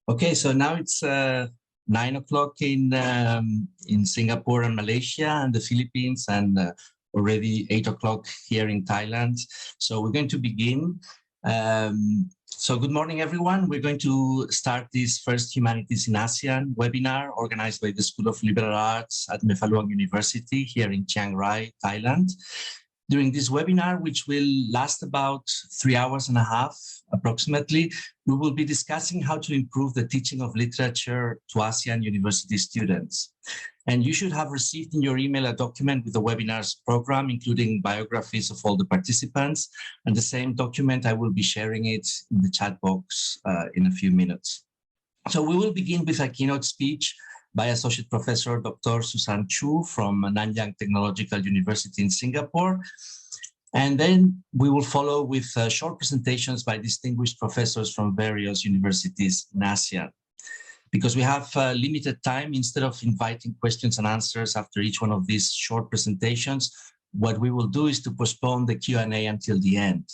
Okay, so now it's 9 o'clock in Singapore and Malaysia and the Philippines, and already 8 o'clock here in Thailand. So we're going to begin. So good morning, everyone. We're going to start this first Humanities in ASEAN webinar organized by the School of Liberal Arts at Mae Fah Luang University here in Chiang Rai, Thailand. During this webinar, which will last about 3 hours and a half approximately, we will be discussing how to improve the teaching of literature to ASEAN university students. And you should have received in your email a document with the webinar's program, including biographies of all the participants. And the same document, I will be sharing it in the chat box in a few minutes. So we will begin with a keynote speech by Associate Professor Dr. Susan Chu from Nanyang Technological University in Singapore. And then we will follow with short presentations by distinguished professors from various universities in ASEAN. Because we have limited time, instead of inviting questions and answers after each one of these short presentations, what we will do is to postpone the Q&A until the end.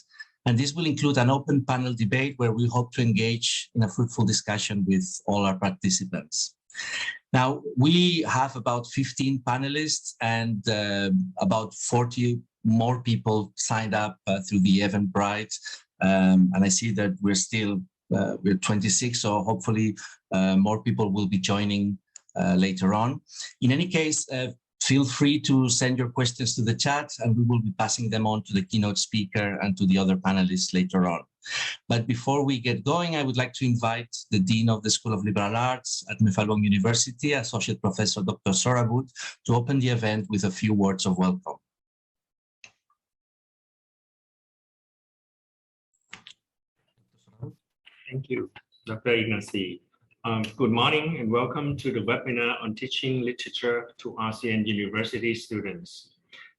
And this will include an open panel debate where we hope to engage in a fruitful discussion with all our participants. Now, we have about 15 panelists and about 40 more people signed up through the Eventbrite. And I see that we're 26, so hopefully more people will be joining later on. In any case, feel free to send your questions to the chat, and we will be passing them on to the keynote speaker and to the other panelists later on. But before we get going, I would like to invite the Dean of the School of Liberal Arts at Mae Fah Luang University, Associate Professor Dr. Soragut, to open the event with a few words of welcome. Thank you, Dr. Ignacy. Good morning and welcome to the webinar on teaching literature to ASEAN university students.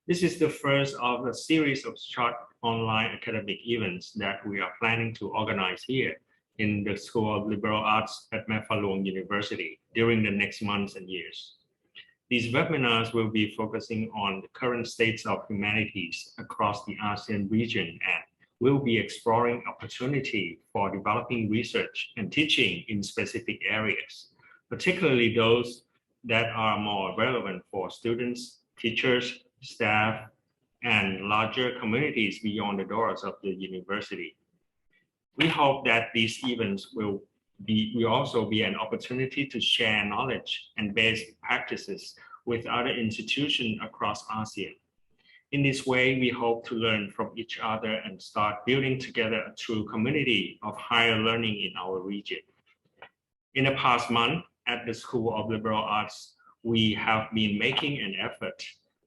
This is the first of a series of short online academic events that we are planning to organize here in the School of Liberal Arts at Mae Fah Luang University during the next months and years. These webinars will be focusing on the current states of humanities across the ASEAN region, and we'll be exploring opportunity for developing research and teaching in specific areas, particularly those that are more relevant for students, teachers, staff, and larger communities beyond the doors of the university. We hope that these events will also be an opportunity to share knowledge and best practices with other institutions across ASEAN. In this way, we hope to learn from each other and start building together a true community of higher learning in our region. In the past month, at the School of Liberal Arts, we have been making an effort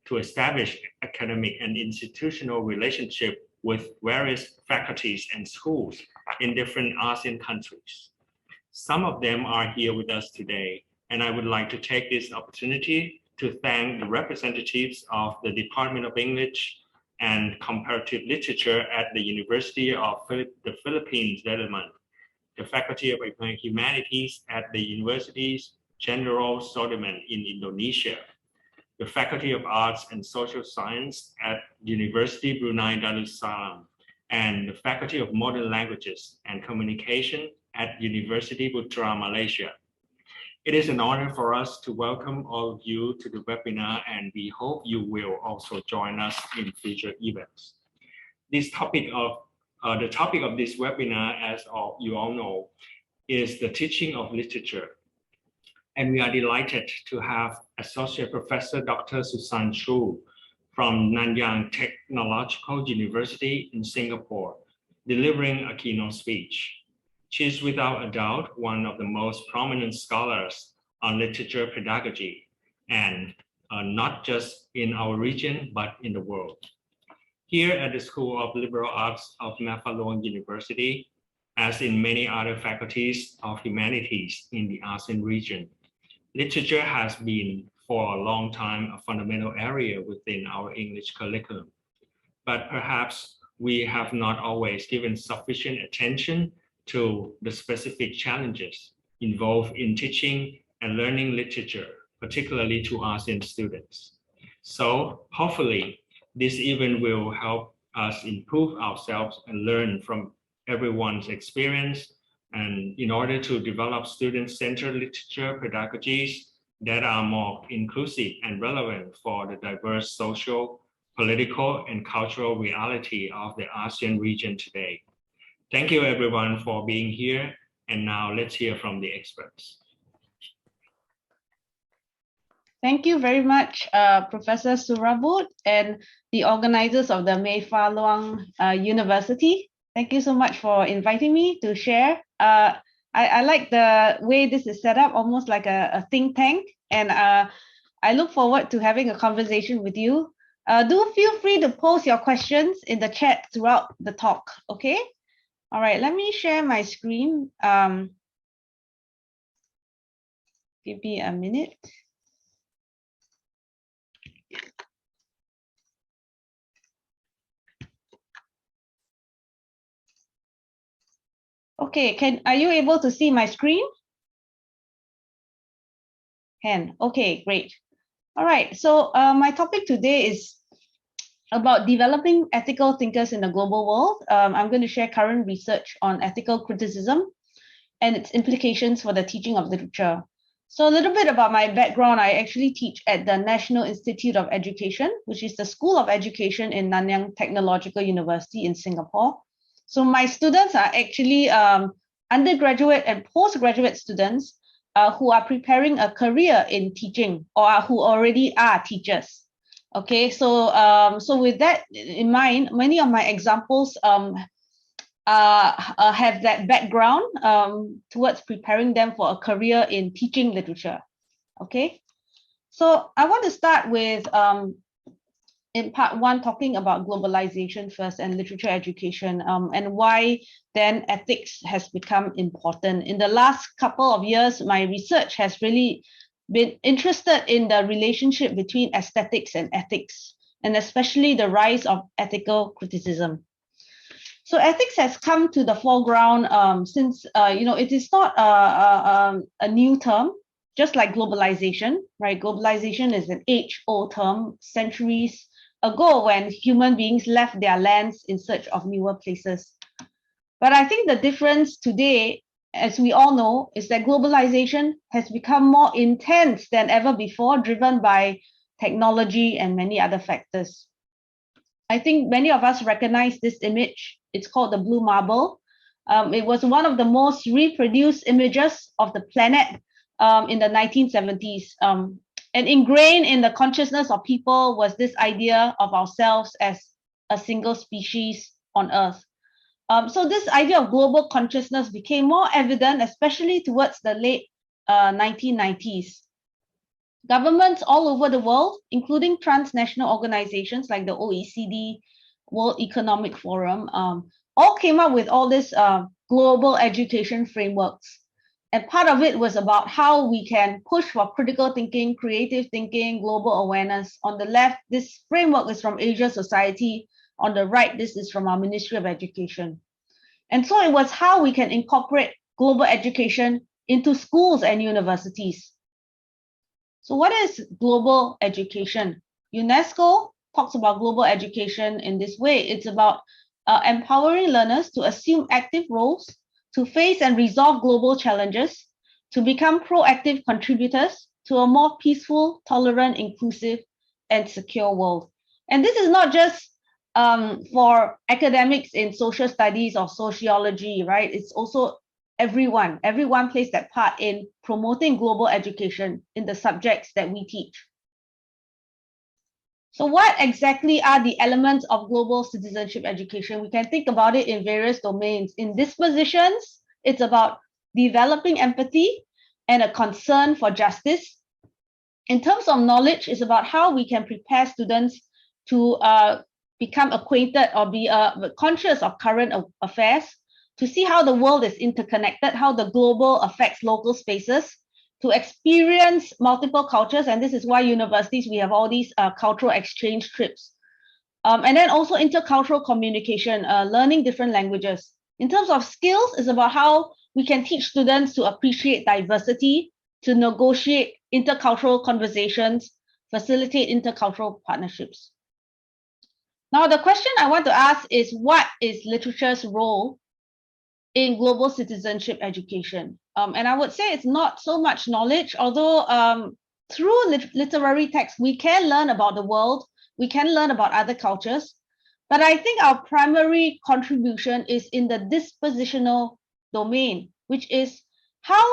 to establish academic and institutional relationship with various faculties and schools in different ASEAN countries. Some of them are here with us today, and I would like to take this opportunity to thank the representatives of the Department of English and Comparative Literature at the University of the Philippines, Development, the Faculty of Humanities at the Universities Jenderal Sudirman in Indonesia, the Faculty of Arts and Social Science at University Brunei Darussalam, and the Faculty of Modern Languages and Communication at University Putra, Malaysia. It is an honor for us to welcome all of you to the webinar, and we hope you will also join us in future events. The topic of this webinar, as you all know, is the teaching of literature. And we are delighted to have Associate Professor Dr. Susan Chu from Nanyang Technological University in Singapore, delivering a keynote speech. She is without a doubt one of the most prominent scholars on literature pedagogy, and not just in our region, but in the world. Here at the School of Liberal Arts of Mae Fah Luang University, as in many other faculties of humanities in the ASEAN region, literature has been for a long time a fundamental area within our English curriculum. But perhaps we have not always given sufficient attention to the specific challenges involved in teaching and learning literature, particularly to ASEAN students. So hopefully this event will help us improve ourselves and learn from everyone's experience And in order to develop student-centered literature pedagogies that are more inclusive and relevant for the diverse social, political, and cultural reality of the ASEAN region today. Thank you everyone for being here. And now let's hear from the experts. Thank you very much, Professor Surabut and the organizers of the Mae Fah Luang University. Thank you so much for inviting me to share. I like the way this is set up, almost like a think tank. And I look forward to having a conversation with you. Do feel free to post your questions in the chat throughout the talk, okay? All right, let me share my screen. Give me a minute. Okay, are you able to see my screen? Okay, great. All right, so my topic today is about developing ethical thinkers in the global world. I'm going to share current research on ethical criticism and its implications for the teaching of literature. So a little bit about my background. I actually teach at the National Institute of Education, which is the School of Education in Nanyang Technological University in Singapore. So my students are actually undergraduate and postgraduate students who are preparing a career in teaching or who already are teachers. Okay, so with that in mind, many of my examples have that background towards preparing them for a career in teaching literature. Okay, so I want to start with in part one, talking about globalization first and literature education, and why then ethics has become important. In the last couple of years, my research has really been interested in the relationship between aesthetics and ethics, and especially the rise of ethical criticism. So ethics has come to the foreground since, it is not a new term, just like globalization, right? Globalization is an age-old term, centuries ago when human beings left their lands in search of newer places. But I think the difference today, as we all know, is that globalization has become more intense than ever before, driven by technology and many other factors. I think many of us recognize this image. It's called the blue marble. It was one of the most reproduced images of the planet in the 1970s. And ingrained in the consciousness of people was this idea of ourselves as a single species on Earth. So this idea of global consciousness became more evident, especially towards the late 1990s. Governments all over the world, including transnational organizations like the OECD, World Economic Forum, all came up with all these global education frameworks. And part of it was about how we can push for critical thinking, creative thinking, global awareness. On the left, this framework is from Asia Society. On the right, this is from our Ministry of Education. And so it was how we can incorporate global education into schools and universities. So what is global education? UNESCO talks about global education in this way. It's about empowering learners to assume active roles, to face and resolve global challenges, to become proactive contributors to a more peaceful, tolerant, inclusive, and secure world. And this is not just for academics in social studies or sociology, right? It's also everyone plays that part in promoting global education in the subjects that we teach. So what exactly are the elements of global citizenship education? We can think about it in various domains. In dispositions, it's about developing empathy and a concern for justice. In terms of knowledge, it's about how we can prepare students to become acquainted or be conscious of current affairs, to see how the world is interconnected, how the global affects local spaces, to experience multiple cultures. And this is why universities, we have all these cultural exchange trips. And then also intercultural communication, learning different languages. In terms of skills, it's about how we can teach students to appreciate diversity, to negotiate intercultural conversations, facilitate intercultural partnerships. Now, the question I want to ask is, what is literature's role in global citizenship education. And I would say it's not so much knowledge, although through literary text, we can learn about the world, we can learn about other cultures. But I think our primary contribution is in the dispositional domain, which is how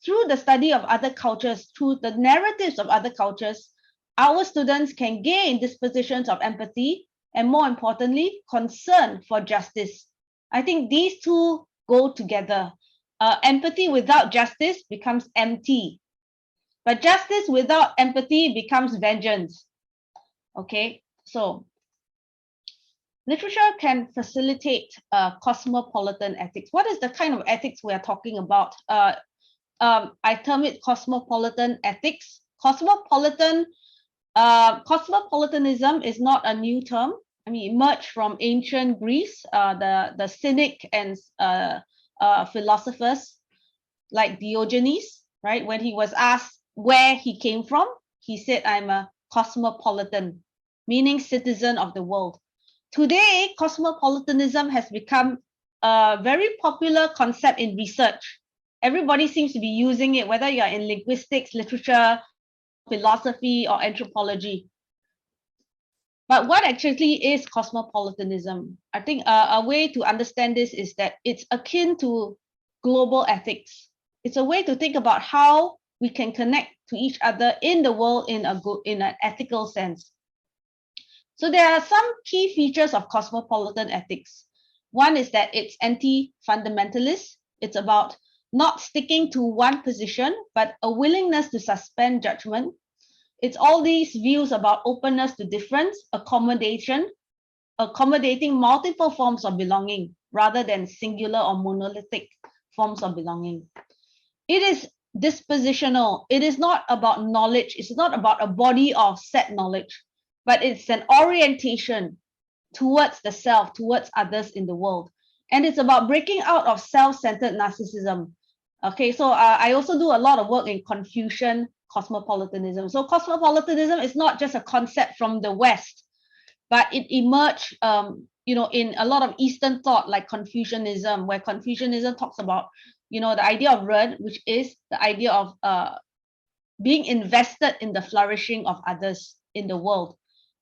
through the study of other cultures, through the narratives of other cultures, our students can gain dispositions of empathy and, more importantly, concern for justice. I think these two go together. Empathy without justice becomes empty, but justice without empathy becomes vengeance. Okay, so literature can facilitate cosmopolitan ethics. What is the kind of ethics we are talking about? I term it cosmopolitan ethics. Cosmopolitanism is not a new term. I mean, it emerged from ancient Greece, the Cynic and philosophers like Diogenes, right? When he was asked where he came from, he said, I'm a cosmopolitan, meaning citizen of the world. Today, cosmopolitanism has become a very popular concept in research. Everybody seems to be using it, whether you're in linguistics, literature, philosophy, or anthropology. But what actually is cosmopolitanism? I think a way to understand this is that it's akin to global ethics. It's a way to think about how we can connect to each other in the world in an ethical sense. So there are some key features of cosmopolitan ethics. One is that it's anti-fundamentalist. It's about not sticking to one position, but a willingness to suspend judgment. It's all these views about openness to difference, accommodating multiple forms of belonging rather than singular or monolithic forms of belonging. It is dispositional. It is not about knowledge. It's not about a body of set knowledge, but it's an orientation towards the self, towards others in the world. And it's about breaking out of self-centered narcissism. Okay, so I also do a lot of work in Confucian cosmopolitanism. So cosmopolitanism is not just a concept from the West, but it emerged in a lot of Eastern thought, like Confucianism, where Confucianism talks about the idea of ren, which is the idea of being invested in the flourishing of others in the world,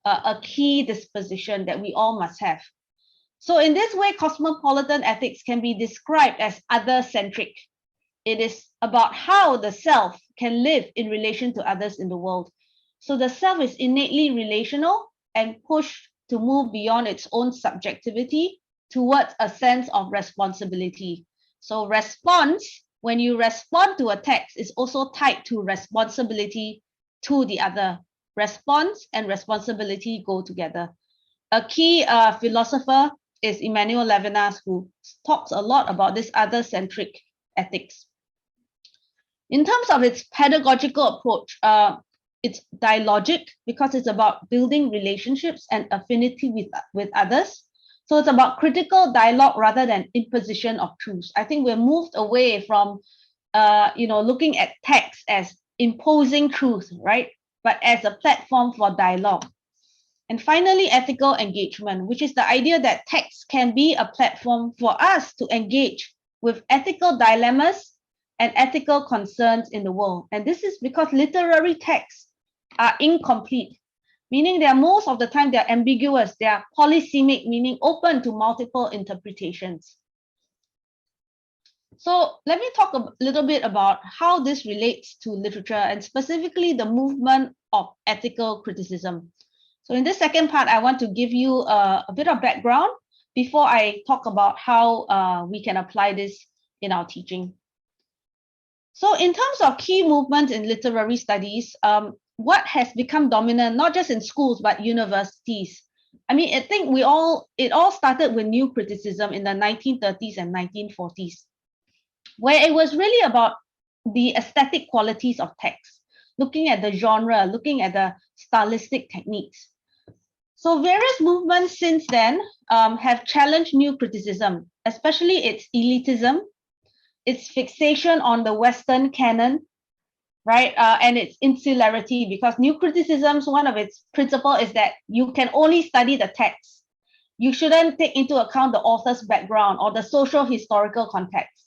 a key disposition that we all must have. So in this way, cosmopolitan ethics can be described as other-centric. It is about how the self can live in relation to others in the world. So the self is innately relational and pushed to move beyond its own subjectivity towards a sense of responsibility. So response, when you respond to a text, is also tied to responsibility to the other. Response and responsibility go together. A key philosopher is Emmanuel Levinas, who talks a lot about this other-centric ethics. In terms of its pedagogical approach, it's dialogic because it's about building relationships and affinity with others. So it's about critical dialogue rather than imposition of truths. I think we're moved away from looking at text as imposing truth, right? But as a platform for dialogue. And finally, ethical engagement, which is the idea that text can be a platform for us to engage with ethical dilemmas and ethical concerns in the world. And this is because literary texts are incomplete, meaning most of the time they're ambiguous, they are polysemic, meaning open to multiple interpretations. So let me talk a little bit about how this relates to literature and specifically the movement of ethical criticism. So in this second part, I want to give you a bit of background before I talk about how we can apply this in our teaching. So in terms of key movements in literary studies, what has become dominant, not just in schools, but universities? I mean, I think it all started with new criticism in the 1930s and 1940s, where it was really about the aesthetic qualities of text, looking at the genre, looking at the stylistic techniques. So various movements since then have challenged new criticism, especially its elitism, its fixation on the Western canon, right? And its insularity, because new criticisms, one of its principles is that you can only study the text. you shouldn't take into account the author's background or the social historical context.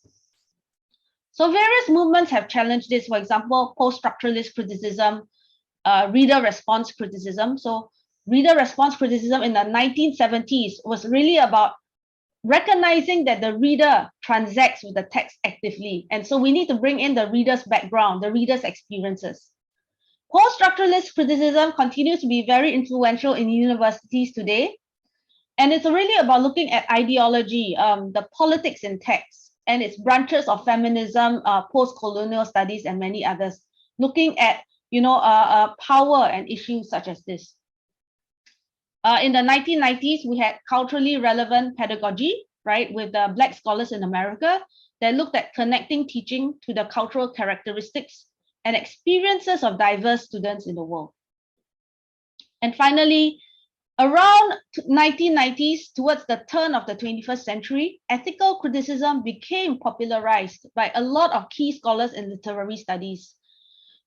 So various movements have challenged this. For example, post-structuralist criticism, reader response criticism. So reader response criticism in the 1970s was really about recognizing that the reader transacts with the text actively. And so we need to bring in the reader's background, the reader's experiences. Post-structuralist criticism continues to be very influential in universities today. And it's really about looking at ideology, the politics in text, and its branches of feminism, post-colonial studies, and many others, looking at power and issues such as this. In the 1990s, we had culturally relevant pedagogy, right, with the Black scholars in America that looked at connecting teaching to the cultural characteristics and experiences of diverse students in the world. And finally, around 1990s, towards the turn of the 21st century, ethical criticism became popularized by a lot of key scholars in literary studies.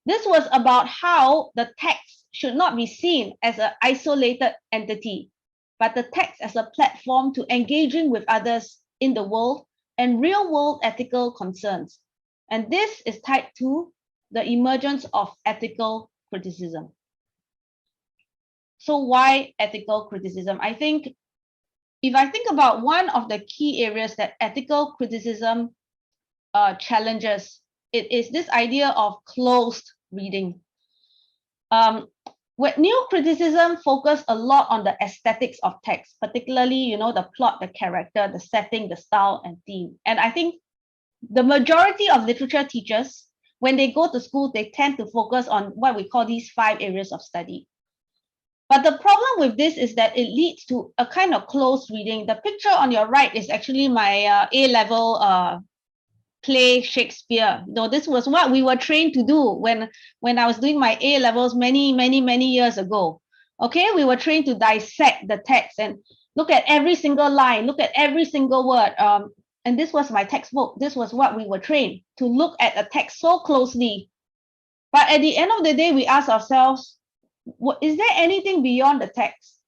This was about how the text should not be seen as an isolated entity, but the text as a platform to engaging with others in the world and real-world ethical concerns. And this is tied to the emergence of ethical criticism. So why ethical criticism? I think if I think about one of the key areas that ethical criticism challenges, it is this idea of closed reading. With new criticism focus a lot on the aesthetics of text, particularly, the plot, the character, the setting, the style, and theme. And I think the majority of literature teachers, when they go to school, they tend to focus on what we call these 5 areas of study. But the problem with this is that it leads to a kind of closed reading. The picture on your right is actually my A-level play Shakespeare. This was what we were trained to do when I was doing my A-levels many years ago. Okay, we were trained to dissect the text and look at every single line, look at every single word. And this was my textbook. This was what we were trained to look at a text so closely. But at the end of the day, we ask ourselves, is there anything beyond the text?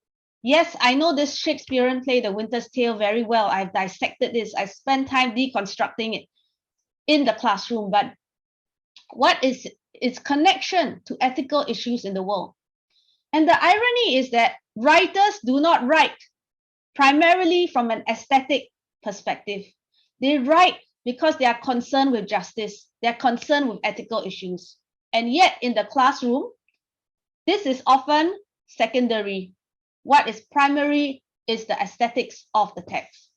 Yes, I know this Shakespearean play, The Winter's Tale, very well. I've dissected this. I spent time deconstructing it in the classroom, but what is its connection to ethical issues in the world? And the irony is that writers do not write primarily from an aesthetic perspective. They write because they are concerned with justice, they're concerned with ethical issues. And yet in the classroom, this is often secondary. What is primary is the aesthetics of the text.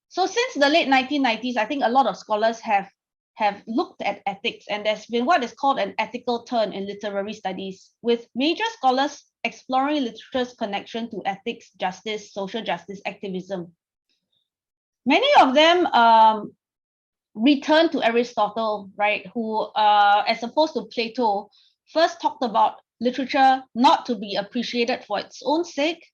So since the late 1990s, I think a lot of scholars have looked at ethics, and there's been what is called an ethical turn in literary studies, with major scholars exploring literature's connection to ethics, justice, social justice activism. Many of them return to Aristotle, right, who, as opposed to Plato, first talked about literature not to be appreciated for its own sake,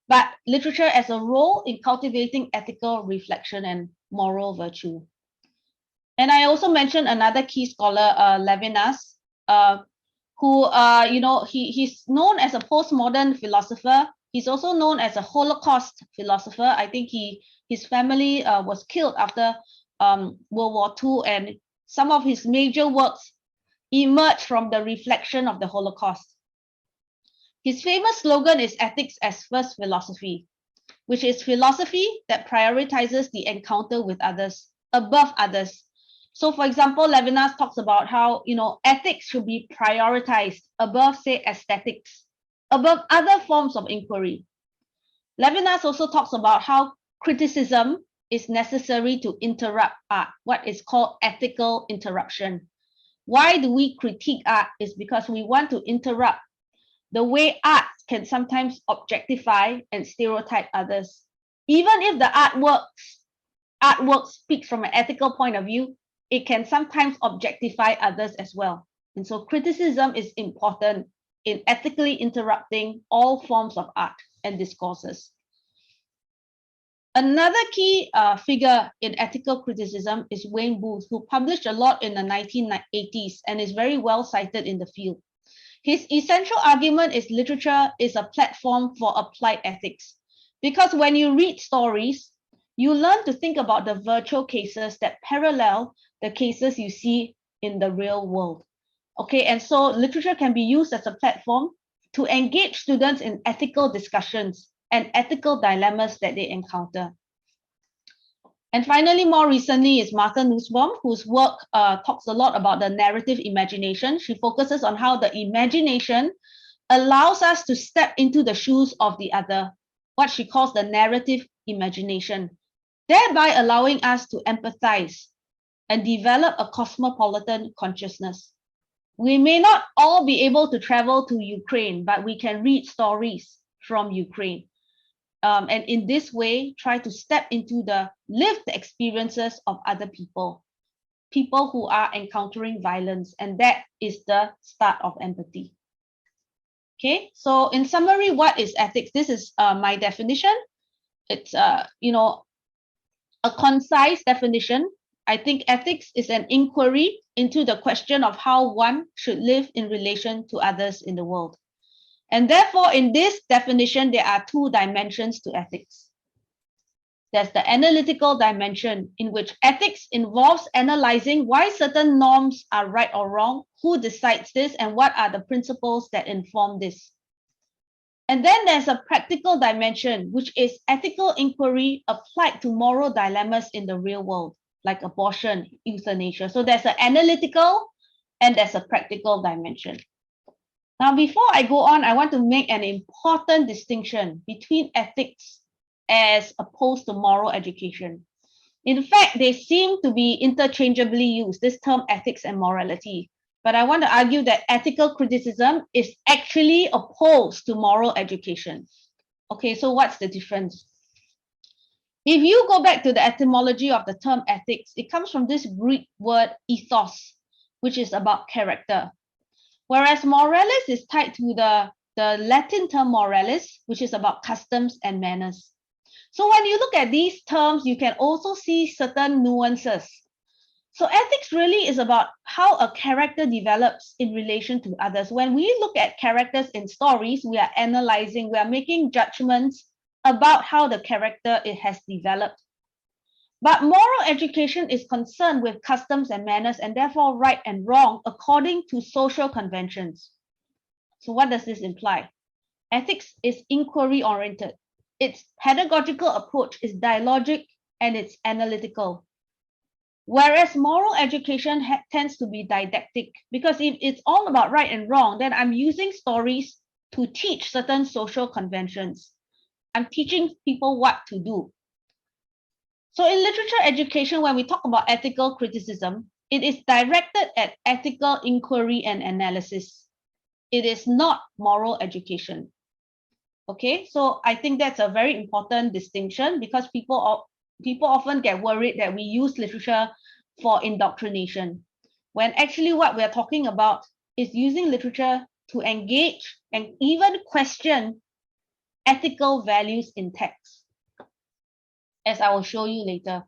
but literature as a role in cultivating ethical reflection and moral virtue. And I also mentioned another key scholar, Levinas, who, he's known as a postmodern philosopher. He's also known as a Holocaust philosopher. I think his family was killed after World War II, and some of his major works emerged from the reflection of the Holocaust. His famous slogan is ethics as first philosophy, which is philosophy that prioritizes the encounter with others above others. So for example, Levinas talks about how, ethics should be prioritized above, say, aesthetics, above other forms of inquiry. Levinas also talks about how criticism is necessary to interrupt art, what is called ethical interruption. Why do we critique art? Is because we want to interrupt the way art can sometimes objectify and stereotype others. Even if the artwork speaks from an ethical point of view, it can sometimes objectify others as well. And so criticism is important in ethically interrupting all forms of art and discourses. Another key figure in ethical criticism is Wayne Booth, who published a lot in the 1980s and is very well cited in the field. His essential argument is literature is a platform for applied ethics. Because when you read stories, you learn to think about the virtual cases that parallel the cases you see in the real world. Okay, and so literature can be used as a platform to engage students in ethical discussions and ethical dilemmas that they encounter. And finally, more recently is Martha Nussbaum, whose work talks a lot about the narrative imagination. She focuses on how the imagination allows us to step into the shoes of the other, what she calls the narrative imagination, thereby allowing us to empathize and develop a cosmopolitan consciousness. We may not all be able to travel to Ukraine, but we can read stories from Ukraine. And in this way, try to step into the lived experiences of other people who are encountering violence. And that is the start of empathy. Okay, so in summary, what is ethics? This is my definition. It's, a concise definition. I think ethics is an inquiry into the question of how one should live in relation to others in the world. And therefore, in this definition, there are two dimensions to ethics. There's the analytical dimension, in which ethics involves analyzing why certain norms are right or wrong, who decides this, and what are the principles that inform this. And then there's a practical dimension, which is ethical inquiry applied to moral dilemmas in the real world, like abortion, euthanasia. So there's an analytical and there's a practical dimension. Now, before I go on, I want to make an important distinction between ethics as opposed to moral education. In fact, they seem to be interchangeably used, this term ethics and morality. But I want to argue that ethical criticism is actually opposed to moral education. Okay, so what's the difference? If you go back to the etymology of the term ethics, it comes from this Greek word ethos, which is about character. Whereas moralis is tied to the Latin term moralis, which is about customs and manners. So when you look at these terms, you can also see certain nuances. So ethics really is about how a character develops in relation to others. When we look at characters in stories, we are analyzing, we are making judgments about how the character it has developed. But moral education is concerned with customs and manners, and therefore right and wrong according to social conventions. So what does this imply? Ethics is inquiry-oriented. Its pedagogical approach is dialogic and it's analytical. Whereas moral education tends to be didactic, because if it's all about right and wrong, then I'm using stories to teach certain social conventions. I'm teaching people what to do. So in literature education, when we talk about ethical criticism, it is directed at ethical inquiry and analysis. It is not moral education. Okay, so I think that's a very important distinction, because people often get worried that we use literature for indoctrination, when actually what we're talking about is using literature to engage and even question ethical values in text, as I will show you later.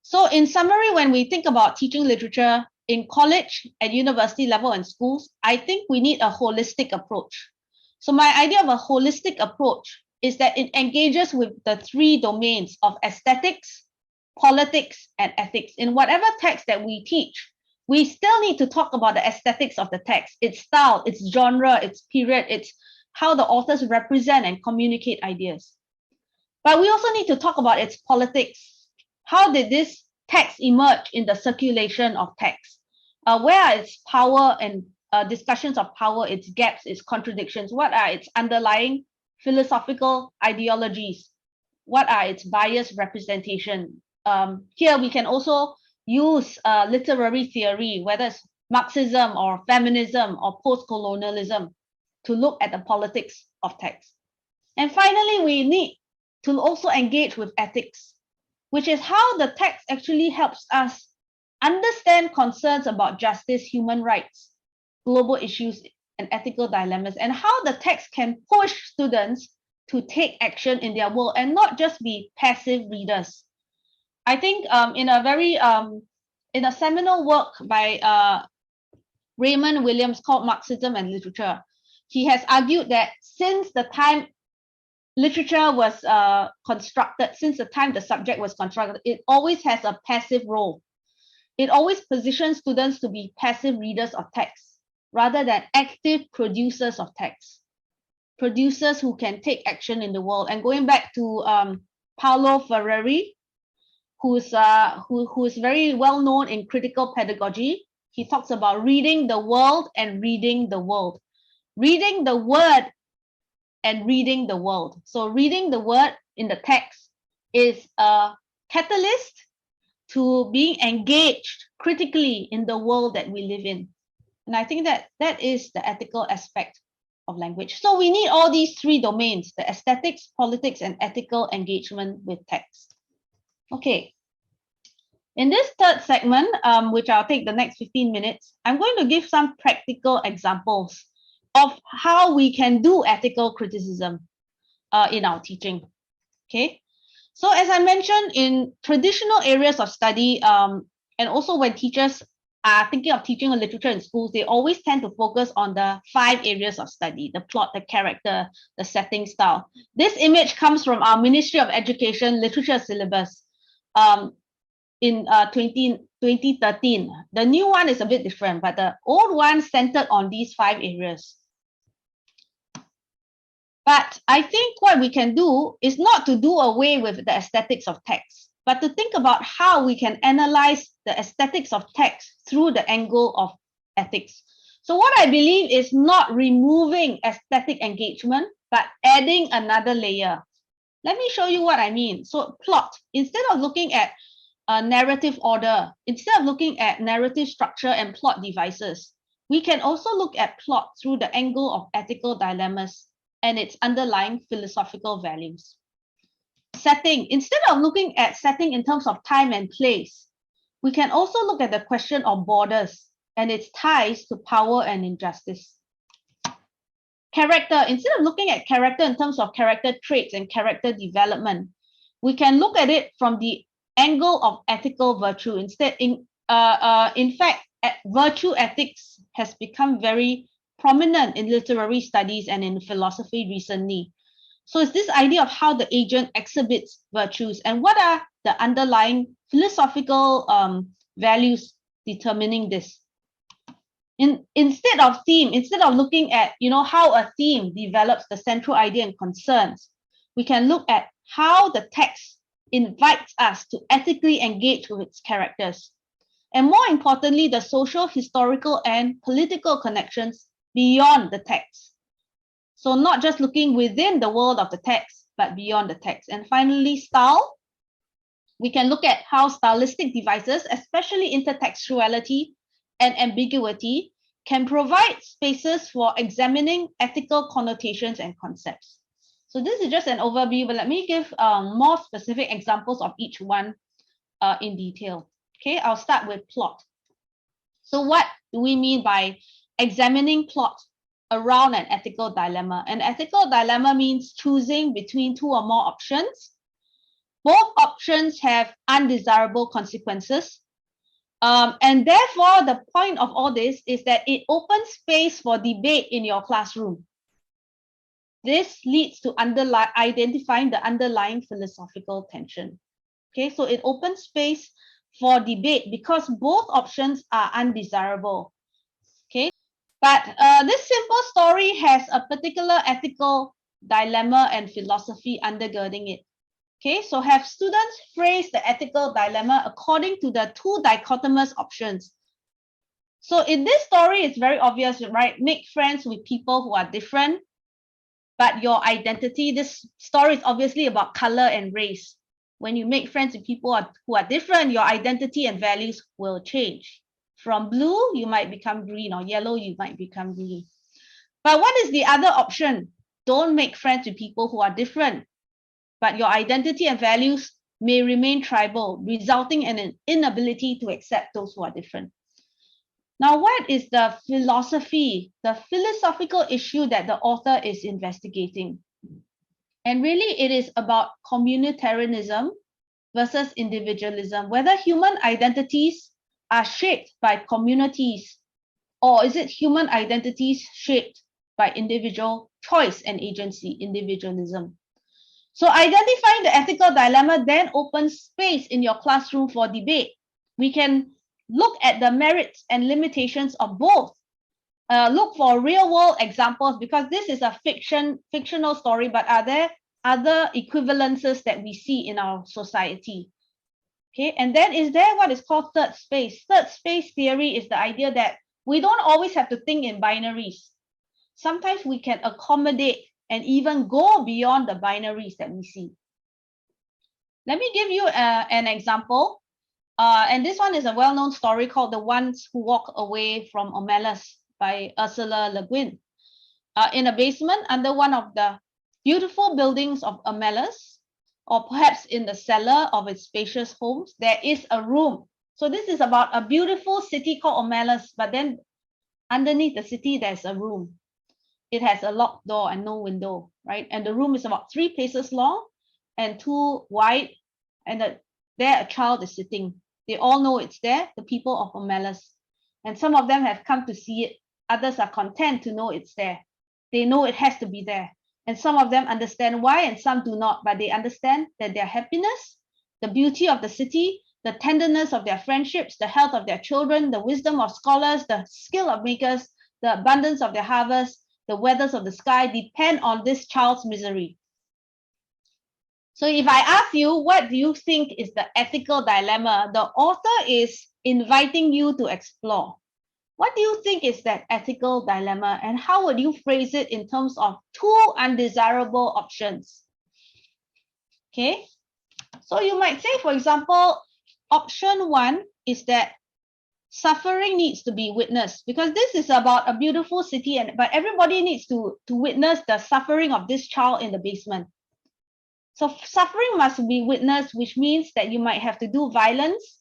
So in summary, when we think about teaching literature in college, at university level and schools, I think we need a holistic approach. So my idea of a holistic approach is that it engages with the three domains of aesthetics, politics, and ethics. In whatever text that we teach, we still need to talk about the aesthetics of the text, its style, its genre, its period, its how the authors represent and communicate ideas. But we also need to talk about its politics. How did this text emerge in the circulation of text? Where are its power and discussions of power, its gaps, its contradictions? What are its underlying philosophical ideologies? What are its bias representation? Here we can also use literary theory, whether it's Marxism or feminism or post-colonialism, to look at the politics of text. And finally, we need to also engage with ethics, which is how the text actually helps us understand concerns about justice, human rights, global issues, and ethical dilemmas, and how the text can push students to take action in their world and not just be passive readers. I think in a seminal work by Raymond Williams called Marxism and Literature, he has argued that since the time literature was constructed, since the time the subject was constructed, it always has a passive role. It always positions students to be passive readers of text rather than active producers of text, producers who can take action in the world. And going back to Paulo Freire, who's very well known in critical pedagogy, he talks about reading the world and reading the world, reading the word and reading the world. So reading the word in the text is a catalyst to being engaged critically in the world that we live in. And I think that that is the ethical aspect of language. So we need all these three domains, the aesthetics, politics, and ethical engagement with text. Okay. In this third segment, which I'll take the next 15 minutes, I'm going to give some practical examples of how we can do ethical criticism in our teaching. Okay. So as I mentioned, in traditional areas of study, and also when teachers are thinking of teaching a literature in schools, they always tend to focus on the 5 areas of study: the plot, the character, the setting, style. This image comes from our Ministry of Education literature syllabus in 2013. The new one is a bit different, but the old one centered on these 5 areas. But I think what we can do is not to do away with the aesthetics of text, but to think about how we can analyze the aesthetics of text through the angle of ethics. So what I believe is not removing aesthetic engagement, but adding another layer. Let me show you what I mean. So plot, instead of looking at narrative order, instead of looking at narrative structure and plot devices, we can also look at plot through the angle of ethical dilemmas and its underlying philosophical values. Setting, instead of looking at setting in terms of time and place, we can also look at the question of borders and its ties to power and injustice. Character, instead of looking at character in terms of character traits and character development, we can look at it from the angle of ethical virtue. Instead, in fact, virtue ethics has become very prominent in literary studies and in philosophy recently. So it's this idea of how the agent exhibits virtues and what are the underlying philosophical values determining this. Instead of theme, instead of looking at how a theme develops the central idea and concerns, we can look at how the text invites us to ethically engage with its characters. And more importantly, the social, historical, and political connections beyond the text. So not just looking within the world of the text, but beyond the text. And finally, style. We can look at how stylistic devices, especially intertextuality and ambiguity, can provide spaces for examining ethical connotations and concepts. So this is just an overview, but let me give more specific examples of each one in detail. Okay, I'll start with plot. So what do we mean by examining plot around an ethical dilemma? An ethical dilemma means choosing between 2 or more options. Both options have undesirable consequences. And therefore, the point of all this is that it opens space for debate in your classroom. This leads to identifying the underlying philosophical tension. Okay, so it opens space for debate because both options are undesirable. Okay, but this simple story has a particular ethical dilemma and philosophy undergirding it. Okay, so have students phrase the ethical dilemma according to the 2 dichotomous options. So in this story, it's very obvious, right? Make friends with people who are different, but your identity, this story is obviously about color and race. When you make friends with people who are different, your identity and values will change. From blue, you might become green, or yellow, you might become green. But what is the other option? Don't make friends with people who are different, but your identity and values may remain tribal, resulting in an inability to accept those who are different. Now, what is the philosophy, the philosophical issue that the author is investigating? And really, it is about communitarianism versus individualism, whether human identities are shaped by communities, or is it human identities shaped by individual choice and agency, individualism? So identifying the ethical dilemma then opens space in your classroom for debate. We can look at the merits and limitations of both. Look for real world examples, because this is a fictional story, but are there other equivalences that we see in our society? Okay, and then is there what is called third space? Third space theory is the idea that we don't always have to think in binaries. Sometimes we can accommodate and even go beyond the binaries that we see. Let me give you an example. And this one is a well-known story called The Ones Who Walk Away from Olympus by Ursula Le Guin. In a basement under one of the beautiful buildings of Olympus, or perhaps in the cellar of its spacious homes, there is a room. So this is about a beautiful city called Olympus, but then underneath the city, there's a room. It has a locked door and no window, right? And the room is about 3 paces long and 2 wide, and there a child is sitting. They all know it's there, the people of Olympus. And some of them have come to see it. Others are content to know it's there. They know it has to be there. And some of them understand why and some do not, but they understand that their happiness, the beauty of the city, the tenderness of their friendships, the health of their children, the wisdom of scholars, the skill of makers, the abundance of their harvest, the weathers of the sky depend on this child's misery. So if I ask you, what do you think is the ethical dilemma? The author is inviting you to explore. What do you think is that ethical dilemma, and how would you phrase it in terms of 2 undesirable options? Okay, so you might say, for example, option 1 is that suffering needs to be witnessed, because this is about a beautiful city, but everybody needs to witness the suffering of this child in the basement. So suffering must be witnessed, which means that you might have to do violence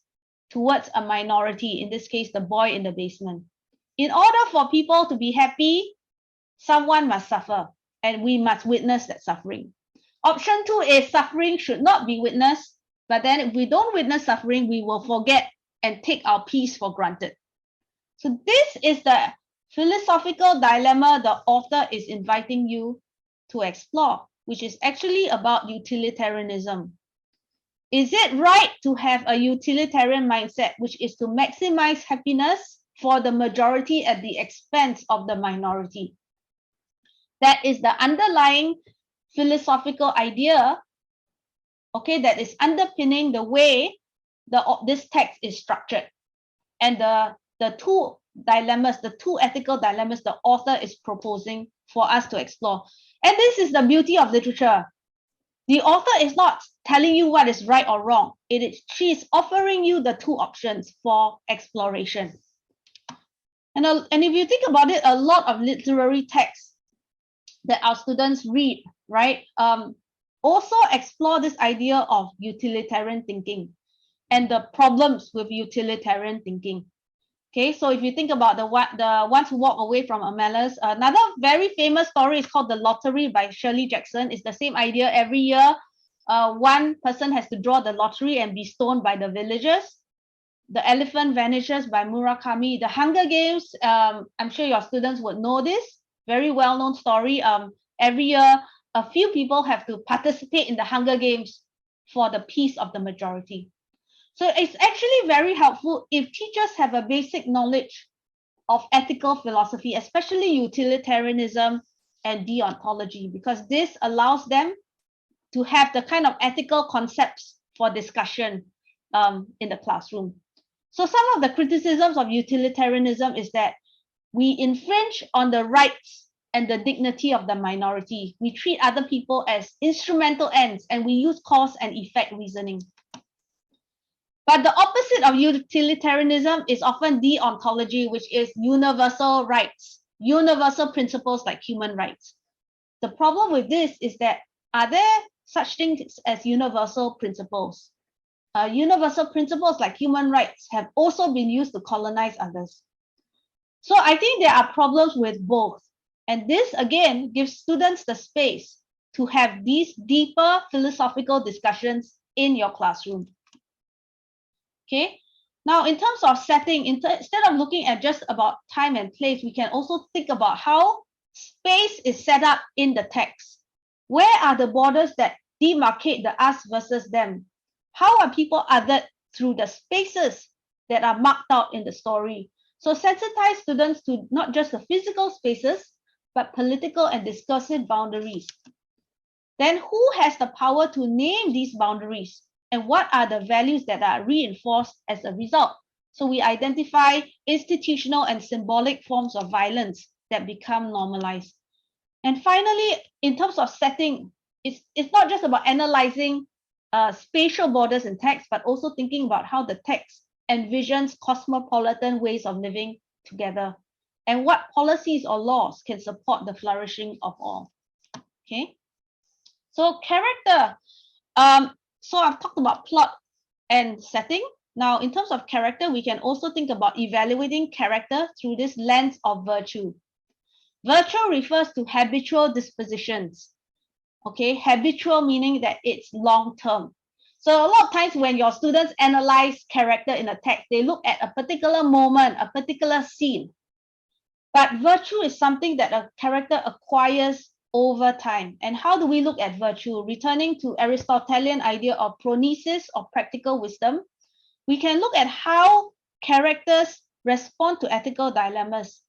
towards a minority, in this case, the boy in the basement. In order for people to be happy, someone must suffer, and we must witness that suffering. Option 2 is suffering should not be witnessed, but then if we don't witness suffering, we will forget and take our peace for granted. So this is the philosophical dilemma the author is inviting you to explore, which is actually about utilitarianism. Is it right to have a utilitarian mindset, which is to maximize happiness for the majority at the expense of the minority? That is the underlying philosophical idea, okay, that is underpinning the way this text is structured. And the 2 dilemmas, the 2 ethical dilemmas the author is proposing for us to explore. And this is the beauty of literature. The author is not telling you what is right or wrong. She is offering you the 2 options for exploration. And if you think about it, a lot of literary texts that our students read, right, also explore this idea of utilitarian thinking and the problems with utilitarian thinking. Okay, so if you think about the Ones Who Walk Away from Olympus, another very famous story is called The Lottery by Shirley Jackson. It's the same idea. Every year, one person has to draw the lottery and be stoned by the villagers. The Elephant Vanishes by Murakami. The Hunger Games, I'm sure your students would know this. Very well-known story. Every year, a few people have to participate in the Hunger Games for the peace of the majority. So it's actually very helpful if teachers have a basic knowledge of ethical philosophy, especially utilitarianism and deontology, because this allows them to have the kind of ethical concepts for discussion in the classroom. So some of the criticisms of utilitarianism is that we infringe on the rights and the dignity of the minority. We treat other people as instrumental ends, and we use cause and effect reasoning. But the opposite of utilitarianism is often deontology, which is universal rights, universal principles like human rights. The problem with this is that, are there such things as universal principles? Universal principles like human rights have also been used to colonize others. So I think there are problems with both. And this, again, gives students the space to have these deeper philosophical discussions in your classroom. Okay, now in terms of setting, instead of looking at just about time and place, we can also think about how space is set up in the text. Where are the borders that demarcate the us versus them? How are people othered through the spaces that are marked out in the story? So sensitize students to not just the physical spaces, but political and discursive boundaries. Then who has the power to name these boundaries? And what are the values that are reinforced as a result? So we identify institutional and symbolic forms of violence that become normalized. And finally, in terms of setting, it's not just about analyzing spatial borders in text, but also thinking about how the text envisions cosmopolitan ways of living together and what policies or laws can support the flourishing of all. Okay. So character, so I've talked about plot and setting. Now, in terms of character, we can also think about evaluating character through this lens of virtue. Virtue refers to habitual dispositions. Okay, habitual meaning that it's long-term. So a lot of times when your students analyze character in a text, they look at a particular moment, a particular scene. But virtue is something that a character acquires over time. And how do we look at virtue? Returning to Aristotelian idea of phronesis or practical wisdom, we can look at how characters respond to ethical dilemmas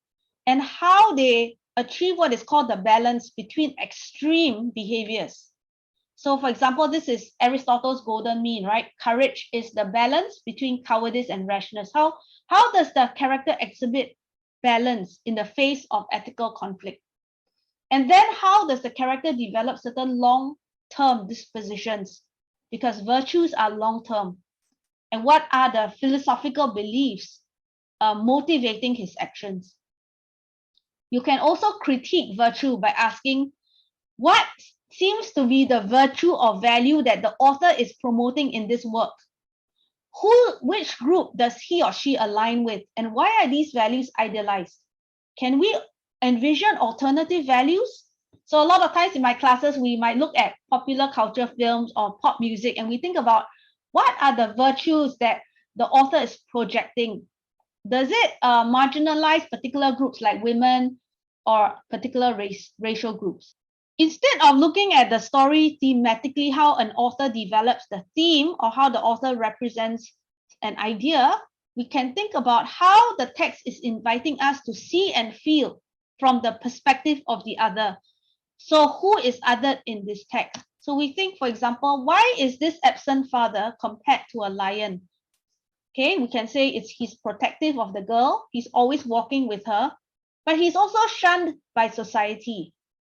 and how they achieve what is called the balance between extreme behaviors. So for example, this is Aristotle's golden mean, right? Courage is the balance between cowardice and rashness. How does the character exhibit balance in the face of ethical conflict? And then how does the character develop certain long-term dispositions? Because virtues are long-term. And what are the philosophical beliefs motivating his actions? You can also critique virtue by asking what seems to be the virtue or value that the author is promoting in this work. Which group does he or she align with, and why are these values idealized? Can we envision alternative values? So a lot of times in my classes, we might look at popular culture films or pop music, and we think about what are the virtues that the author is projecting. Does it marginalize particular groups like women or particular racial groups? Instead of looking at the story thematically, how an author develops the theme or how the author represents an idea, we can think about how the text is inviting us to see and feel from the perspective of the other. So who is othered in this text? So we think, for example, why is this absent father compared to a lion? Okay, we can say he's protective of the girl. He's always walking with her, but he's also shunned by society.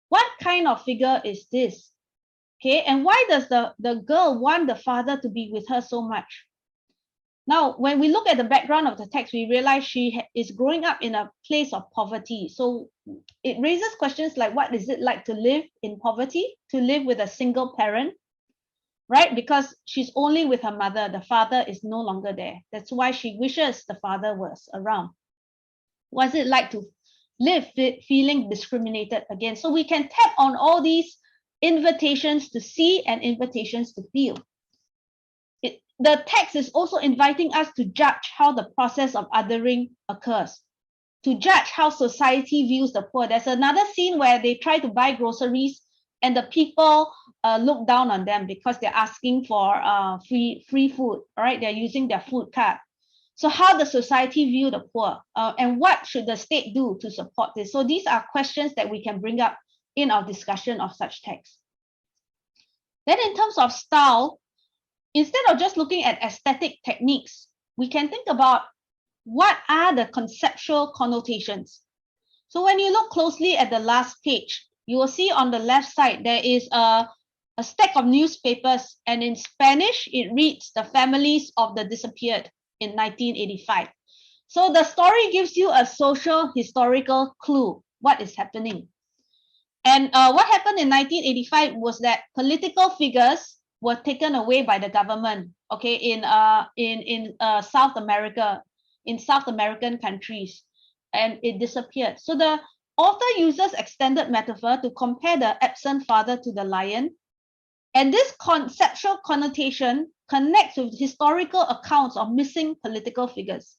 What kind of figure is this? Okay, and why does the girl want the father to be with her so much? Now, when we look at the background of the text, we realize she is growing up in a place of poverty. So it raises questions like, what is it like to live in poverty, to live with a single parent, right? Because she's only with her mother. The father is no longer there. That's why she wishes the father was around. What's it like to live feeling discriminated against? So we can tap on all these invitations to see and invitations to feel. The text is also inviting us to judge how the process of othering occurs, to judge how society views the poor. There's another scene where they try to buy groceries and the people look down on them because they're asking for free food, all right? They're using their food card. So how does society view the poor? And what should the state do to support this? So these are questions that we can bring up in our discussion of such texts. Then in terms of style, instead of just looking at aesthetic techniques, we can think about what are the conceptual connotations. So when you look closely at the last page, you will see on the left side, there is a stack of newspapers, and in Spanish, it reads The Families of the Disappeared in 1985. So the story gives you a social historical clue, what is happening. And what happened in 1985 was that political figures were taken away by the government, okay, in South America, in South American countries, and it disappeared. So the author uses extended metaphor to compare the absent father to the lion. And this conceptual connotation connects with historical accounts of missing political figures.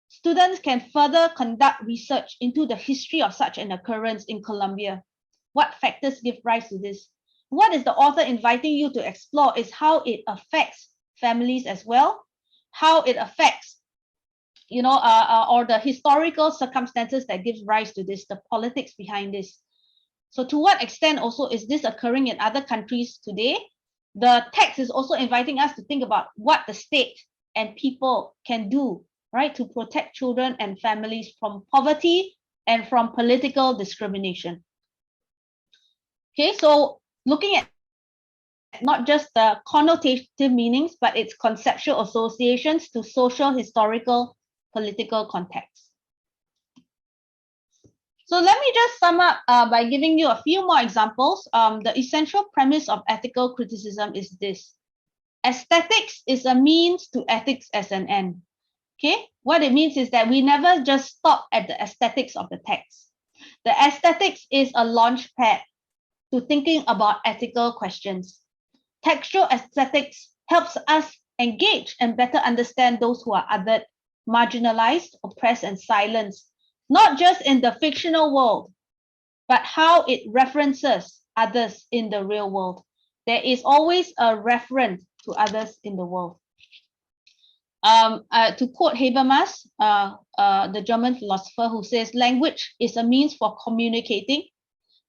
Students can further conduct research into the history of such an occurrence in Colombia. What factors give rise to this? what is the author inviting you to explore is how it affects families as well, how it affects, or the historical circumstances that gives rise to this, the politics behind this. So to what extent also is this occurring in other countries today? The text is also inviting us to think about what the state and people can do, right, to protect children and families from poverty and from political discrimination. Okay, so looking at not just the connotative meanings, but its conceptual associations to social, historical, political context. So let me just sum up by giving you a few more examples. The essential premise of ethical criticism is this: aesthetics is a means to ethics as an end. Okay, what it means is that we never just stop at the aesthetics of the text. The aesthetics is a launch pad to thinking about ethical questions. Textual aesthetics helps us engage and better understand those who are othered, marginalized, oppressed, and silenced, not just in the fictional world, but how it references others in the real world. There is always a reference to others in the world. To quote Habermas, the German philosopher, who says, language is a means for communicating,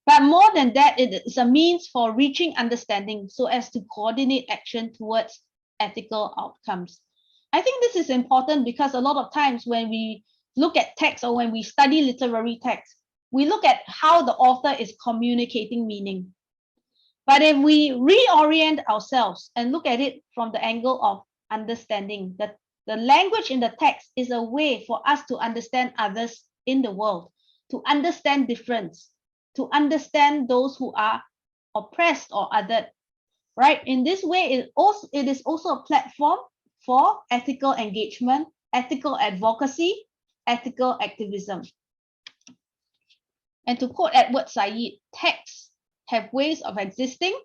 but more than that, it is a means for reaching understanding so as to coordinate action towards ethical outcomes. I think this is important because a lot of times when we look at text or when we study literary text, we look at how the author is communicating meaning. But if we reorient ourselves and look at it from the angle of understanding, that the language in the text is a way for us to understand others in the world, to understand difference, to understand those who are oppressed or othered, right? In this way, it is also a platform for ethical engagement, ethical advocacy, ethical activism. And to quote Edward Said, texts have ways of existing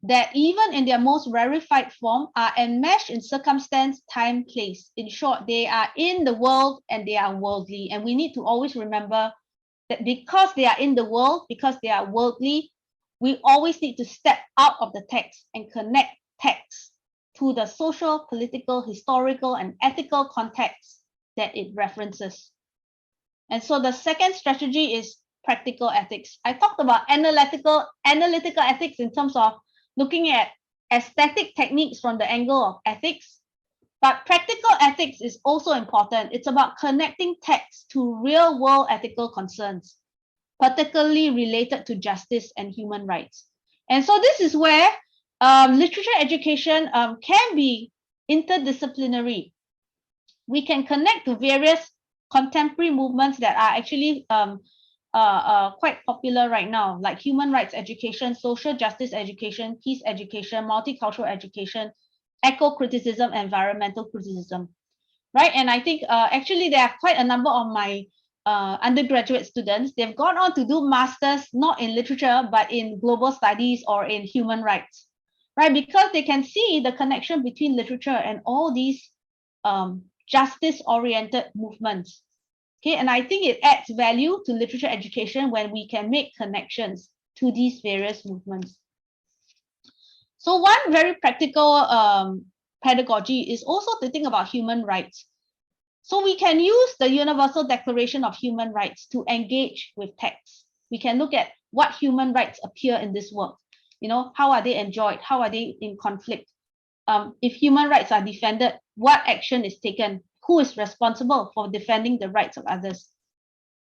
that even in their most rarefied form are enmeshed in circumstance, time, place. In short, they are in the world and they are worldly. And we need to always remember that because they are in the world, because they are worldly, we always need to step out of the text and connect text to the social, political, historical, and ethical context that it references. And so the second strategy is practical ethics. I talked about analytical ethics in terms of looking at aesthetic techniques from the angle of ethics, but practical ethics is also important. It's about connecting text to real-world ethical concerns, particularly related to justice and human rights. And so this is where literature education can be interdisciplinary. We can connect to various contemporary movements that are actually quite popular right now, like human rights education, social justice education, peace education, multicultural education, eco-criticism, environmental criticism, right? And I think actually there are quite a number of my undergraduate students. They've gone on to do masters, not in literature, but in global studies or in human rights, right? Because they can see the connection between literature and all these justice-oriented movements. Okay, and I think it adds value to literature education when we can make connections to these various movements. So one very practical pedagogy is also to think about human rights. So we can use the Universal Declaration of Human Rights to engage with text. We can look at what human rights appear in this work. You know, how are they enjoyed? How are they in conflict? If human rights are defended, what action is taken? Who is responsible for defending the rights of others?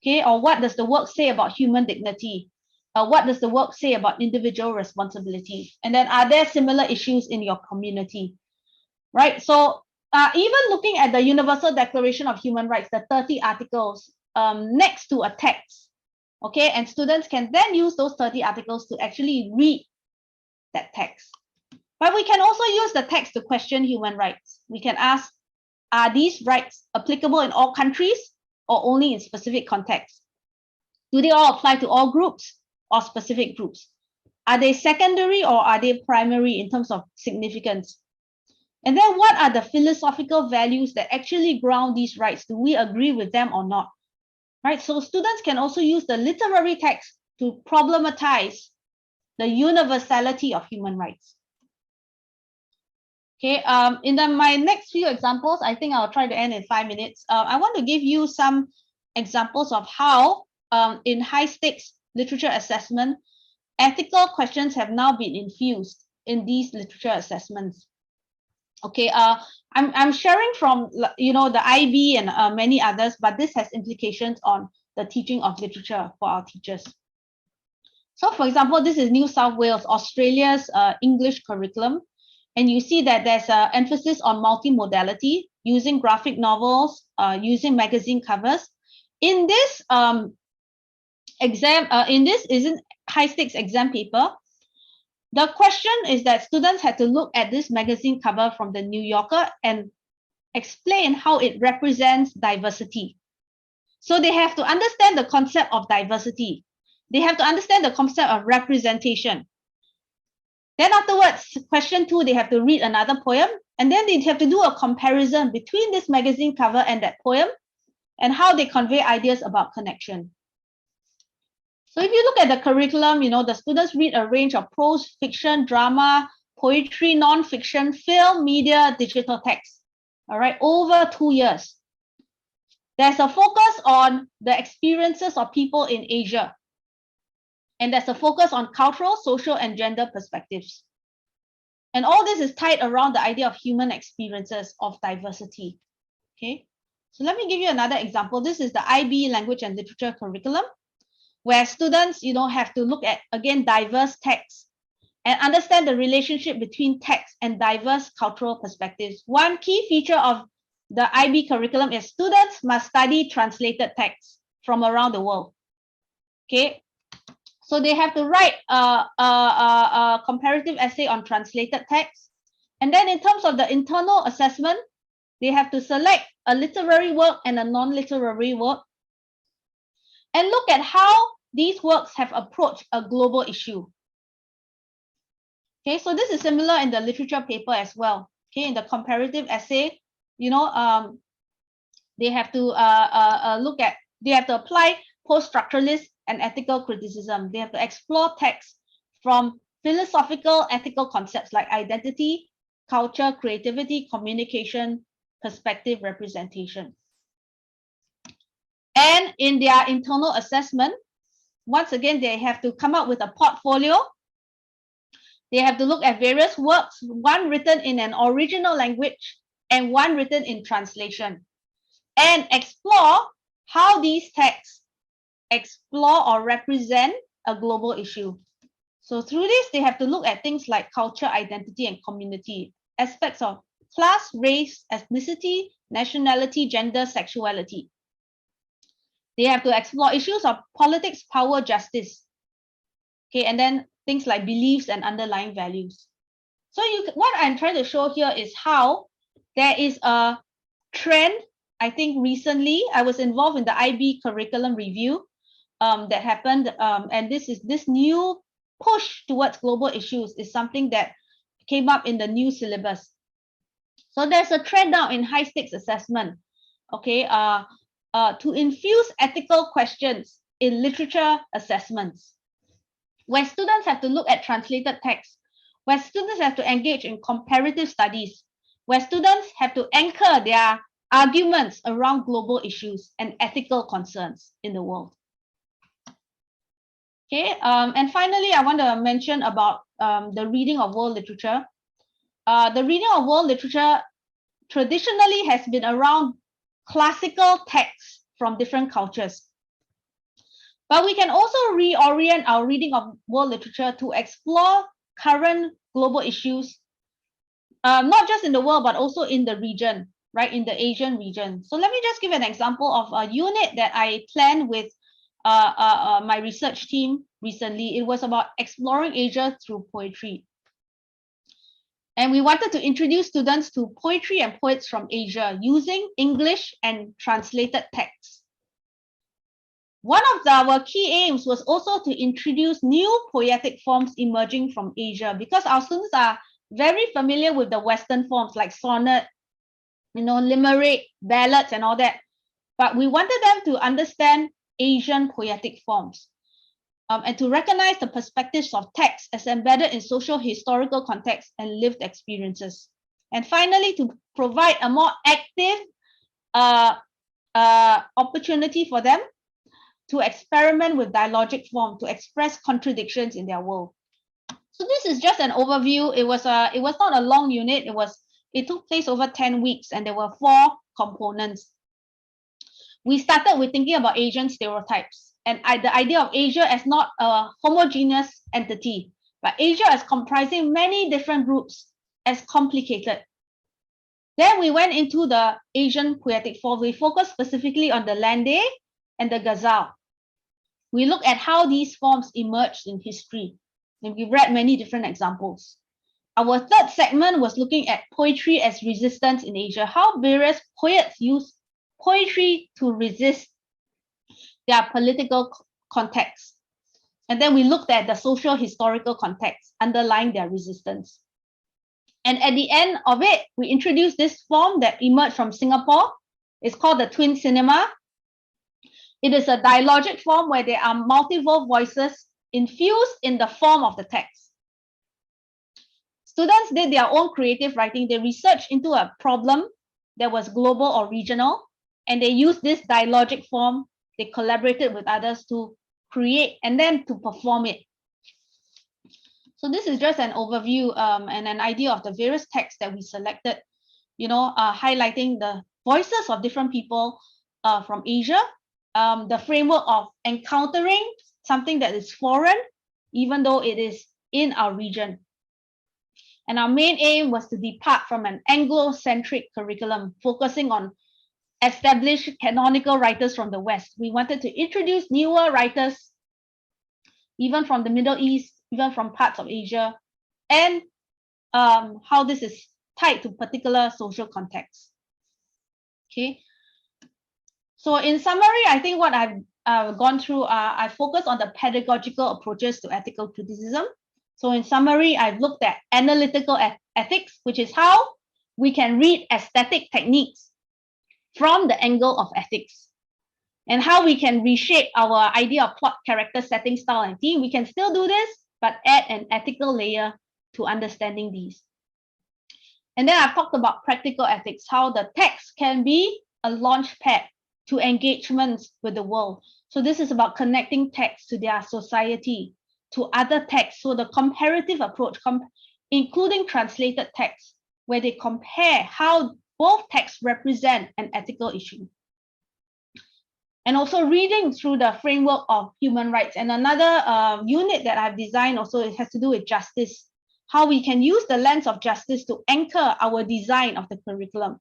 Okay, or what does the work say about human dignity? What does the work say about individual responsibility? And then are there similar issues in your community? Right, so even looking at the Universal Declaration of Human Rights, the 30 articles next to a text, okay, and students can then use those 30 articles to actually read that text. But we can also use the text to question human rights. We can ask, are these rights applicable in all countries or only in specific contexts? Do they all apply to all groups or specific groups? Are they secondary or are they primary in terms of significance? And then what are the philosophical values that actually ground these rights? Do we agree with them or not? Right, so students can also use the literary text to problematize the universality of human rights. Okay, my next few examples, I think I'll try to end in 5 minutes. I want to give you some examples of how in high stakes literature assessment, ethical questions have now been infused in these literature assessments. Okay, I'm sharing from the IB and many others, but this has implications on the teaching of literature for our teachers. So, for example, this is New South Wales, Australia's English curriculum, and you see that there's an emphasis on multimodality, using graphic novels, using magazine covers. In this isn't high stakes exam paper. The question is that students had to look at this magazine cover from the New Yorker and explain how it represents diversity. So they have to understand the concept of diversity. They have to understand the concept of representation. Then afterwards, question 2, they have to read another poem, and then they have to do a comparison between this magazine cover and that poem and how they convey ideas about connection. So if you look at the curriculum, the students read a range of prose, fiction, drama, poetry, non-fiction, film, media, digital text, all right, over 2 years. There's a focus on the experiences of people in Asia. And there's a focus on cultural, social, and gender perspectives. And all this is tied around the idea of human experiences of diversity. Okay, so let me give you another example. This is the IB Language and Literature curriculum, where students, have to look at, again, diverse texts and understand the relationship between text and diverse cultural perspectives. One key feature of the IB curriculum is students must study translated texts from around the world. Okay, so they have to write a comparative essay on translated text. And then in terms of the internal assessment, they have to select a literary work and a non-literary work and look at how these works have approached a global issue. Okay, so this is similar in the literature paper as well. Okay, in the comparative essay, they have to they have to apply post-structuralist and ethical criticism. They have to explore texts from philosophical, ethical concepts like identity, culture, creativity, communication, perspective, representation. And in their internal assessment, once again, they have to come up with a portfolio. They have to look at various works, one written in an original language and one written in translation, and explore how these texts explore or represent a global issue. So through this, they have to look at things like culture, identity, and community, aspects of class, race, ethnicity, nationality, gender, sexuality. They have to explore issues of politics, power, justice. Okay, and then things like beliefs and underlying values. So what I'm trying to show here is how there is a trend. I think recently I was involved in the IB curriculum review that happened, and this new push towards global issues is something that came up in the new syllabus. So there's a trend now in high stakes assessment, okay, to infuse ethical questions in literature assessments, where students have to look at translated texts, where students have to engage in comparative studies, where students have to anchor their arguments around global issues and ethical concerns in the world. Okay, and finally, I want to mention about the reading of world literature. The reading of world literature traditionally has been around classical texts from different cultures. But we can also reorient our reading of world literature to explore current global issues, not just in the world, but also in the region, right, in the Asian region. So let me just give an example of a unit that I planned with my research team recently. It was about exploring Asia through poetry. And we wanted to introduce students to poetry and poets from Asia using English and translated texts. One of our key aims was also to introduce new poetic forms emerging from Asia, because our students are very familiar with the Western forms like sonnet, limerick, ballads, and all that. But we wanted them to understand Asian poetic forms. and to recognize the perspectives of text as embedded in social historical context and lived experiences. And finally, to provide a more active opportunity for them to experiment with dialogic form, to express contradictions in their world. So this is just an overview. It was not a long unit. It took place over 10 weeks, and there were 4 components. We started with thinking about Asian stereotypes, and the idea of Asia as not a homogeneous entity, but Asia as comprising many different groups, as complicated. Then we went into the Asian poetic form. We focused specifically on the Lande and the Ghazal. We looked at how these forms emerged in history, and we read many different examples. Our third segment was looking at poetry as resistance in Asia, how various poets use poetry to resist their political context. And then we looked at the social historical context underlying their resistance. And at the end of it, we introduced this form that emerged from Singapore. It's called the twin cinema. It is a dialogic form where there are multiple voices infused in the form of the text. Students did their own creative writing. They researched into a problem that was global or regional, and they used this dialogic form. They collaborated with others to create and then to perform it. So this is just an overview and an idea of the various texts that we selected, highlighting the voices of different people from Asia, the framework of encountering something that is foreign, even though it is in our region. And our main aim was to depart from an Anglo-centric curriculum, focusing on established canonical writers from the West. We wanted to introduce newer writers, even from the Middle East, even from parts of Asia, and how this is tied to particular social contexts. Okay. So in summary, I think what I've gone through, I focus on the pedagogical approaches to ethical criticism. So in summary, I've looked at analytical ethics, which is how we can read aesthetic techniques from the angle of ethics, and how we can reshape our idea of plot, character, setting, style, and theme. We can still do this, but add an ethical layer to understanding these. And then I've talked about practical ethics, how the text can be a launch pad to engagements with the world. So this is about connecting text to their society, to other texts. So the comparative approach, including translated text, where they compare how both texts represent an ethical issue. And also reading through the framework of human rights. And another unit that I've designed also, it has to do with justice, how we can use the lens of justice to anchor our design of the curriculum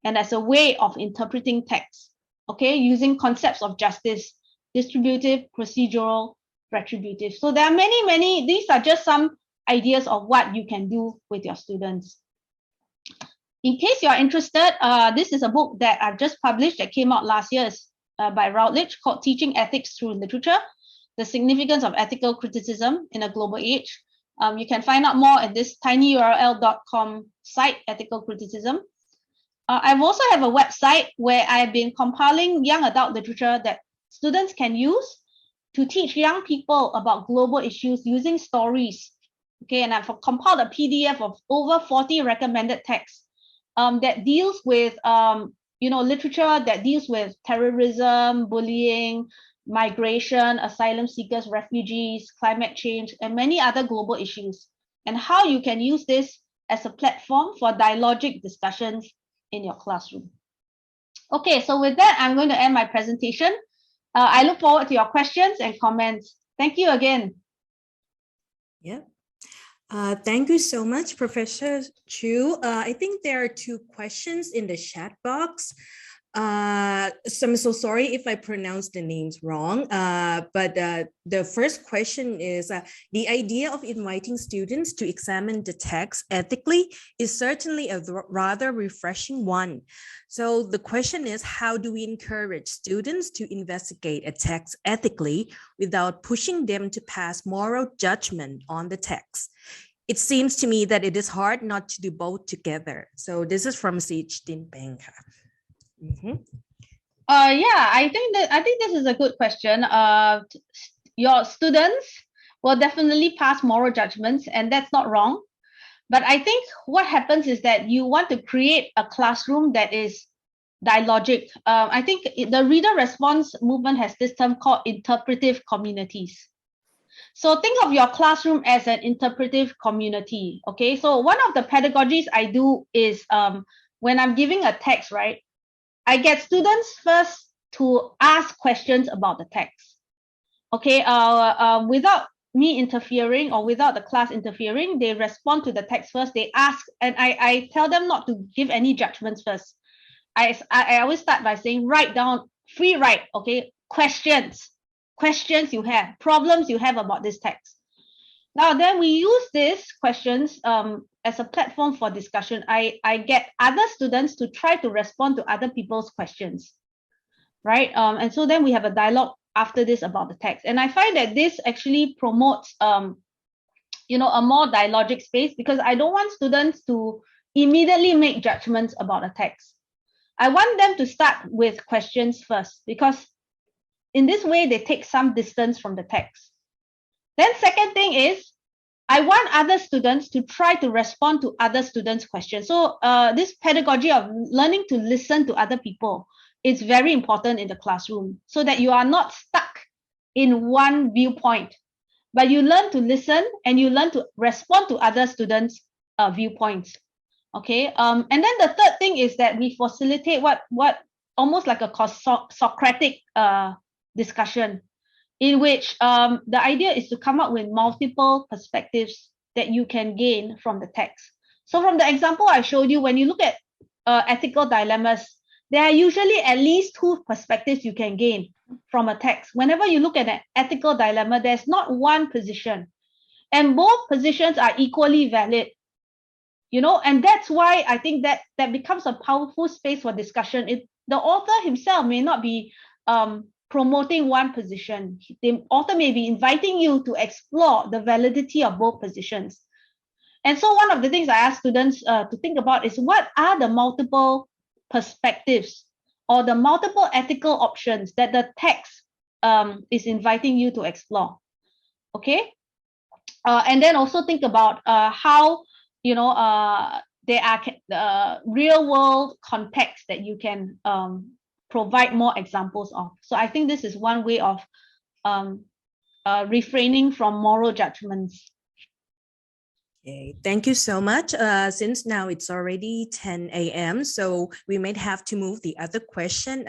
and as a way of interpreting text, okay, using concepts of justice, distributive, procedural, retributive. So there are many, these are just some ideas of what you can do with your students. In case you're interested, this is a book that I've just published that came out last year by Routledge, called Teaching Ethics Through Literature, The Significance of Ethical Criticism in a Global Age. You can find out more at this tinyurl.com site, Ethical Criticism. I've also have a website where I've been compiling young adult literature that students can use to teach young people about global issues using stories. Okay, and I've compiled a PDF of over 40 recommended texts that deals with literature that deals with terrorism, bullying, migration, asylum seekers, refugees, climate change, and many other global issues, and how you can use this as a platform for dialogic discussions in your classroom. Okay, so with that, I'm going to end my presentation. I look forward to your questions and comments. Thank you again. Yeah. Thank you so much, Professor Chu. I think there are 2 questions in the chat box. So I'm so sorry if I pronounced the names wrong, but the first question is, the idea of inviting students to examine the text ethically is certainly a rather refreshing one. So the question is, how do we encourage students to investigate a text ethically without pushing them to pass moral judgment on the text? It seems to me that it is hard not to do both together. So this is from Sich Din Peng. Yeah, I think this is a good question. your students will definitely pass moral judgments, and that's not wrong. But I think what happens is that you want to create a classroom that is dialogic. I think the reader response movement has this term called interpretive communities. So think of your classroom as an interpretive community. Okay, so one of the pedagogies I do is when I'm giving a text, right, I get students first to ask questions about the text. Okay, without me interfering or without the class interfering, they respond to the text first. They ask, and I tell them not to give any judgments first. I always start by saying, write down, free write, okay, questions you have, problems you have about this text. Now, then we use these questions as a platform for discussion. I get other students to try to respond to other people's questions, right? And so then we have a dialogue after this about the text. And I find that this actually promotes, you know, a more dialogic space, because I don't want students to immediately make judgments about a text. I want them to start with questions first, because in this way, they take some distance from the text. Then second thing is, I want other students to try to respond to other students' questions. So this pedagogy of learning to listen to other people is very important in the classroom, so that you are not stuck in one viewpoint, but you learn to listen and you learn to respond to other students' viewpoints. Okay, and then the third thing is that we facilitate what almost like a Socratic discussion, in which the idea is to come up with multiple perspectives that you can gain from the text. So from the example I showed you, when you look at ethical dilemmas, there are usually at least two perspectives you can gain from a text. Whenever you look at an ethical dilemma, there's not one position, and both positions are equally valid. You know, and that's why I think that becomes a powerful space for discussion. The author himself may not be promoting one position. The author may be inviting you to explore the validity of both positions. And so one of the things I ask students to think about is, what are the multiple perspectives or the multiple ethical options that the text is inviting you to explore? Okay, and then also think about how, you know, there are real world context that you can provide more examples of. So I think this is one way of refraining from moral judgments. Okay, thank you so much. Since now it's already 10 a.m., so we might have to move the other question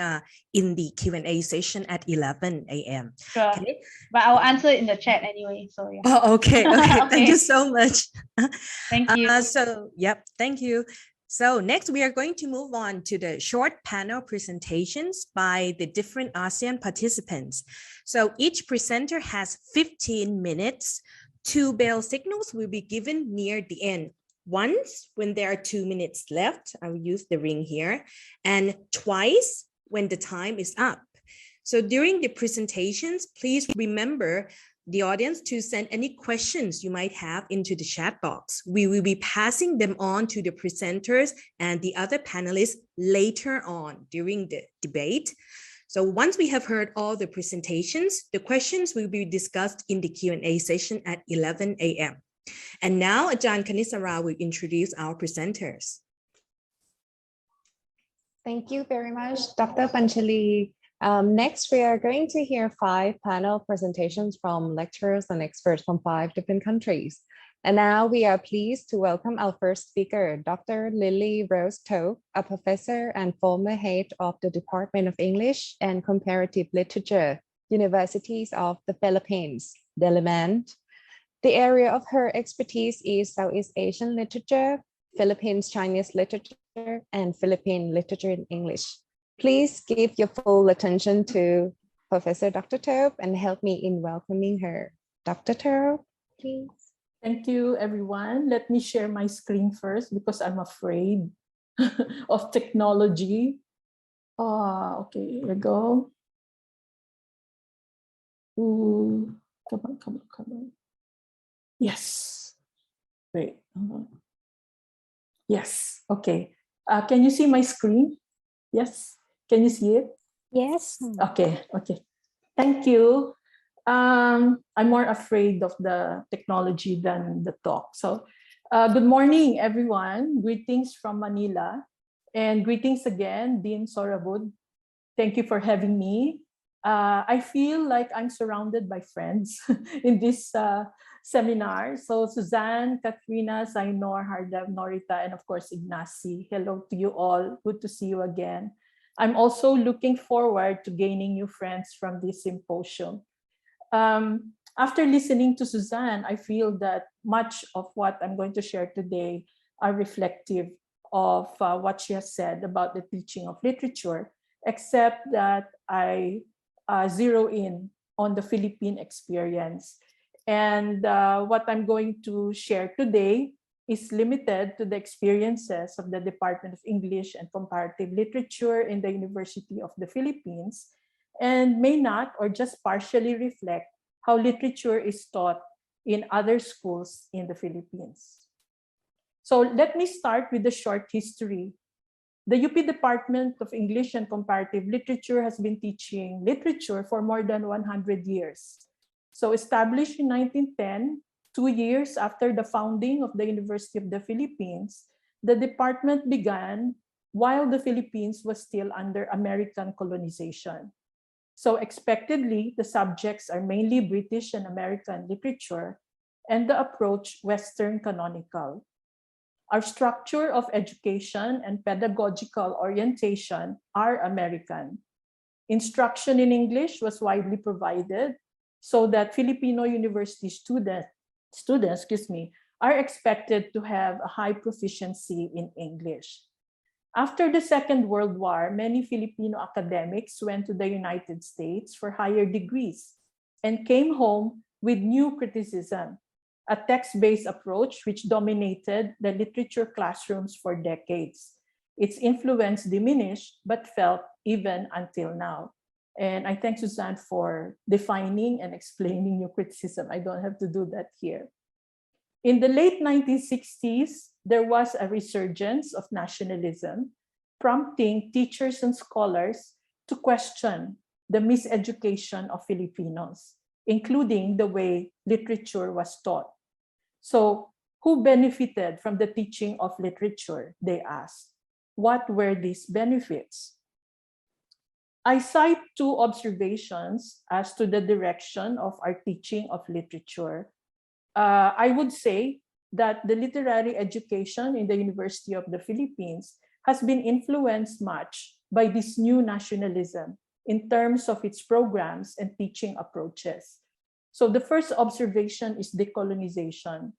in the Q&A session at 11 a.m. Sure, okay? But I'll answer it in the chat anyway. So yeah. Oh, okay. Okay. Okay. Thank you so much. Thank you. Yep, thank you. So next, we are going to move on to the short panel presentations by the different ASEAN participants. So each presenter has 15 minutes. 2 bell signals will be given near the end. Once when there are 2 minutes left, I will use the ring here, and twice when the time is up. So during the presentations, please remember the audience to send any questions you might have into the chat box. We will be passing them on to the presenters and the other panelists later on during the debate. So once we have heard all the presentations, the questions will be discussed in the Q&A session at 11 a.m. And now Ajahn Kanisara will introduce our presenters. Thank you very much, Dr. Panchali. Next, we are going to hear 5 panel presentations from lecturers and experts from 5 different countries. And now we are pleased to welcome our first speaker, Dr. Lily Rose Tope, a professor and former head of the Department of English and Comparative Literature, Universities of the Philippines, Diliman. The area of her expertise is Southeast Asian literature, Philippines Chinese literature, and Philippine literature in English. Please give your full attention to Professor Dr. Tope and help me in welcoming her. Dr. Tope, please. Thank you, everyone. Let me share my screen first because I'm afraid of technology. Okay, here we go. Ooh, come on. Yes. Wait. Yes. Okay. Can you see my screen? Yes. Can you see it? Yes. Okay. Thank you. I'm more afraid of the technology than the talk. So good morning, everyone. Greetings from Manila. And greetings again, Dean Sorabud. Thank you for having me. I feel like I'm surrounded by friends in this seminar. So Suzanne, Katrina, Zainor, Hardev, Norita, and of course, Ignacy. Hello to you all. Good to see you again. I'm also looking forward to gaining new friends from this symposium. After listening to Suzanne, I feel that much of what I'm going to share today are reflective of what she has said about the teaching of literature, except that I zero in on the Philippine experience. And what I'm going to share today is limited to the experiences of the Department of English and Comparative Literature in the University of the Philippines, and may not or just partially reflect how literature is taught in other schools in the Philippines. So let me start with the short history. The UP Department of English and Comparative Literature has been teaching literature for more than 100 years. So established in 1910, 2 years after the founding of the University of the Philippines, the department began while the Philippines was still under American colonization. So expectedly, the subjects are mainly British and American literature, and the approach Western canonical. Our structure of education and pedagogical orientation are American. Instruction in English was widely provided so that Filipino university students are expected to have a high proficiency in English. After the Second World War, many Filipino academics went to the United States for higher degrees and came home with new criticism, a text-based approach which dominated the literature classrooms for decades. Its influence diminished but felt even until now. And I thank Suzanne for defining and explaining new criticism. I don't have to do that here. In the late 1960s, there was a resurgence of nationalism, prompting teachers and scholars to question the miseducation of Filipinos, including the way literature was taught. So, who benefited from the teaching of literature, they asked. What were these benefits? I cite two observations as to the direction of our teaching of literature. I would say that the literary education in the University of the Philippines has been influenced much by this new nationalism in terms of its programs and teaching approaches. So the first observation is decolonization.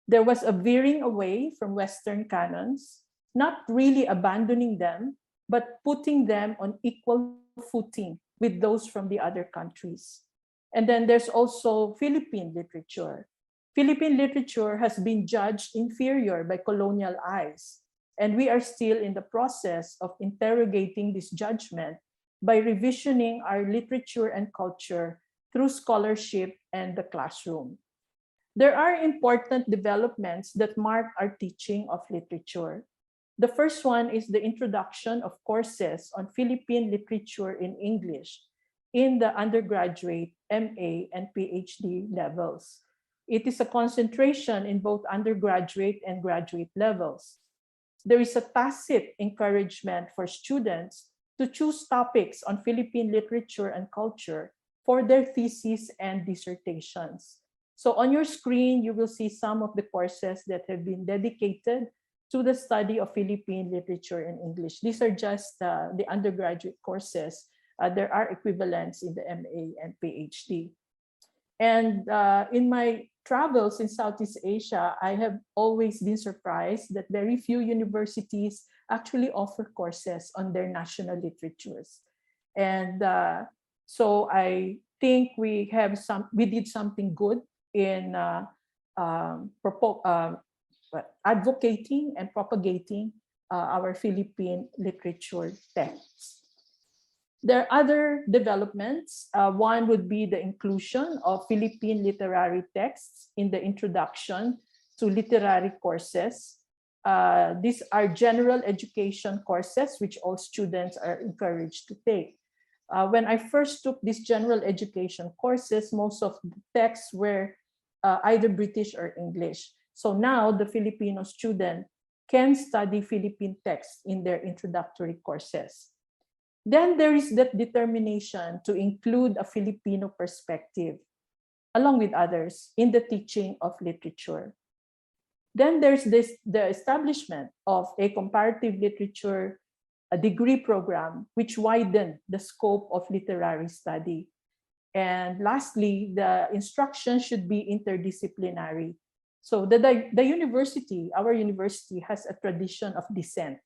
There was a veering away from Western canons, not really abandoning them, but putting them on equal footing with those from the other countries. And then there's also Philippine literature. Philippine literature has been judged inferior by colonial eyes, and we are still in the process of interrogating this judgment by revisioning our literature and culture through scholarship and the classroom. There are important developments that mark our teaching of literature. The first one is the introduction of courses on Philippine literature in English in the undergraduate, MA, and PhD levels. It is a concentration in both undergraduate and graduate levels. There is a tacit encouragement for students to choose topics on Philippine literature and culture for their theses and dissertations. So on your screen, you will see some of the courses that have been dedicated to the study of Philippine literature and English. These are just the undergraduate courses. There are equivalents in the MA and PhD. And in my travels in Southeast Asia, I have always been surprised that very few universities actually offer courses on their national literatures. And so I think we did something good in advocating and propagating our Philippine literature texts. There are other developments. One would be the inclusion of Philippine literary texts in the introduction to literary courses. These are general education courses which all students are encouraged to take. When I first took these general education courses, most of the texts were either British or English. So now the Filipino student can study Philippine texts in their introductory courses. Then there is that determination to include a Filipino perspective, along with others, in the teaching of literature. Then there's the establishment of a comparative literature degree program, which widened the scope of literary study. And lastly, the instruction should be interdisciplinary. So the university, our university, has a tradition of dissent.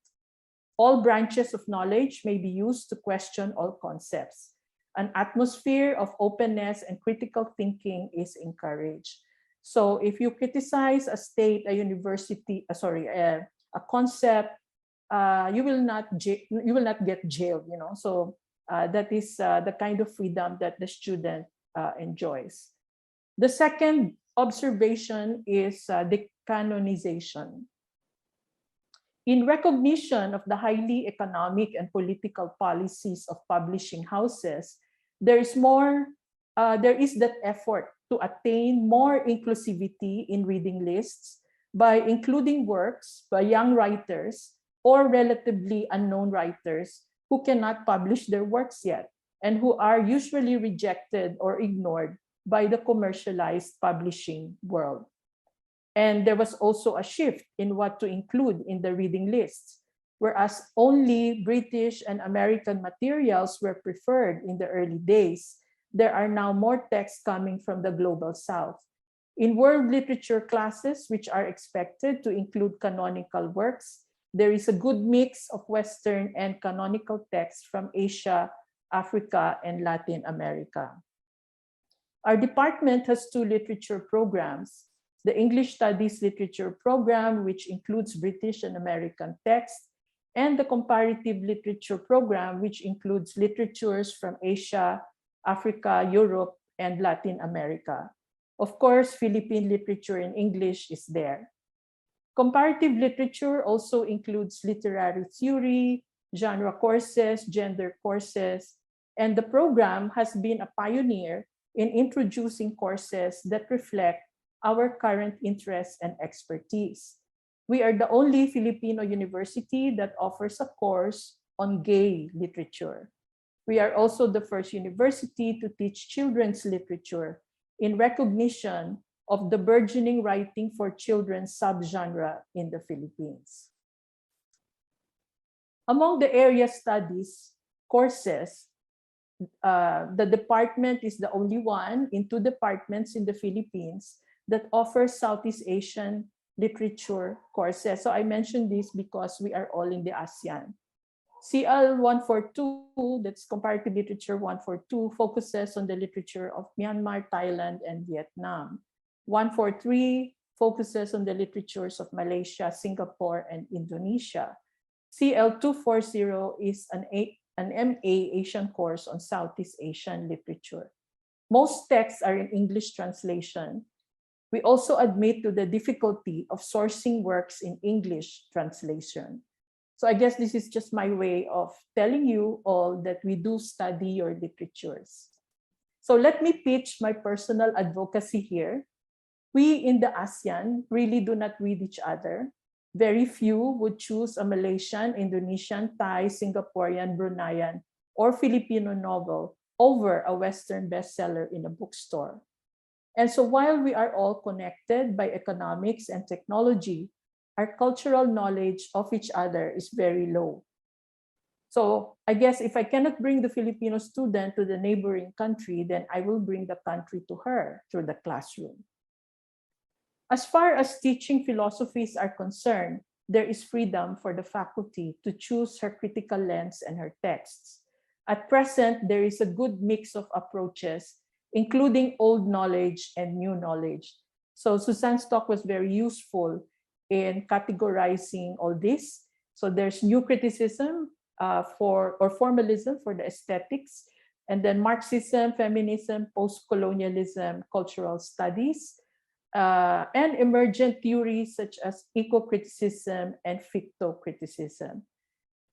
All branches of knowledge may be used to question all concepts. An atmosphere of openness and critical thinking is encouraged. So if you criticize a state, a university, a concept, you will not get jailed. So that is the kind of freedom that the student enjoys. The second observation is decanonization. In recognition of the highly economic and political policies of publishing houses, there is that effort to attain more inclusivity in reading lists by including works by young writers or relatively unknown writers who cannot publish their works yet and who are usually rejected or ignored by the commercialized publishing world. And there was also a shift in what to include in the reading lists. Whereas only British and American materials were preferred in the early days, there are now more texts coming from the global south. In world literature classes, which are expected to include canonical works, there is a good mix of Western and canonical texts from Asia, Africa, and Latin America. Our department has 2 literature programs. The English Studies Literature Program, which includes British and American texts, and the Comparative Literature Program, which includes literatures from Asia, Africa, Europe, and Latin America. Of course, Philippine literature in English is there. Comparative literature also includes literary theory, genre courses, gender courses, and the program has been a pioneer in introducing courses that reflect our current interests and expertise. We are the only Filipino university that offers a course on gay literature. We are also the first university to teach children's literature in recognition of the burgeoning writing for children subgenre in the Philippines. Among the area studies courses, the department is the only one in 2 departments in the Philippines that offers Southeast Asian literature courses. So I mentioned this because we are all in the ASEAN. CL 142, that's Comparative Literature 142, focuses on the literature of Myanmar, Thailand, and Vietnam. 143 focuses on the literatures of Malaysia, Singapore, and Indonesia. CL 240 is an MA Asian course on Southeast Asian literature. Most texts are in English translation. We also admit to the difficulty of sourcing works in English translation. So I guess this is just my way of telling you all that we do study your literatures. So let me pitch my personal advocacy here. We in the ASEAN really do not read each other. Very few would choose a Malaysian, Indonesian, Thai, Singaporean, Bruneian, or Filipino novel over a Western bestseller in a bookstore. And so while we are all connected by economics and technology, our cultural knowledge of each other is very low. So I guess if I cannot bring the Filipino student to the neighboring country, then I will bring the country to her through the classroom. As far as teaching philosophies are concerned, there is freedom for the faculty to choose her critical lens and her texts. At present, there is a good mix of approaches, including old knowledge and new knowledge. So Suzanne's talk was very useful in categorizing all this. So there's new criticism or formalism for the aesthetics, and then Marxism, feminism, post-colonialism, cultural studies, and emergent theories such as eco-criticism and ficto-criticism.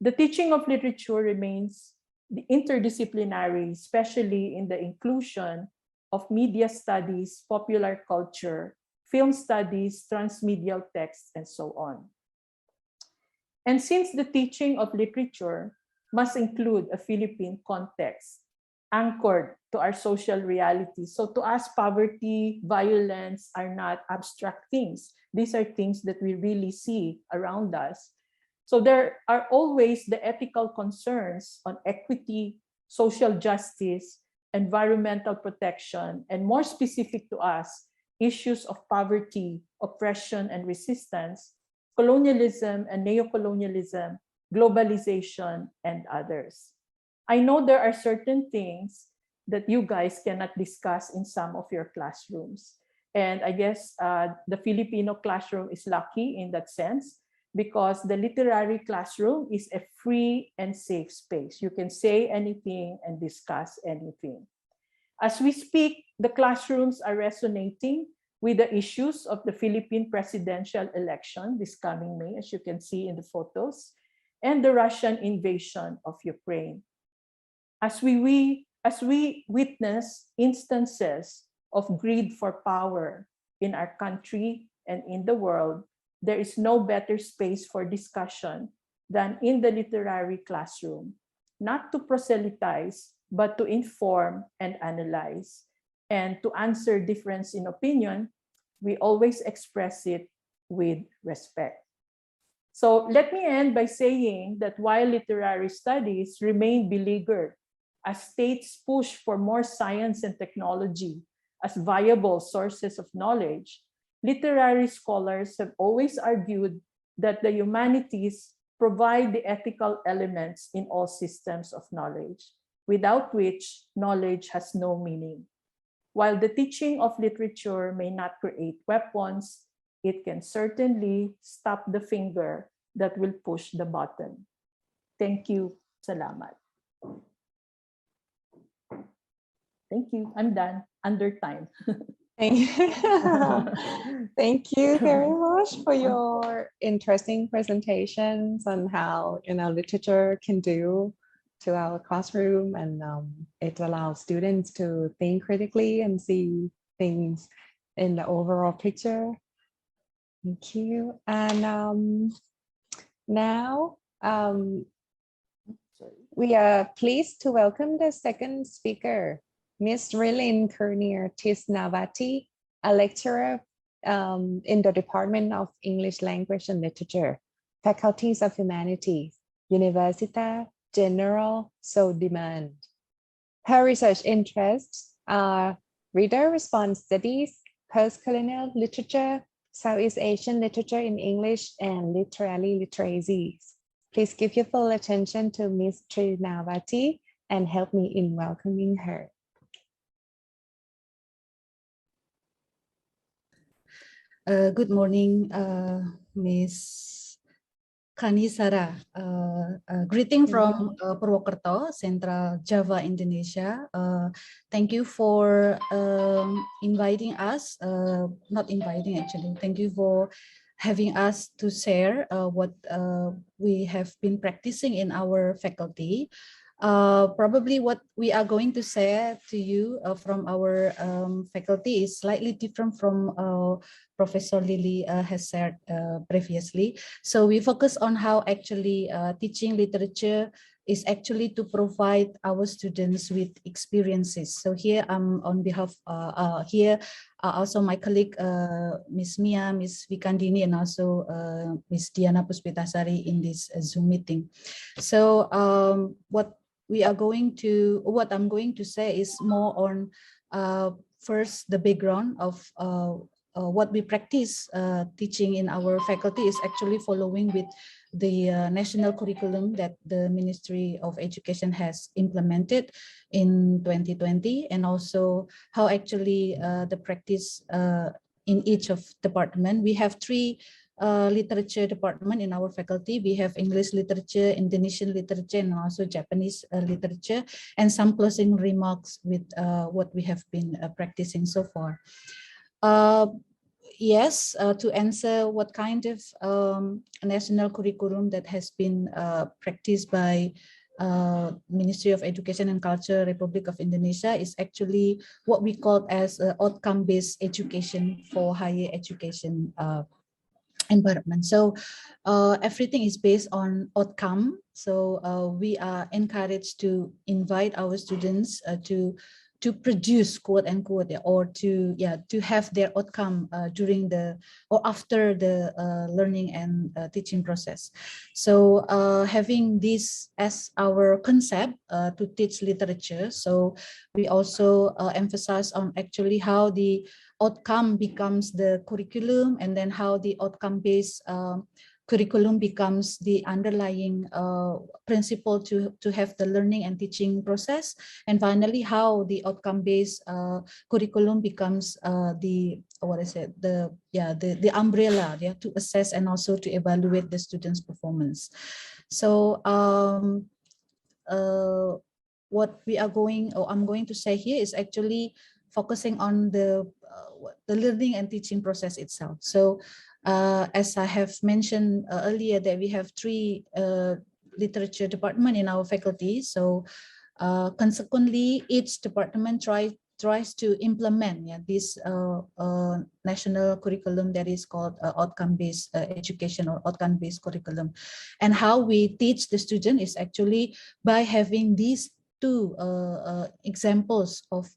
The teaching of literature remains the interdisciplinary, especially in the inclusion of media studies, popular culture, film studies, transmedial texts, and so on. And since the teaching of literature must include a Philippine context anchored to our social reality. So to us, poverty, violence are not abstract things. These are things that we really see around us. So there are always the ethical concerns on equity, social justice, environmental protection, and more specific to us, issues of poverty, oppression and resistance, colonialism and neocolonialism, globalization, and others. I know there are certain things that you guys cannot discuss in some of your classrooms. And I guess the Filipino classroom is lucky in that sense, because the literary classroom is a free and safe space. You can say anything and discuss anything. As we speak, the classrooms are resonating with the issues of the Philippine presidential election this coming May, as you can see in the photos, and the Russian invasion of Ukraine. As we witness instances of greed for power in our country and in the world, there is no better space for discussion than in the literary classroom, not to proselytize, but to inform and analyze. And to answer difference in opinion, we always express it with respect. So let me end by saying that while literary studies remain beleaguered as states push for more science and technology as viable sources of knowledge, literary scholars have always argued that the humanities provide the ethical elements in all systems of knowledge, without which knowledge has no meaning. While the teaching of literature may not create weapons, it can certainly stop the finger that will push the button. Thank you. Salamat. Thank you. I'm done. Under time. Thank you. Thank you very much for your interesting presentations on how literature can do to our classroom, and it allows students to think critically and see things in the overall picture. Thank you. And now we are pleased to welcome the second speaker, Ms. Rilin Kurnier-Tisnavati, a lecturer in the Department of English Language and Literature, Faculties of Humanities, Università General Sudirman. Her research interests are reader response studies, post-colonial literature, Southeast Asian literature in English, and literary literacies. Please give your full attention to Ms. Trinavati and help me in welcoming her. Good morning, Ms. Kanisara. Greeting from Purwokerto, Central Java, Indonesia. Thank you for inviting us, not inviting actually, thank you for having us to share what we have been practicing in our faculty. Probably what we are going to say to you from our faculty is slightly different from Professor Lily has said previously. So we focus on how actually teaching literature is actually to provide our students with experiences. So here I'm on behalf, here also my colleague, Ms. Mia, Ms. Vikandini, and also Ms. Diana Puspitasari in this Zoom meeting. So what I'm going to say is more on first the background of what we practice teaching in our faculty is actually following with the national curriculum that the Ministry of Education has implemented in 2020, and also how actually the practice in each of department. We have three literature department in our faculty. We have English literature, Indonesian literature, and also Japanese literature, and some closing remarks with what we have been practicing so far. Yes, to answer what kind of national curriculum that has been practiced by Ministry of Education and Culture, Republic of Indonesia, is actually what we call as outcome-based education for higher education environment. So everything is based on outcome. So we are encouraged to invite our students to produce, quote unquote, or to have their outcome during the or after the learning and teaching process. So having this as our concept to teach literature, so we also emphasize on actually how the outcome becomes the curriculum, and then how the outcome-based curriculum becomes the underlying principle to have the learning and teaching process, and finally how the outcome-based curriculum becomes the umbrella to assess and also to evaluate the students' performance. So what we are going, or I'm going to say here, is actually focusing on the learning and teaching process itself. So as I have mentioned earlier, that we have 3 literature department in our faculty. So consequently, each department tries to implement this national curriculum that is called outcome-based education or outcome-based curriculum. And how we teach the student is actually by having these 2 examples of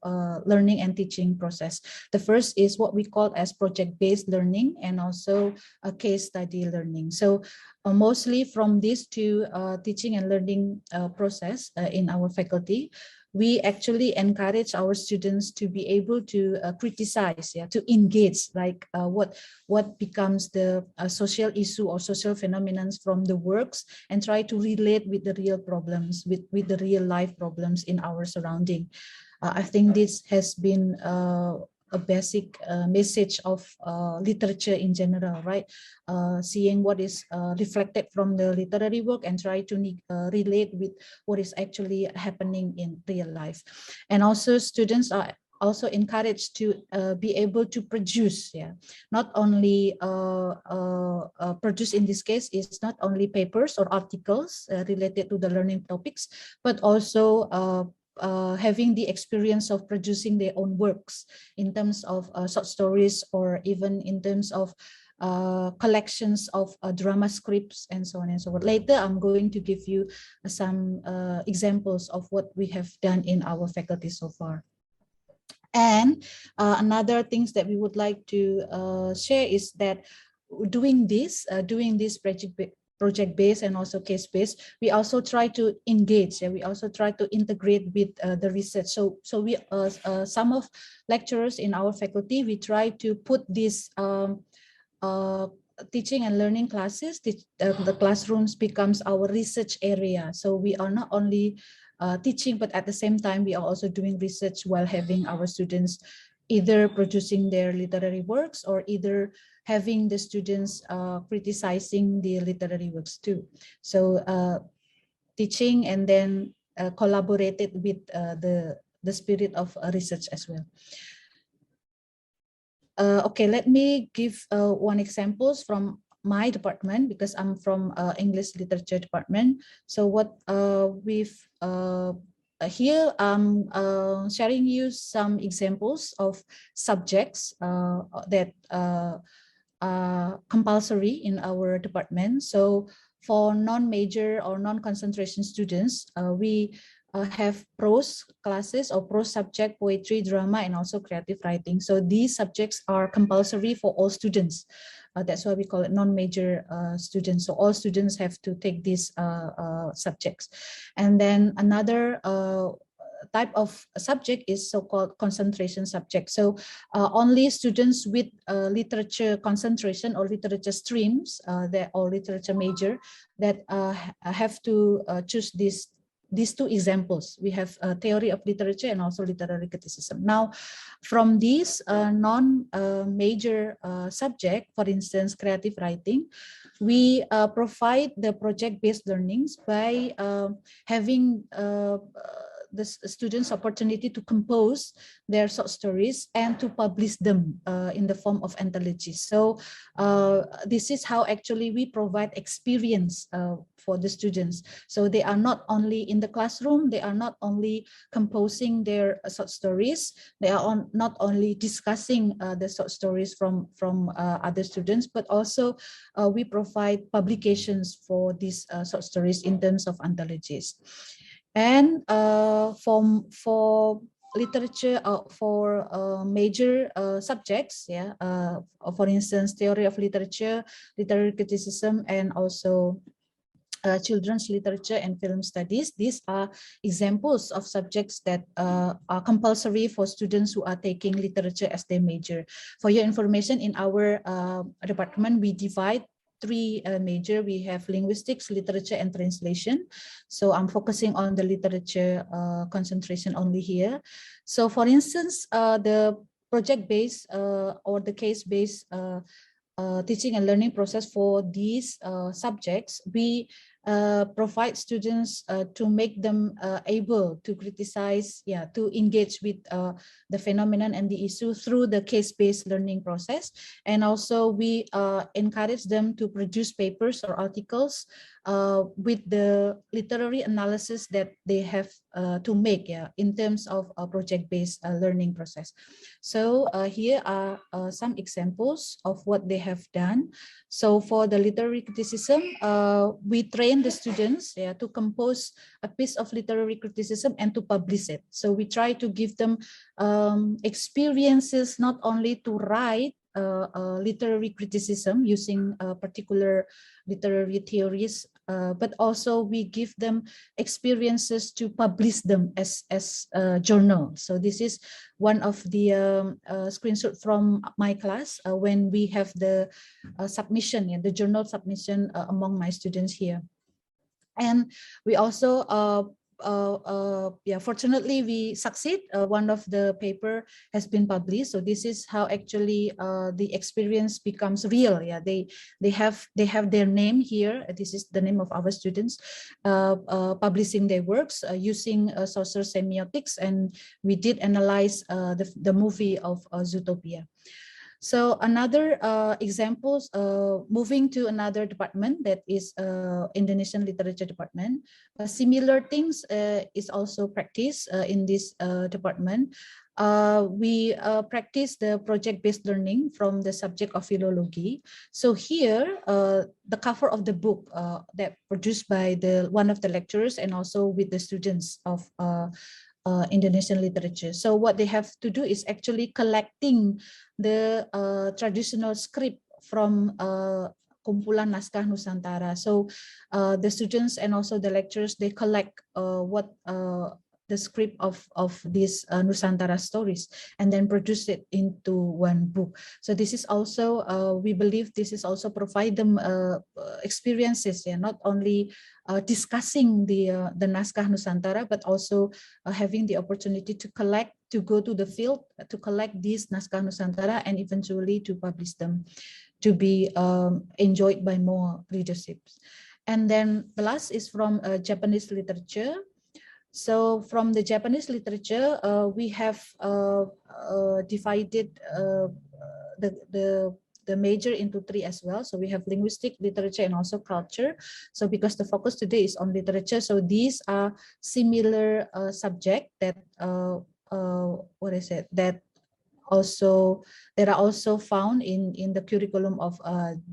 learning and teaching process. The first is what we call as project-based learning, and also a case study learning. So mostly from these 2 teaching and learning process in our faculty, we actually encourage our students to be able to criticize, to engage, like what becomes the social issue or social phenomena from the works, and try to relate with the real problems, with the real life problems in our surrounding. I think this has been a basic message of literature in general, right? Seeing what is reflected from the literary work and try to relate with what is actually happening in real life. And also students are also encouraged to be able to produce, not only produce in this case is not only papers or articles related to the learning topics, but also having the experience of producing their own works in terms of short stories, or even in terms of collections of drama scripts and so on and so forth. Later, I'm going to give you some examples of what we have done in our faculty so far. And another things that we would like to share is that doing this project-based and also case-based, we also try to engage, we also try to integrate with the research. So we some of lecturers in our faculty, we try to put this teaching and learning classes, the classrooms becomes our research area. So we are not only teaching, but at the same time we are also doing research while having our students either producing their literary works, or either having the students criticizing the literary works too. So teaching and then collaborated with the spirit of research as well. Okay, let me give one examples from my department, because I'm from English literature department. So what we've here I'm sharing you some examples of subjects that are compulsory in our department. So for non-major or non-concentration students, we have prose classes or prose subject, poetry, drama, and also creative writing. So these subjects are compulsory for all students. That's why we call it non-major students. So all students have to take these subjects. And then another type of subject is so-called concentration subject. So only students with literature concentration or literature streams that or literature major that have to choose these 2 examples. We have theory of literature and also literary criticism. Now, from these non-major subject, for instance, creative writing, we provide the project-based learnings by having the students opportunity to compose their short stories and to publish them in the form of anthologies. So this is how actually we provide experience for the students. So they are not only in the classroom, they are not only composing their short stories, they are not only discussing the short stories from other students, but also we provide publications for these short stories in terms of anthologies. And for literature, for major subjects, yeah, for instance, theory of literature, literary criticism, and also children's literature and film studies. These are examples of subjects that are compulsory for students who are taking literature as their major. For your information, in our department, we divide three major. We have linguistics, literature, and translation. So I'm focusing on the literature concentration only here. So for instance, the project-based or the case-based teaching and learning process for these subjects, we provide students to make them able to criticize, to engage with the phenomenon and the issue through the case-based learning process. And also we encourage them to produce papers or articles with the literary analysis that they have to make, in terms of a project-based learning process. So here are some examples of what they have done. So for the literary criticism, we train the students to compose a piece of literary criticism and to publish it. So we try to give them experiences not only to write literary criticism using particular literary theories, but also we give them experiences to publish them as a journal. So this is one of the screenshot from my class when we have the submission, the journal submission among my students here. And we also fortunately we succeed. One of the paper has been published. So this is how actually the experience becomes real. They have their name here. This is the name of our students publishing their works using social semiotics, and we did analyze the movie of Zootopia. So another examples, moving to another department, that is Indonesian Literature Department. Similar things is also practiced in this department. We practice the project-based learning from the subject of philology. So here, the cover of the book that produced by one of the lecturers and also with the students of Indonesian literature. So what they have to do is actually collecting the traditional script from kumpulan naskah Nusantara. So the students and also the lecturers, they collect what the script of these Nusantara stories and then produce it into one book. So this is also, we believe this is also provide them experiences, not only discussing the naskah Nusantara, but also having the opportunity to collect, to go to the field, to collect these naskah Nusantara and eventually to publish them, to be enjoyed by more readerships. And then the last is from Japanese literature. So from the Japanese literature, we have divided the major into three as well. So we have linguistic, literature, and also culture. So because the focus today is on literature, so these are similar subject that that are also found in the curriculum of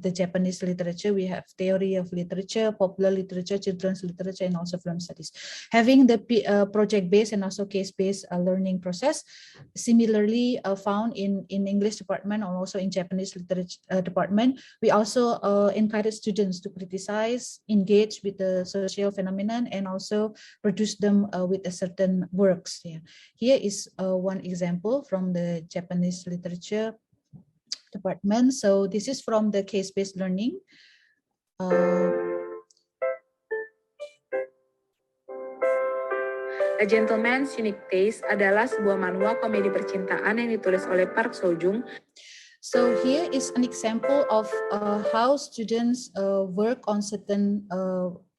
the Japanese literature. We have theory of literature, popular literature, children's literature, and also film studies. Having the project-based and also case-based learning process, similarly found in English department or also in Japanese literature department. We also encourage students to criticize, engage with the social phenomenon, and also produce them with a certain works. Here is one example from the Japanese literature department. So this is from the case-based learning. A Gentleman's Unique Taste adalah sebuah manual komedi percintaan yang ditulis oleh Park Seo-joong. So here is an example of how students work on certain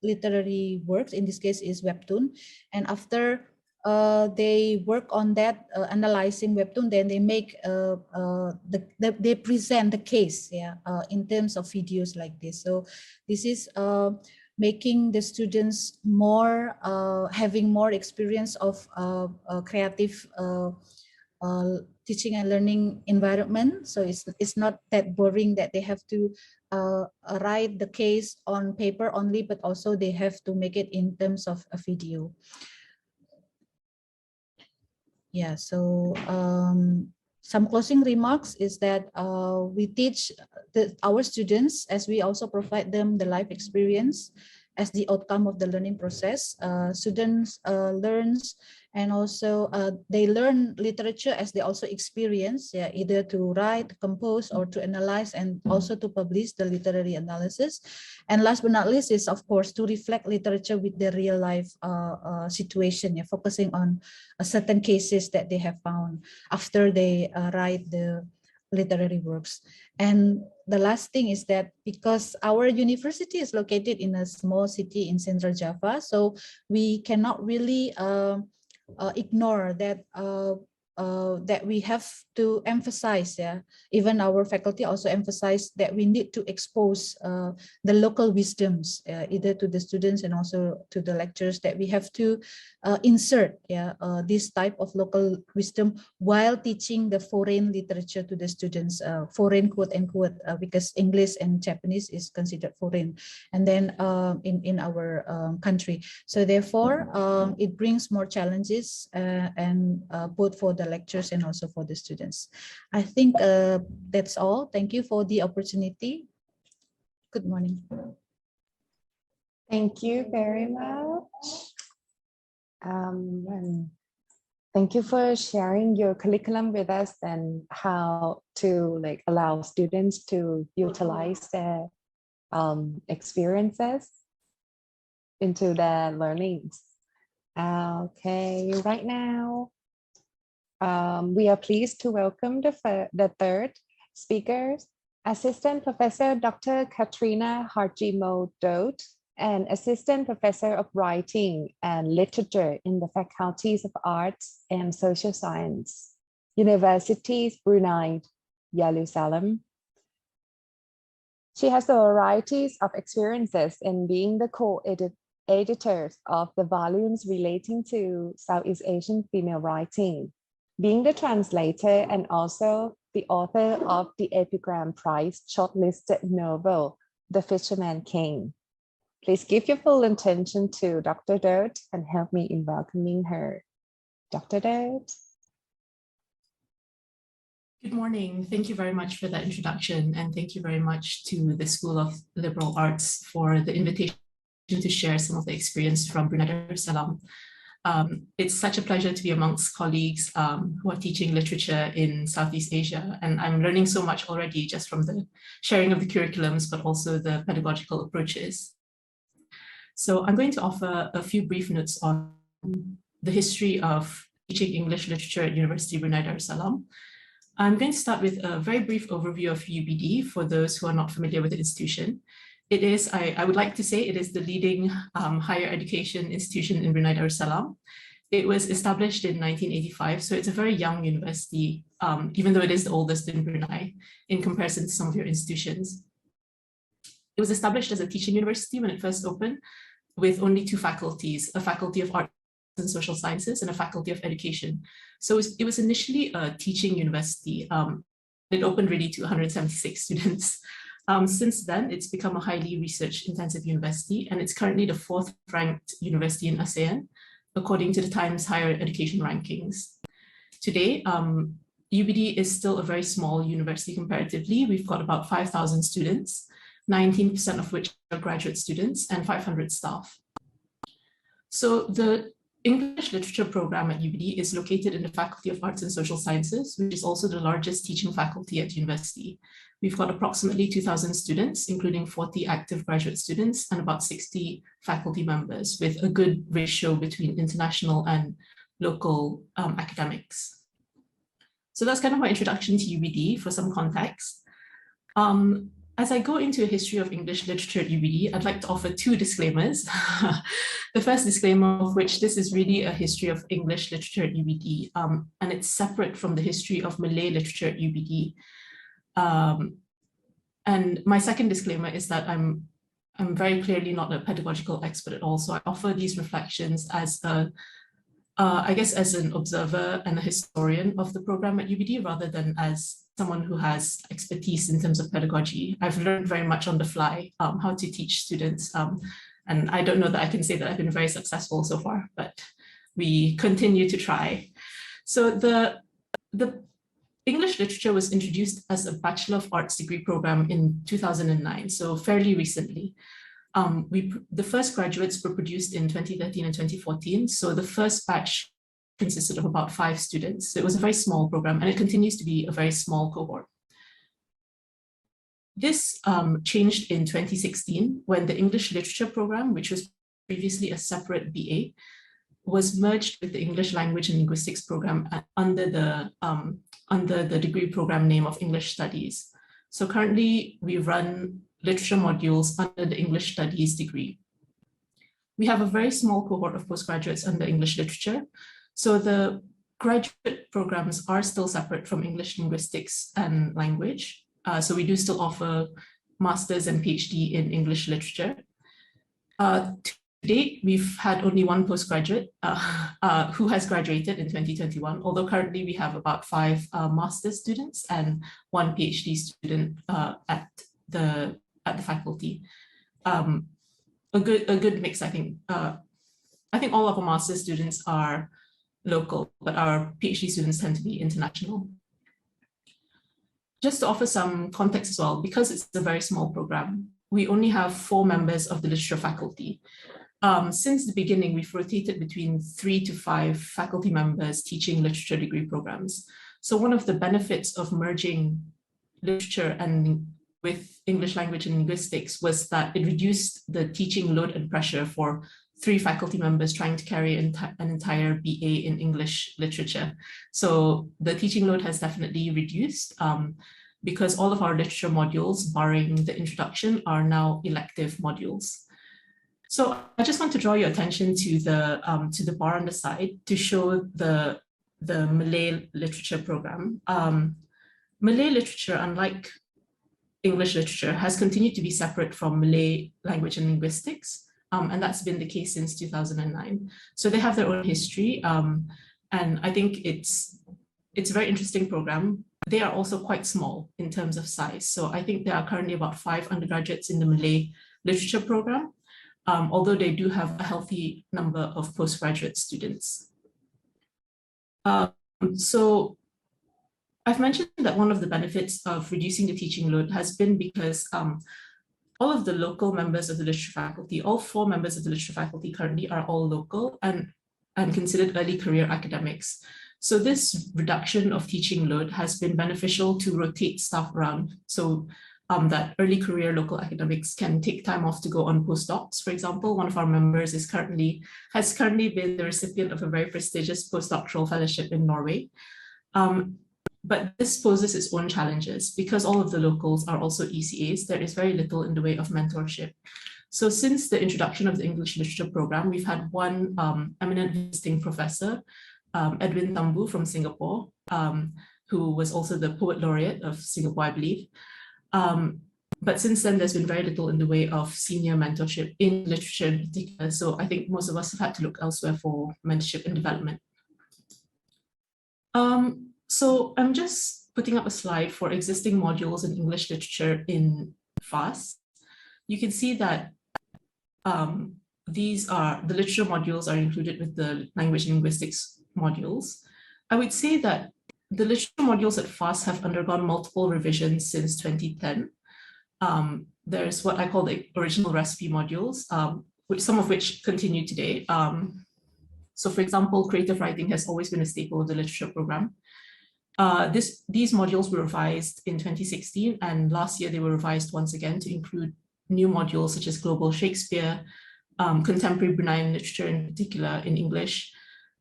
literary works. In this case is webtoon, and after they work on that, analyzing webtoon, then they make they present the case, yeah, in terms of videos like this. So this is making the students more having more experience of creative teaching and learning environment. So it's not that boring that they have to write the case on paper only, but also they have to make it in terms of a video. Yeah, so some closing remarks is that we teach our students, as we also provide them the life experience as the outcome of the learning process. Students learns, and also they learn literature as they also experience, yeah, either to write, compose, or to analyze, and also to publish the literary analysis. And last but not least is, of course, to reflect literature with the real life situation, yeah, focusing on certain cases that they have found after they write the literary works. And the last thing is that because our university is located in a small city in Central Java, so we cannot really ignore that that we have to emphasize, yeah, even our faculty also emphasize that we need to expose the local wisdoms, either to the students and also to the lecturers, that we have to insert, yeah, this type of local wisdom while teaching the foreign literature to the students, foreign quote unquote, because English and Japanese is considered foreign, and then in our country. So therefore it brings more challenges and both for the lecturers and also for the students. I think that's all. Thank you for the opportunity. Good morning. Thank you very much. And thank you for sharing your curriculum with us and how to allow students to utilize their experiences into their learnings. Okay, right now, we are pleased to welcome the third speaker, Assistant Professor Dr. Katrina Harjimo-Dote, and Assistant Professor of Writing and Literature in the Faculties of Arts and Social Science, Universities Brunei, Darussalam. She has a variety of experiences in being the co-editors of the volumes relating to Southeast Asian female writing, being the translator and also the author of the Epigram Prize shortlisted novel, The Fisherman King. Please give your full attention to Dr. Dote and help me in welcoming her. Dr. Dote. Good morning. Thank you very much for that introduction, and thank you very much to the School of Liberal Arts for the invitation to share some of the experience from Brunei Darussalam. It's such a pleasure to be amongst colleagues who are teaching literature in Southeast Asia, and I'm learning so much already just from the sharing of the curriculums, but also the pedagogical approaches. So I'm going to offer a few brief notes on the history of teaching English literature at University Brunei Darussalam. I'm going to start with a very brief overview of UBD for those who are not familiar with the institution. It is, I would like to say, it is the leading higher education institution in Brunei Darussalam. It was established in 1985, so it's a very young university, even though it is the oldest in Brunei in comparison to some of your institutions. It was established as a teaching university when it first opened, with only two faculties, a faculty of arts and social sciences and a faculty of education. So it was initially a teaching university. It opened really to 176 students. Since then, it's become a highly research-intensive university, and it's currently the 4th ranked university in ASEAN, according to the Times Higher Education Rankings. Today, UBD is still a very small university comparatively. We've got about 5,000 students, 19% of which are graduate students, and 500 staff. So the English literature program at UBD is located in the Faculty of Arts and Social Sciences, which is also the largest teaching faculty at university. We've got approximately 2,000 students, including 40 active graduate students and about 60 faculty members, with a good ratio between international and local academics. So that's kind of my introduction to UBD for some context. As I go into a history of English literature at UBD, I'd like to offer two disclaimers. The first disclaimer of which this is really a history of English literature at UBD, and it's separate from the history of Malay literature at UBD. And my second disclaimer is that I'm very clearly not a pedagogical expert at all, so I offer these reflections as I guess as an observer and a historian of the program at UBD rather than as someone who has expertise in terms of pedagogy. I've learned very much on the fly how to teach students. And I don't know that I can say that I've been very successful so far, but we continue to try. So the English literature was introduced as a Bachelor of Arts degree program in 2009, so fairly recently. The first graduates were produced in 2013 and 2014. So the first batch consisted of about 5 students. So it was a very small program and it continues to be a very small cohort. This changed in 2016 when the English literature program, which was previously a separate BA, was merged with the English language and linguistics program under the degree program name of English Studies. So currently we run literature modules under the English Studies degree. We have a very small cohort of postgraduates under English literature. So the graduate programs are still separate from English linguistics and language. So we do still offer master's and PhD in English literature. To date, we've had only one postgraduate who has graduated in 2021, although currently we have about 5 master's students and 1 PhD student at the faculty. A good mix, I think. I think all of our master's students are local, but our PhD students tend to be international. Just to offer some context as well, because it's a very small program, we only have 4 members of the literature faculty. Since the beginning, we've rotated between 3 to 5 faculty members teaching literature degree programs. So one of the benefits of merging literature and with English language and linguistics was that it reduced the teaching load and pressure for 3 faculty members trying to carry an entire BA in English literature. So the teaching load has definitely reduced because all of our literature modules, barring the introduction, are now elective modules. So I just want to draw your attention to the bar on the side to show the Malay literature program. Malay literature, unlike English literature, has continued to be separate from Malay language and linguistics. And that's been the case since 2009. So they have their own history. And I think it's a very interesting program. They are also quite small in terms of size. So I think there are currently about 5 undergraduates in the Malay literature program, although they do have a healthy number of postgraduate students. So I've mentioned that one of the benefits of reducing the teaching load has been because all of the local members of the literature faculty, all 4 members of the literature faculty currently are all local and considered early career academics. So this reduction of teaching load has been beneficial to rotate staff around so that early career local academics can take time off to go on postdocs. For example, one of our members has currently been the recipient of a very prestigious postdoctoral fellowship in Norway. But this poses its own challenges because all of the locals are also ECAs. There is very little in the way of mentorship. So since the introduction of the English literature program, we've had one eminent visiting professor, Edwin Tambu from Singapore, who was also the poet laureate of Singapore, I believe. But since then, there's been very little in the way of senior mentorship in literature in particular. So I think most of us have had to look elsewhere for mentorship and development. So I'm just putting up a slide for existing modules in English literature in FAST. You can see that the literature modules are included with the language and linguistics modules. I would say that the literature modules at FAST have undergone multiple revisions since 2010. There's what I call the original recipe modules, some of which continue today. So for example, creative writing has always been a staple of the literature program. These modules were revised in 2016, and last year they were revised once again to include new modules such as global Shakespeare, contemporary Bruneian literature in particular in English,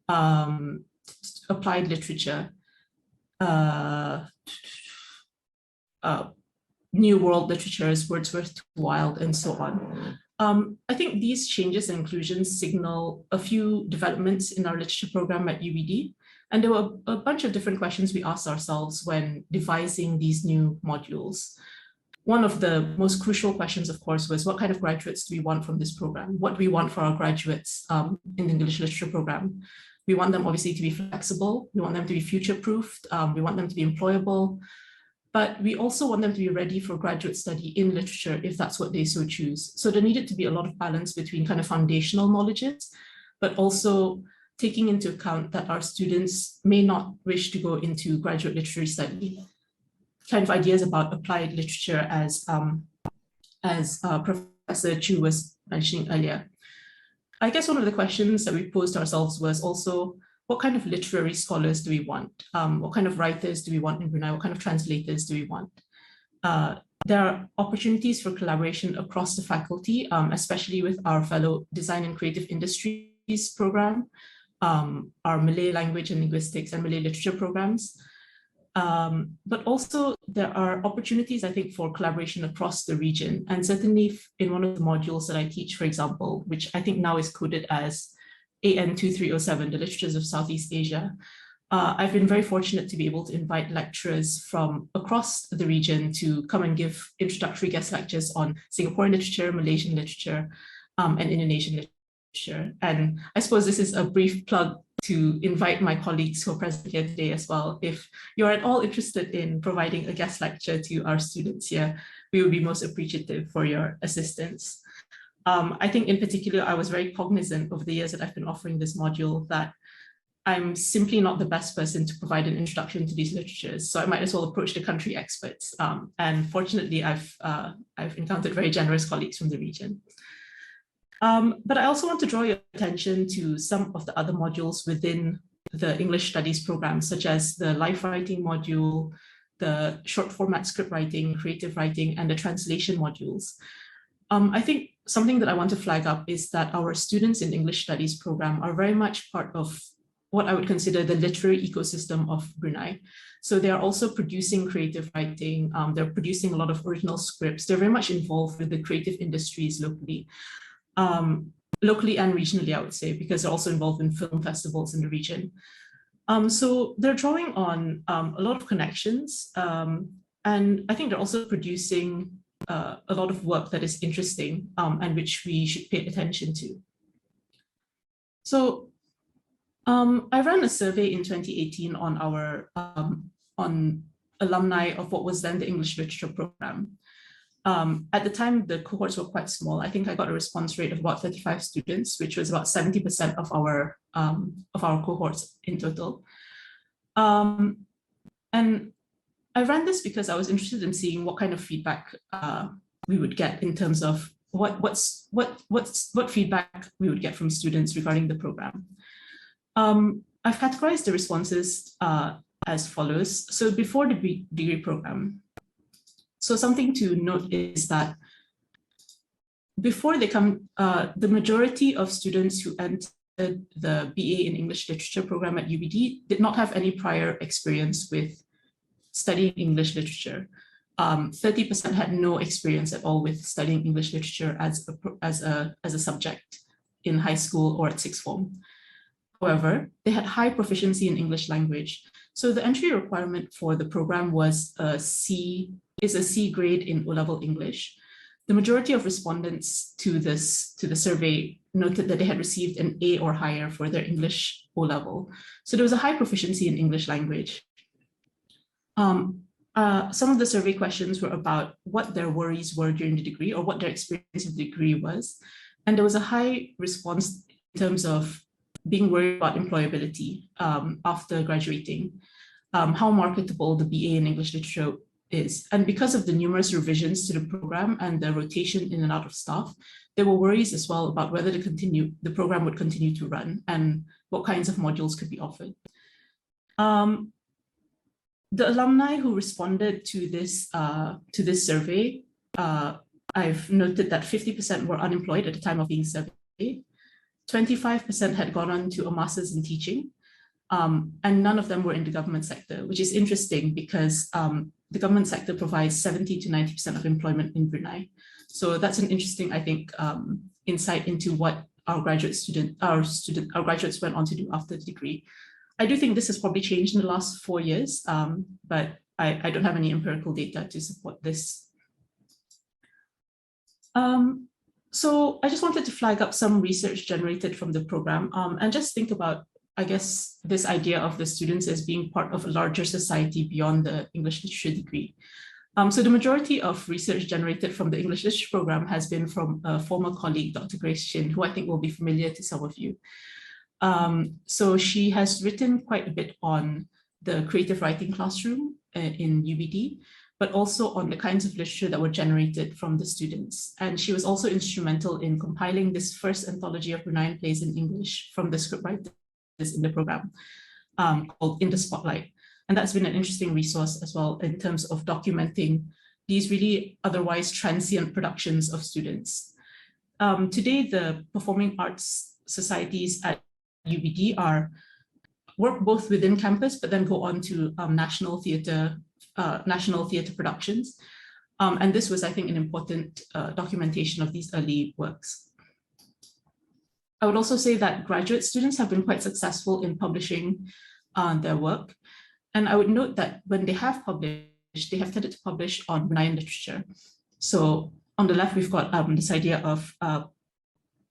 applied literature, New World literatures, Wordsworth, Wilde, and so on. I think these changes and inclusions signal a few developments in our literature program at UBD. And there were a bunch of different questions we asked ourselves when devising these new modules. One of the most crucial questions, of course, was what kind of graduates do we want from this program? What do we want for our graduates in the English literature program? We want them obviously to be flexible. We want them to be future-proofed. We want them to be employable. But we also want them to be ready for graduate study in literature if that's what they so choose. So there needed to be a lot of balance between kind of foundational knowledges, but also taking into account that our students may not wish to go into graduate literary study. Kind of ideas about applied literature as Professor Chu was mentioning earlier. I guess one of the questions that we posed ourselves was also, what kind of literary scholars do we want? What kind of writers do we want in Brunei? What kind of translators do we want? There are opportunities for collaboration across the faculty, especially with our fellow Design and Creative Industries program, our Malay language and linguistics and Malay literature programs. But also there are opportunities, I think, for collaboration across the region. And certainly in one of the modules that I teach, for example, which I think now is coded as AN 2307, the Literatures of Southeast Asia, I've been very fortunate to be able to invite lecturers from across the region to come and give introductory guest lectures on Singaporean literature, Malaysian literature, and Indonesian literature. And I suppose this is a brief plug to invite my colleagues who are present here today as well. If you're at all interested in providing a guest lecture to our students here, we would be most appreciative for your assistance. I think in particular, I was very cognizant over the years that I've been offering this module that I'm simply not the best person to provide an introduction to these literatures. So I might as well approach the country experts. And fortunately, I've encountered very generous colleagues from the region. But I also want to draw your attention to some of the other modules within the English Studies program, such as the life writing module, the short format script writing, creative writing, and the translation modules. I think something that I want to flag up is that our students in English Studies program are very much part of what I would consider the literary ecosystem of Brunei. So they are also producing creative writing, they're producing a lot of original scripts, they're very much involved with the creative industries locally. Locally and regionally, I would say, because they're also involved in film festivals in the region. So they're drawing on a lot of connections, and I think they're also producing a lot of work that is interesting and which we should pay attention to. So I ran a survey in 2018 on our on alumni of what was then the English Literature program. At the time, the cohorts were quite small. I think I got a response rate of about 35 students, which was about 70% of our cohorts in total. And I ran this because I was interested in seeing what kind of feedback we would get in terms of what feedback we would get from students regarding the program. I've categorized the responses as follows. So before the degree program, so something to note is that before they come, the majority of students who entered the BA in English Literature program at UBD did not have any prior experience with studying English literature. 30% had no experience at all with studying English literature as a subject in high school or at sixth form. However, they had high proficiency in English language. So the entry requirement for the program was a C grade in O-level English. The majority of respondents to the survey noted that they had received an A or higher for their English O-level. So there was a high proficiency in English language. Some of the survey questions were about what their worries were during the degree or what their experience of the degree was. And there was a high response in terms of being worried about employability after graduating, how marketable the BA in English literature is. And because of the numerous revisions to the program and the rotation in and out of staff, there were worries as well about whether the program would continue to run and what kinds of modules could be offered. The alumni who responded to this survey, I've noted that 50% were unemployed at the time of being surveyed. 25% had gone on to a master's in teaching. and none of them were in the government sector, which is interesting because the government sector provides 70 to 90% of employment in Brunei. So that's an interesting, I think, insight into what our graduates went on to do after the degree. I do think this has probably changed in the last 4 years, but I don't have any empirical data to support this. So I just wanted to flag up some research generated from the program and just think about, I guess, this idea of the students as being part of a larger society beyond the English literature degree. So the majority of research generated from the English literature program has been from a former colleague, Dr. Grace Chin, who I think will be familiar to some of you. So she has written quite a bit on the creative writing classroom in UBD, but also on the kinds of literature that were generated from the students. And she was also instrumental in compiling this first anthology of Bruneian plays in English from the scriptwriters in the program called In the Spotlight. And that's been an interesting resource as well in terms of documenting these really otherwise transient productions of students. Today, the performing arts societies at UBD work both within campus, but then go on to national theatre productions. And this was, I think, an important documentation of these early works. I would also say that graduate students have been quite successful in publishing their work. And I would note that when they have published, they have tended to publish on Bruneian literature. So on the left, we've got this idea of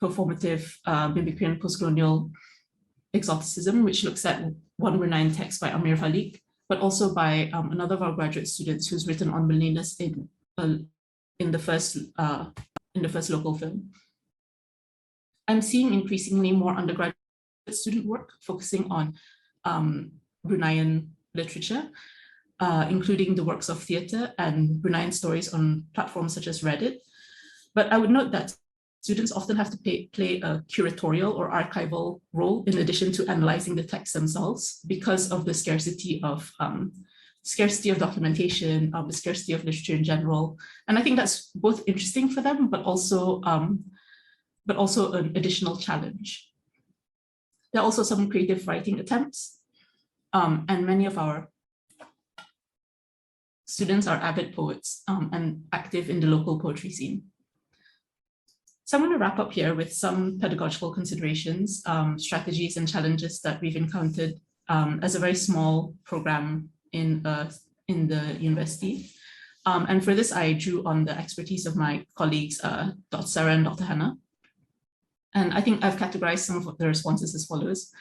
performative mimicry and postcolonial exoticism, which looks at one Bruneian text by Amir Halik, but also by another of our graduate students who's written on Millennials in the first local film. I'm seeing increasingly more undergraduate student work focusing on Bruneian literature, including the works of theatre and Bruneian stories on platforms such as Reddit. But I would note that students often have to play a curatorial or archival role in addition to analyzing the texts themselves because of the scarcity of documentation, the scarcity of literature in general. And I think that's both interesting for them, but also an additional challenge. There are also some creative writing attempts, and many of our students are avid poets and active in the local poetry scene. So I'm going to wrap up here with some pedagogical considerations, strategies and challenges that we've encountered as a very small program in the university. And for this, I drew on the expertise of my colleagues, Dr. Sarah and Dr. Hannah. And I think I've categorized some of the responses as follows.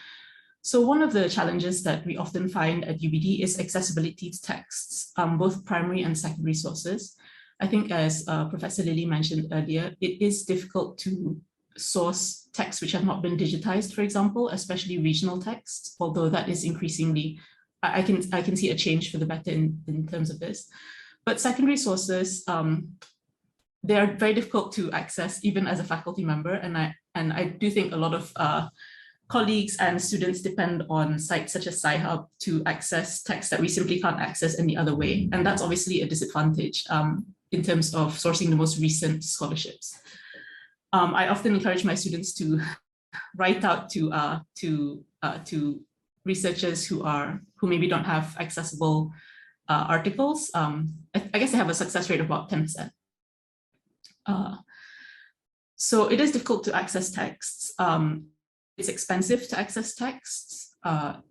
So one of the challenges that we often find at UBD is accessibility to texts, both primary and secondary sources. I think as Professor Lily mentioned earlier, it is difficult to source texts which have not been digitized, for example, especially regional texts, although that is increasingly, I can see a change for the better in terms of this. But secondary sources, they are very difficult to access even as a faculty member. And I do think a lot of colleagues and students depend on sites such as Sci-Hub to access texts that we simply can't access any other way. And that's obviously a disadvantage in terms of sourcing the most recent scholarships. I often encourage my students to write out to researchers who maybe don't have accessible articles. I guess they have a success rate of about 10%. So it is difficult to access texts. It's expensive to access texts,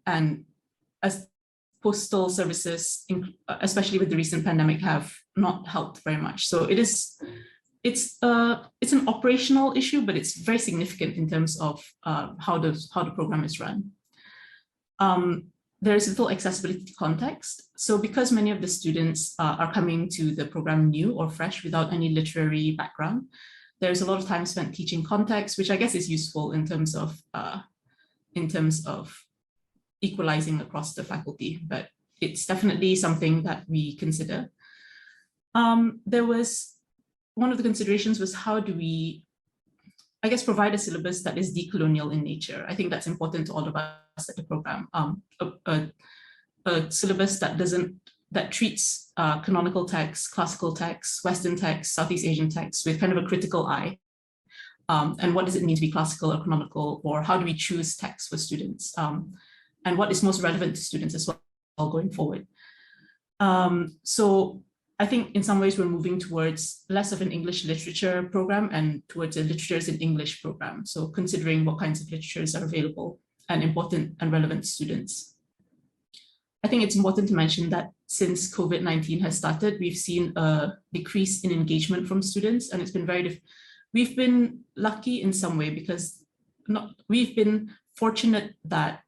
and as postal services, especially with the recent pandemic, have not helped very much. So it's an operational issue, but it's very significant in terms of how the program is run. There is little accessibility to context. So because many of the students are coming to the program new or fresh without any literary background, there's a lot of time spent teaching context, which I guess is useful in terms of equalizing across the faculty, but it's definitely something that we consider. There was, one of the considerations was how do we, I guess, provide a syllabus that is decolonial in nature. I think that's important to all of us at the program. A syllabus that treats canonical texts, classical texts, Western texts, Southeast Asian texts with kind of a critical eye. And what does it mean to be classical or canonical, or how do we choose texts for students? and what is most relevant to students as well going forward. So I think in some ways we're moving towards less of an English literature program and towards a literatures in English program. So considering what kinds of literatures are available and important and relevant to students. I think it's important to mention that since COVID-19 has started, we've seen a decrease in engagement from students, and it's been we've been lucky in some way because we've been fortunate that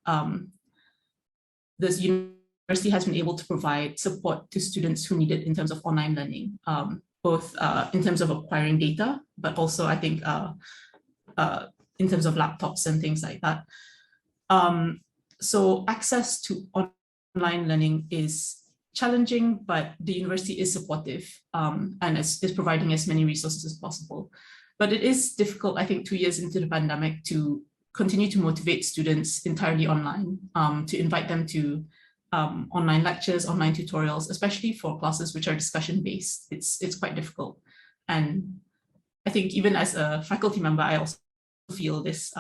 this university has been able to provide support to students who need it in terms of online learning, both in terms of acquiring data, but also I think in terms of laptops and things like that. So access to online learning is challenging, but the university is supportive and is providing as many resources as possible. But it is difficult, I think, 2 years into the pandemic to continue to motivate students entirely online, to invite them to online lectures, online tutorials, especially for classes which are discussion-based. It's quite difficult. And I think even as a faculty member, I also feel this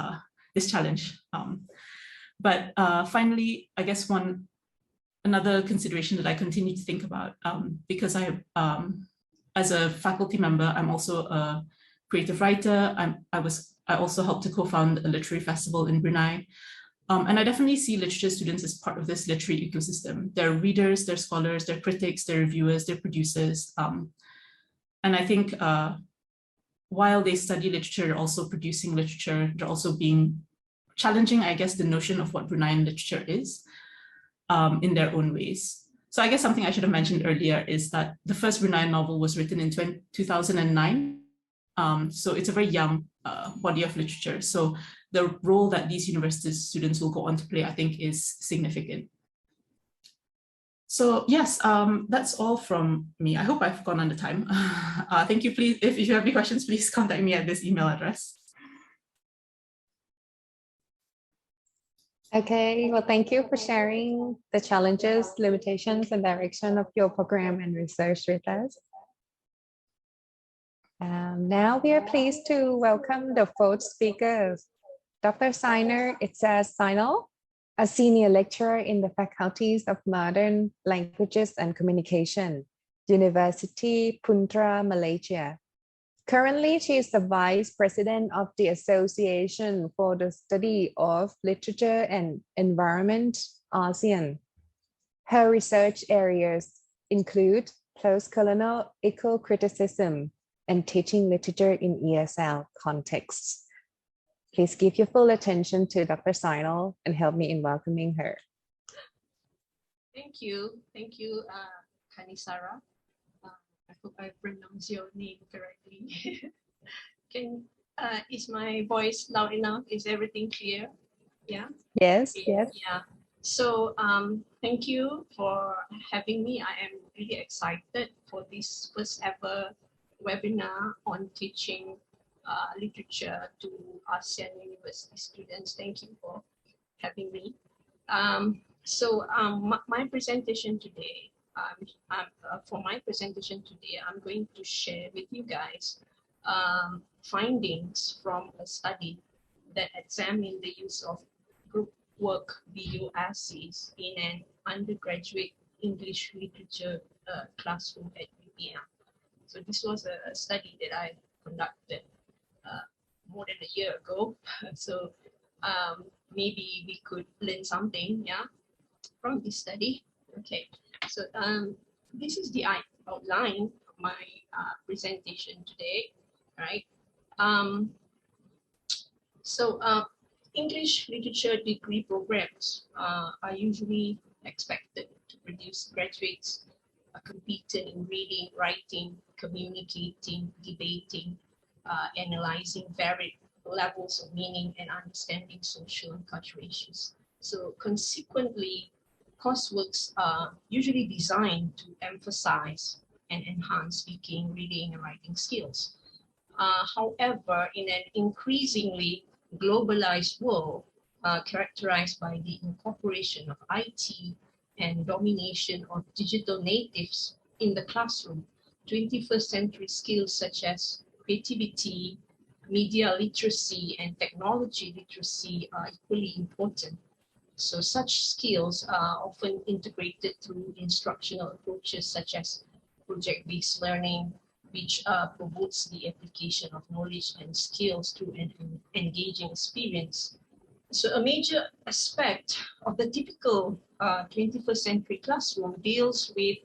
challenge. But finally, I guess another consideration that I continue to think about, because as a faculty member, I'm also a creative writer. I also helped to co-found a literary festival in Brunei. And I definitely see literature students as part of this literary ecosystem. They're readers, they're scholars, they're critics, they're reviewers, they're producers. And I think while they study literature, they're also producing literature, they're also being challenging, I guess, the notion of what Bruneian literature is in their own ways. So I guess something I should have mentioned earlier is that the first Bruneian novel was written in 2009. So it's a very young body of literature. So the role that these university students will go on to play, I think, is significant. So yes, that's all from me. I hope I've gone under time. Thank you. Please, if you have any questions, please contact me at this email address. Okay, well, thank you for sharing the challenges, limitations, and direction of your program and research with us. Now we are pleased to welcome the fourth speaker, Dr. Sainer Itzaz Sainal, a senior lecturer in the faculties of Modern Languages and Communication, University Putra, Malaysia. Currently, she is the Vice President of the Association for the Study of Literature and Environment, ASEAN. Her research areas include post-colonial eco-criticism and teaching literature in ESL contexts. Please give your full attention to Dr. Sainal and help me in welcoming her. Thank you, Kanisara. I hope I pronounced your name correctly. Is my voice loud enough? Is everything clear? Yeah. Yes. Okay. Yes. Yeah. So thank you for having me. I am really excited for this first ever webinar on teaching literature to ASEAN university students. Thank you for having me. My presentation today, I'm going to share with you guys findings from a study that examined the use of group work BUSCs in an undergraduate English literature classroom at UPM. So this was a study that I conducted more than a year ago. So maybe we could learn something, yeah, from this study. Okay, so this is the outline of my presentation today, right? English literature degree programs are usually expected to produce graduates competent in reading, writing, communicating, debating, analyzing varied levels of meaning and understanding social and cultural issues. So consequently, courseworks are usually designed to emphasize and enhance speaking, reading, and writing skills. However, in an increasingly globalized world characterized by the incorporation of IT and domination of digital natives in the classroom, 21st century skills such as creativity, media literacy, and technology literacy are equally important. So such skills are often integrated through instructional approaches such as project-based learning, which promotes the application of knowledge and skills through an engaging experience. So a major aspect of the typical 21st century classroom deals with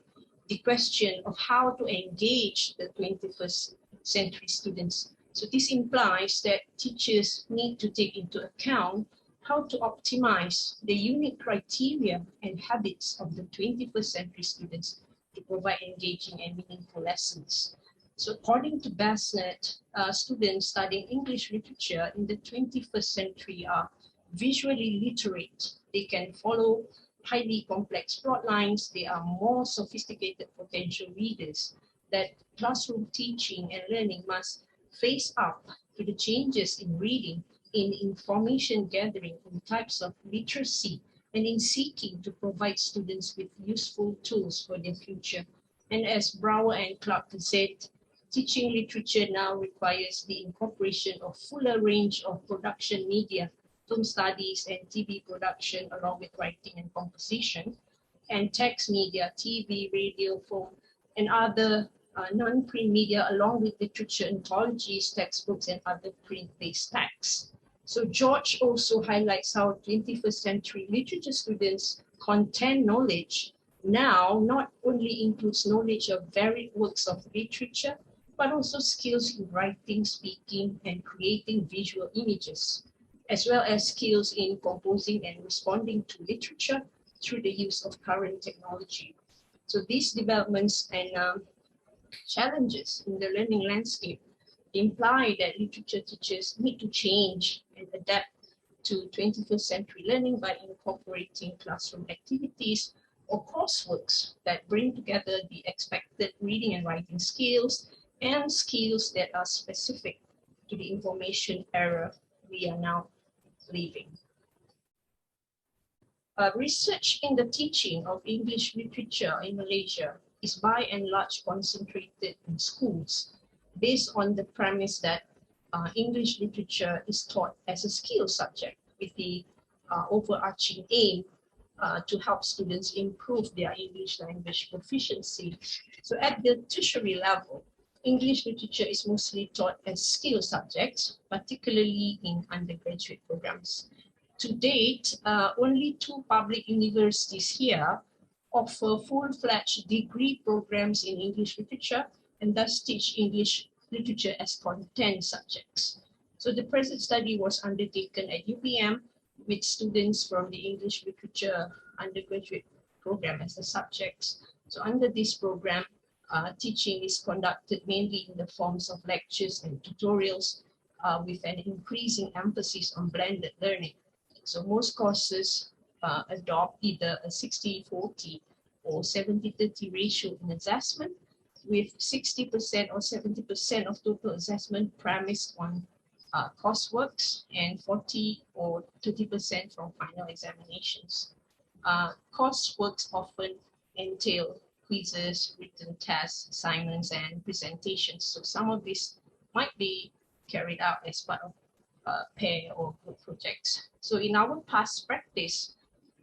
the question of how to engage the 21st century students. So this implies that teachers need to take into account how to optimize the unique criteria and habits of the 21st century students to provide engaging and meaningful lessons. So according to Bassnet, students studying English literature in the 21st century are visually literate. They can follow highly complex plot lines. They are more sophisticated potential readers. That classroom teaching and learning must face up to the changes in reading, in information gathering, in types of literacy, and in seeking to provide students with useful tools for their future. And as Brower and Clark said, teaching literature now requires the incorporation of fuller range of production media, film studies and TV production, along with writing and composition, and text media, TV, radio, film, and other non-print media, along with literature anthologies, textbooks, and other print-based texts. So George also highlights how 21st century literature students' content knowledge now not only includes knowledge of varied works of literature, but also skills in writing, speaking, and creating visual images, as well as skills in composing and responding to literature through the use of current technology. So these developments and challenges in the learning landscape imply that literature teachers need to change and adapt to 21st century learning by incorporating classroom activities or courseworks that bring together the expected reading and writing skills and skills that are specific to the information era we are now living. Research in the teaching of English literature in Malaysia is by and large concentrated in schools, based on the premise that English literature is taught as a skill subject, with the overarching aim to help students improve their English language proficiency. So at the tertiary level, English literature is mostly taught as skill subjects, particularly in undergraduate programs. To date, only 2 public universities here offer full-fledged degree programs in English literature and thus teach English literature as content subjects. So the present study was undertaken at UPM with students from the English literature undergraduate program as the subjects. So under this program, teaching is conducted mainly in the forms of lectures and tutorials with an increasing emphasis on blended learning. So most courses adopt either a 60-40 or 70-30 ratio in assessment, with 60% or 70% of total assessment premised on courseworks and 40 or 30% from final examinations. Courseworks often entail quizzes, written tests, assignments, and presentations. So some of this might be carried out as part of pair or group projects. So in our past practice,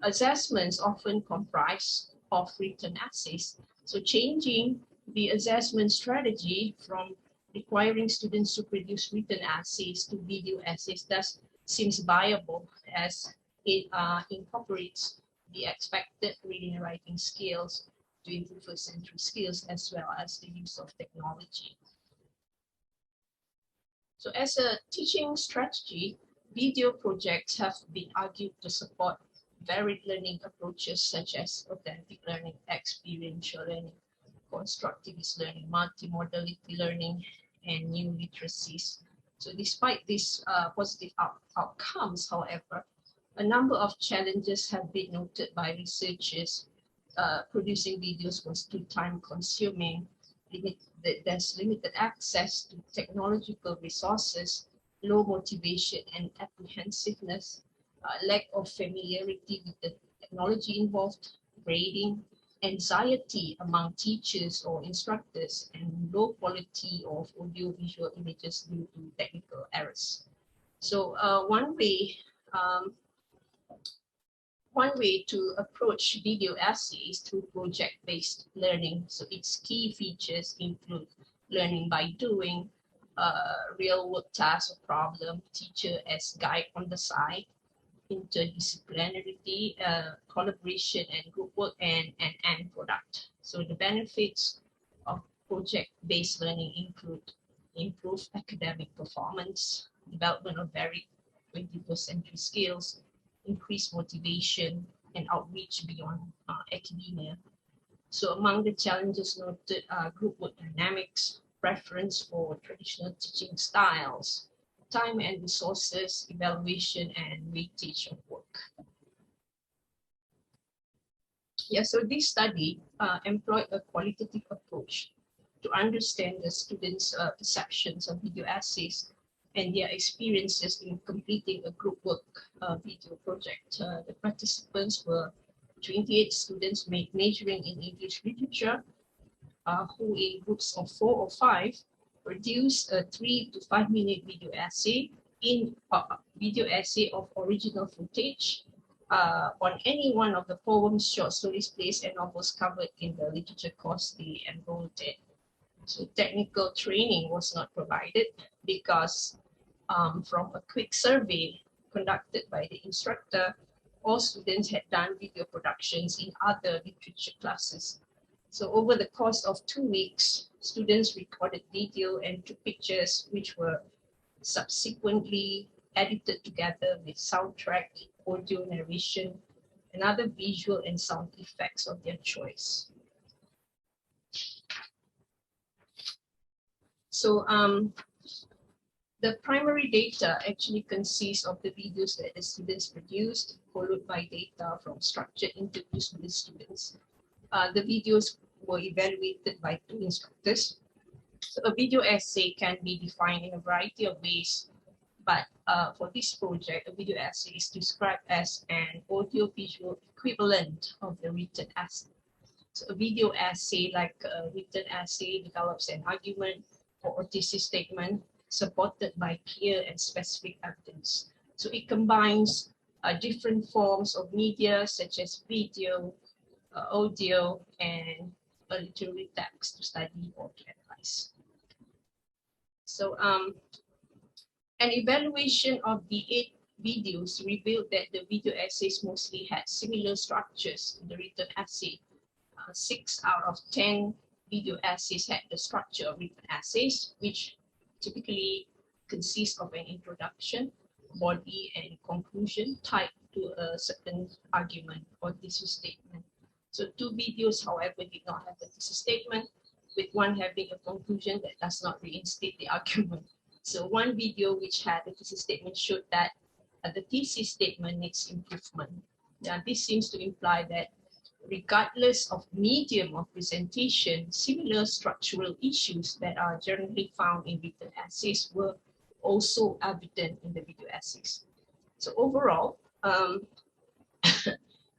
assessments often comprise of written essays. So changing the assessment strategy from requiring students to produce written essays to video essays thus seems viable, as it incorporates the expected reading and writing skills, 21st century skills, as well as the use of technology. So as a teaching strategy, video projects have been argued to support varied learning approaches such as authentic learning, experiential learning, constructivist learning, multimodality learning, and new literacies. So despite these positive outcomes, however, a number of challenges have been noted by researchers. Producing videos was too time consuming, there's limited access to technological resources, low motivation and apprehensiveness, lack of familiarity with the technology involved, grading, anxiety among teachers or instructors, and low quality of audio-visual images due to technical errors. So one way one way to approach video essay is through project-based learning. So its key features include learning by doing, real-world task or problem, teacher as guide on the side, interdisciplinarity, collaboration and group work, and an end product. So the benefits of project-based learning include improved academic performance, development of varied 21st century skills, increased motivation, and outreach beyond academia. So among the challenges noted are group work dynamics, preference for traditional teaching styles, time and resources, evaluation, and weightage of work. Yeah, so this study employed a qualitative approach to understand the students' perceptions of video essays and their experiences in completing a group work video project. The participants were 28 students majoring in English literature, who in groups of 4 or 5 produced a 3 to 5 minute video essay of original footage on any one of the poems, short stories, plays, and novels covered in the literature course they enrolled in. So technical training was not provided because from a quick survey conducted by the instructor, all students had done video productions in other literature classes. So over the course of 2 weeks, students recorded video and took pictures which were subsequently edited together with soundtrack, audio narration, and other visual and sound effects of their choice. So the primary data actually consists of the videos that the students produced, followed by data from structured interviews with the students. The videos were evaluated by 2 instructors. So a video essay can be defined in a variety of ways, but for this project, a video essay is described as an audio-visual equivalent of the written essay. So a video essay, like a written essay, develops an argument or thesis statement supported by clear and specific evidence. So it combines different forms of media such as video, audio, and a literary text to study or to analyze. So an evaluation of the 8 videos revealed that the video essays mostly had similar structures to the written essay. 6 out of 10 video essays had the structure of written essays, which typically consists of an introduction, body, and conclusion tied to a certain argument or thesis statement. So 2 videos, however, did not have a thesis statement, with one having a conclusion that does not reinstate the argument. So one video which had a thesis statement showed that the thesis statement needs improvement. Now, this seems to imply that regardless of medium of presentation, similar structural issues that are generally found in written essays were also evident in the video essays. So overall,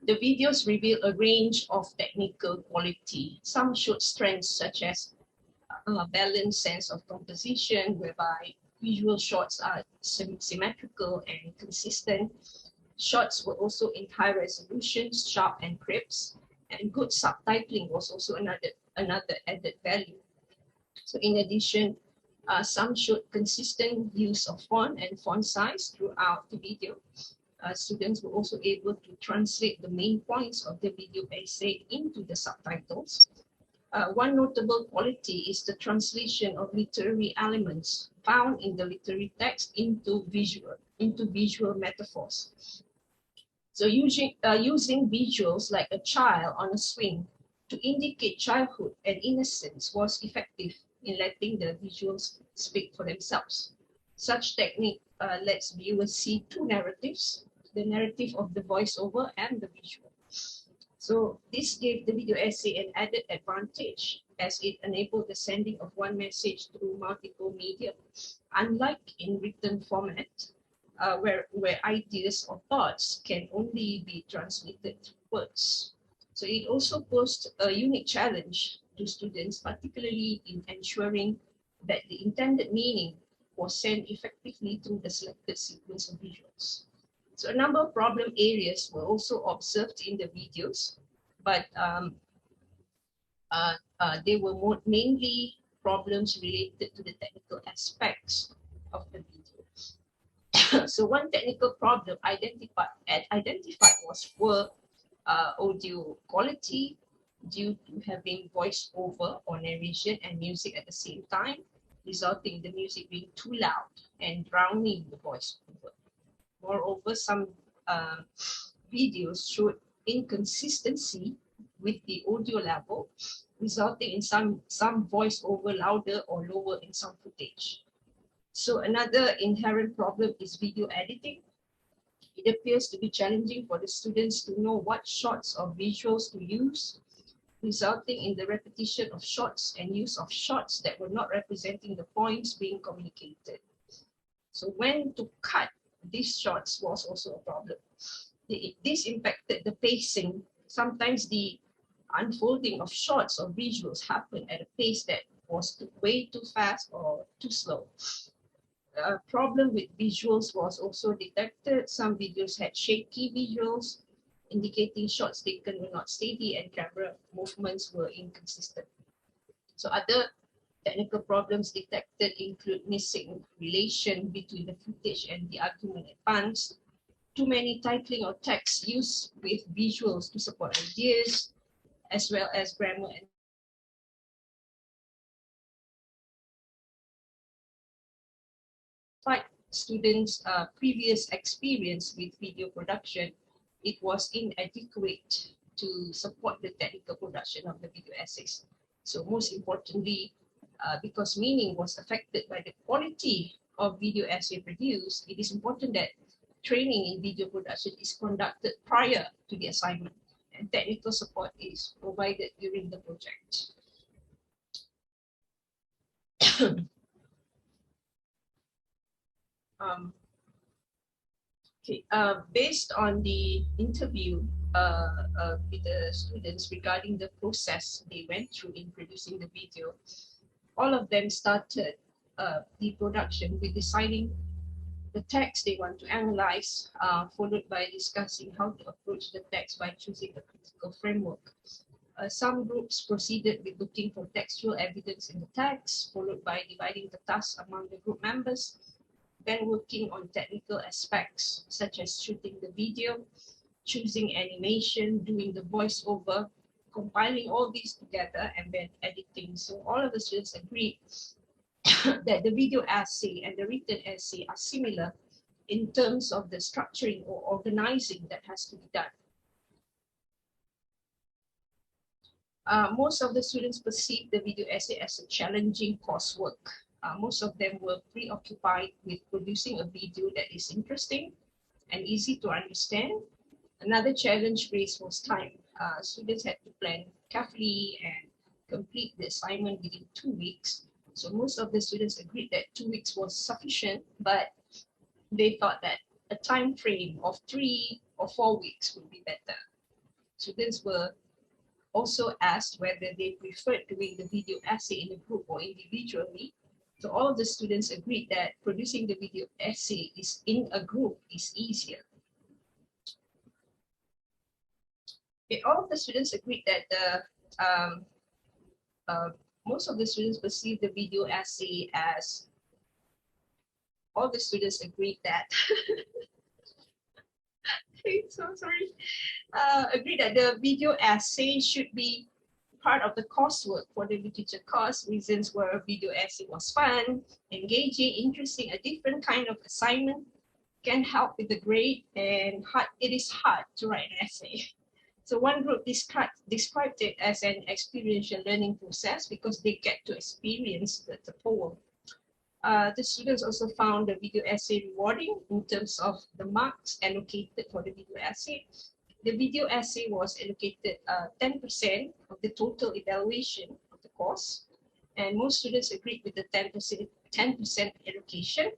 the videos reveal a range of technical quality. Some showed strengths such as a balanced sense of composition, whereby visual shots are symmetrical and consistent. Shots were also in high resolution, sharp and crisp, and good subtitling was also another added value. So in addition, some showed consistent use of font and font size throughout the video. Students were also able to translate the main points of the video essay into the subtitles. One notable quality is the translation of literary elements found in the literary text into visual metaphors. So using visuals like a child on a swing to indicate childhood and innocence was effective in letting the visuals speak for themselves. Such technique lets viewers see 2 narratives, the narrative of the voiceover and the visual. So this gave the video essay an added advantage as it enabled the sending of one message through multiple media, unlike in written format, where ideas or thoughts can only be transmitted through words. So it also posed a unique challenge to students, particularly in ensuring that the intended meaning was sent effectively through the selected sequence of visuals. So a number of problem areas were also observed in the videos, but they were mainly problems related to the technical aspects of the video. So one technical problem identified was poor audio quality due to having voice over or narration and music at the same time, resulting in the music being too loud and drowning the voice over. Moreover, some videos showed inconsistency with the audio level, resulting in some voice over louder or lower in some footage. So another inherent problem is video editing. It appears to be challenging for the students to know what shots or visuals to use, resulting in the repetition of shots and use of shots that were not representing the points being communicated. So when to cut these shots was also a problem. This impacted the pacing. Sometimes the unfolding of shots or visuals happened at a pace that was way too fast or too slow. A problem with visuals was also detected. Some videos had shaky visuals, indicating shots taken were not steady and camera movements were inconsistent. So other technical problems detected include missing relation between the footage and the argument advanced, too many titling or text used with visuals to support ideas, as well as grammar and despite students' previous experience with video production, it was inadequate to support the technical production of the video essays. So most importantly, because meaning was affected by the quality of video essay produced, it is important that training in video production is conducted prior to the assignment, and technical support is provided during the project. Based on the interview with the students regarding the process they went through in producing the video, all of them started the production with deciding the text they want to analyze, followed by discussing how to approach the text by choosing a critical framework. Some groups proceeded with looking for textual evidence in the text, followed by dividing the task among the group members, then working on technical aspects such as shooting the video, choosing animation, doing the voiceover, compiling all these together, and then editing. So all of the students agreed that the video essay and the written essay are similar in terms of the structuring or organizing that has to be done. Most of the students perceived the video essay as a challenging coursework. Most of them were preoccupied with producing a video that is interesting and easy to understand. Another challenge raised was time. Students had to plan carefully and complete the assignment within 2 weeks. So most of the students agreed that 2 weeks was sufficient, but they thought that a time frame of 3 or 4 weeks would be better. Students were also asked whether they preferred doing the video essay in a group or individually. So all of the students agreed that producing the video essay in a group is easier. All of the students agreed that most of the students perceived the video essay as, all the students agreed that, so sorry, agreed that the video essay should be part of the coursework for the literature course. Reasons were a video essay was fun, engaging, interesting, a different kind of assignment, can help with the grade, and it is hard to write an essay. So one group described it as an experiential learning process because they get to experience the poem. The students also found the video essay rewarding in terms of the marks allocated for the video essay. The video essay was allocated 10% of the total evaluation of the course, and most students agreed with the 10% allocation,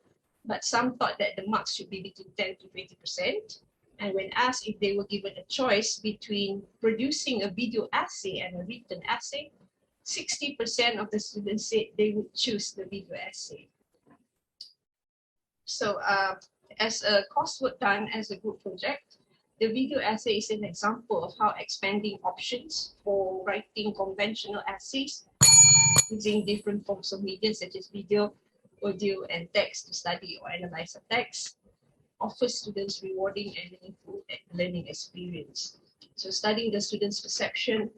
but some thought that the marks should be between 10 to 20%. And when asked if they were given a choice between producing a video essay and a written essay, 60% of the students said they would choose the video essay. So as a coursework done as a group project, the video essay is an example of how expanding options for writing conventional essays using different forms of media such as video, audio, and text to study or analyze a text offers students rewarding and meaningful learning experience. So studying the students' perception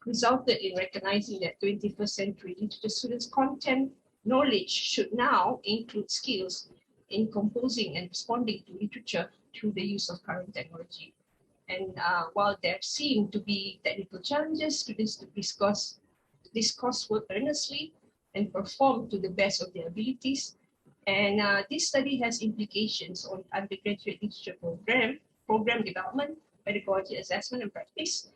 resulted in recognizing that 21st century literature students' content knowledge should now include skills in composing and responding to literature through the use of current technology. And while there seem to be technical challenges, students to discuss this coursework earnestly and perform to the best of their abilities. And this study has implications on undergraduate literature program development, pedagogy, assessment, and practice.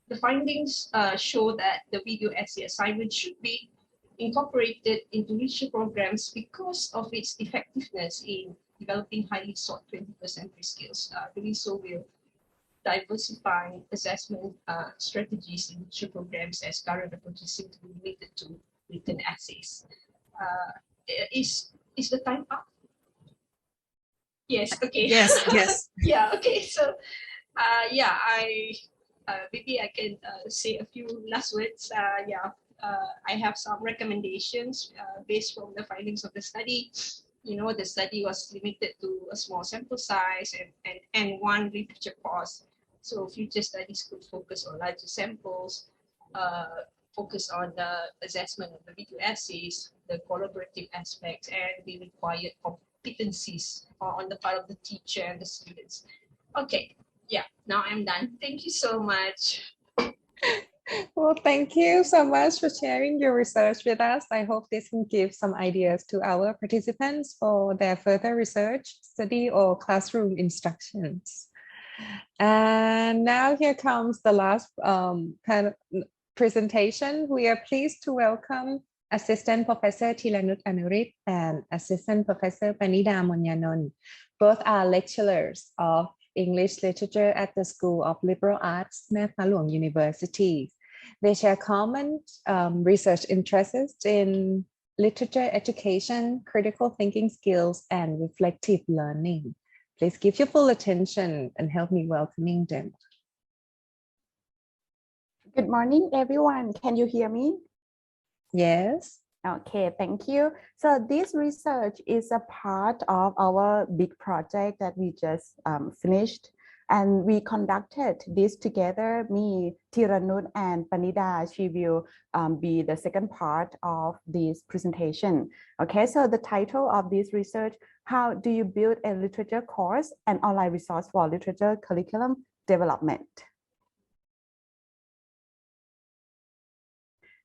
The findings show that the video essay assignment should be incorporated into literature programs because of its effectiveness in developing highly sought 21st century skills. Doing so will diversify assessment strategies in literature programs as current approaches seem to be limited to written essays. Is the time up? Yes, okay. Yes. Yeah, okay. So yeah, maybe I can say a few last words. I have some recommendations based from the findings of the study. You know, the study was limited to a small sample size and one literature course. So future studies could focus on larger samples, focus on the assessment of the video essays, the collaborative aspects, and the required competencies on the part of the teacher and the students. Okay, yeah, now I'm done. Thank you so much. Well, thank you so much for sharing your research with us. I hope this can give some ideas to our participants for their further research, study, or classroom instructions. And now here comes the last presentation. We are pleased to welcome Assistant Professor Thiranut Anurit and Assistant Professor Panida Munyanon. Both are lecturers of English Literature at the School of Liberal Arts, Mae Fah Luang University. They share common research interests in literature education, critical thinking skills, and reflective learning. Please give your full attention and help me welcoming them. Good morning, everyone. Can you hear me? Yes. Okay, thank you. So this research is a part of our big project that we just finished. And we conducted this together, me, Thiranut, and Panida. She will be the second part of this presentation. Okay, so the title of this research, how do you build a literature course and online resource for literature curriculum development?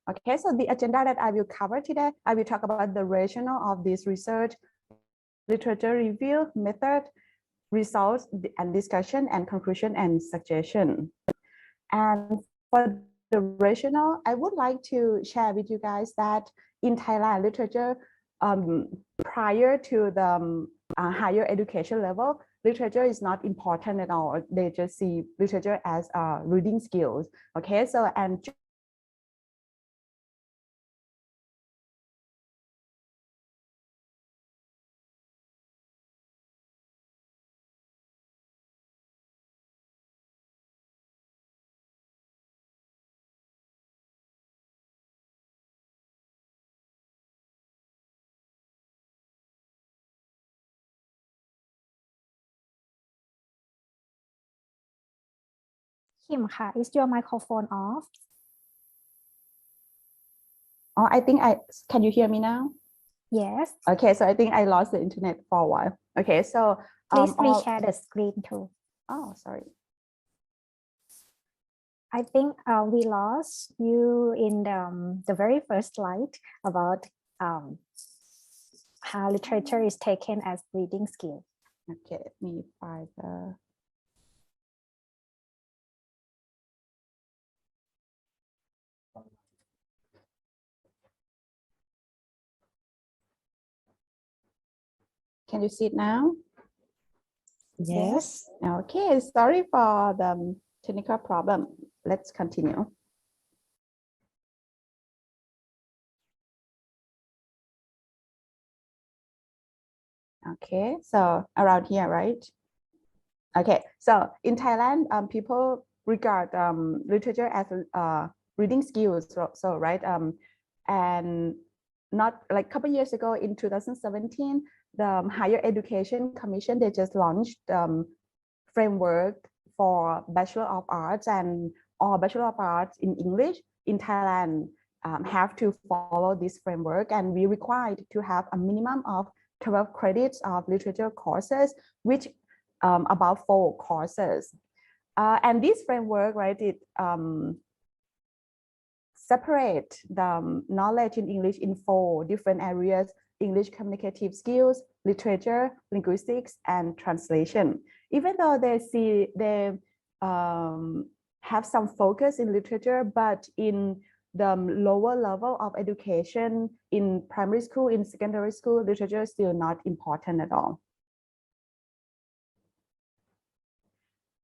Okay, so the agenda that I will cover today, I will talk about the rationale of this research, literature review, method, results and discussion, and conclusion and suggestion. And for the rationale, I would like to share with you guys that in Thailand, literature, prior to the higher education level, literature is not important at all. They just see literature as reading skills. Okay, so and Kim, is your microphone off? Oh, can you hear me now? Yes. Okay, so I think I lost the internet for a while. Okay, so please share the screen too. Oh, sorry. I think we lost you in the very first slide about how literature is taken as reading skill. Okay, let me find the. Can you see it now? Yes. Okay, sorry for the technical problem. Let's continue. Okay, so around here, right? Okay, so in Thailand, people regard literature as reading skills. So right, and not like a couple years ago in 2017, the Higher Education Commission, they just launched framework for Bachelor of Arts, and all Bachelor of Arts in English in Thailand have to follow this framework, and we required to have a minimum of 12 credits of literature courses, which about 4 courses. And this framework, right, it separate the knowledge in English in 4 different areas: English communicative skills, literature, linguistics, and translation. Even though they have some focus in literature, but in the lower level of education, in primary school, in secondary school, literature is still not important at all.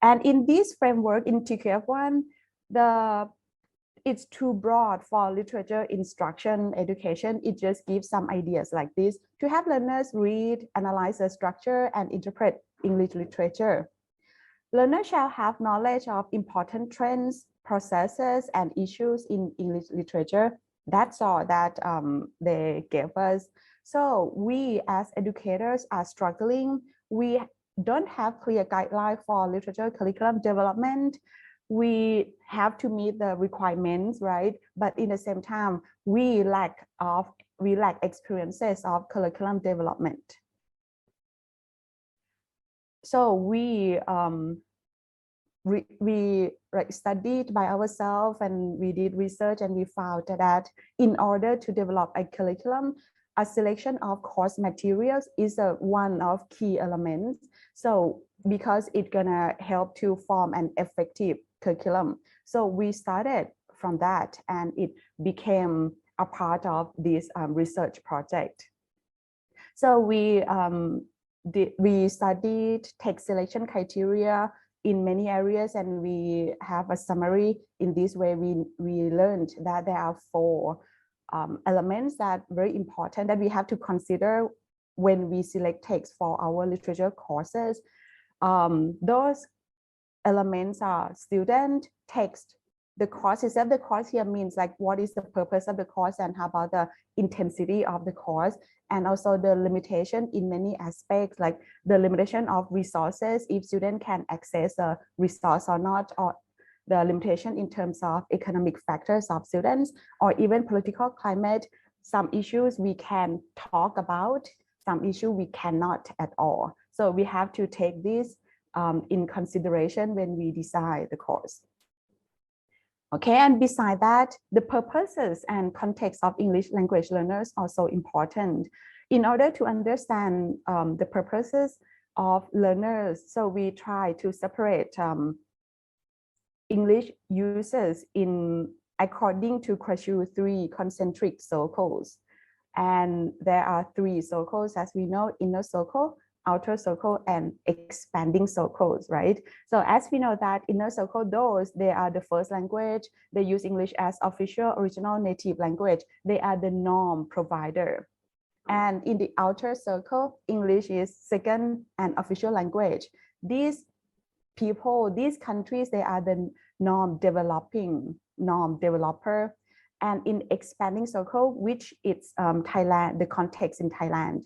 And in this framework, in TQF1, it's too broad for literature instruction education. It just gives some ideas like this to have learners read, analyze the structure, and interpret English literature. Learners shall have knowledge of important trends, processes, and issues in English literature. That's all that they gave us. So we as educators are struggling. We don't have clear guidelines for literature curriculum development. We have to meet the requirements, right? But in the same time, we lack experiences of curriculum development. So we studied by ourselves, and we did research, and we found that in order to develop a curriculum, a selection of course materials is one of key elements. So because it's gonna help to form an effective curriculum. So we started from that, and it became a part of this research project. So we studied text selection criteria in many areas, and we have a summary. In this way, we learned that there are 4 elements that are very important that we have to consider when we select text for our literature courses. Those elements are student, text, the course itself. The course here means like what is the purpose of the course, and how about the intensity of the course, and also the limitation in many aspects, like the limitation of resources, if student can access a resource or not, or the limitation in terms of economic factors of students, or even political climate. Some issues we can talk about, some issue we cannot at all. So we have to take this in consideration when we decide the course. Okay, and beside that, the purposes and context of English language learners are also important. In order to understand the purposes of learners, so we try to separate English users according to criteria 3 concentric circles. And there are 3 circles, as we know: inner circle, outer circle, and expanding circles, right? So as we know that inner circle, they are the first language. They use English as official original native language. They are the norm provider. And in the outer circle, English is second and official language. These people, these countries, they are the norm developer. And in expanding circle, which is Thailand, the context in Thailand,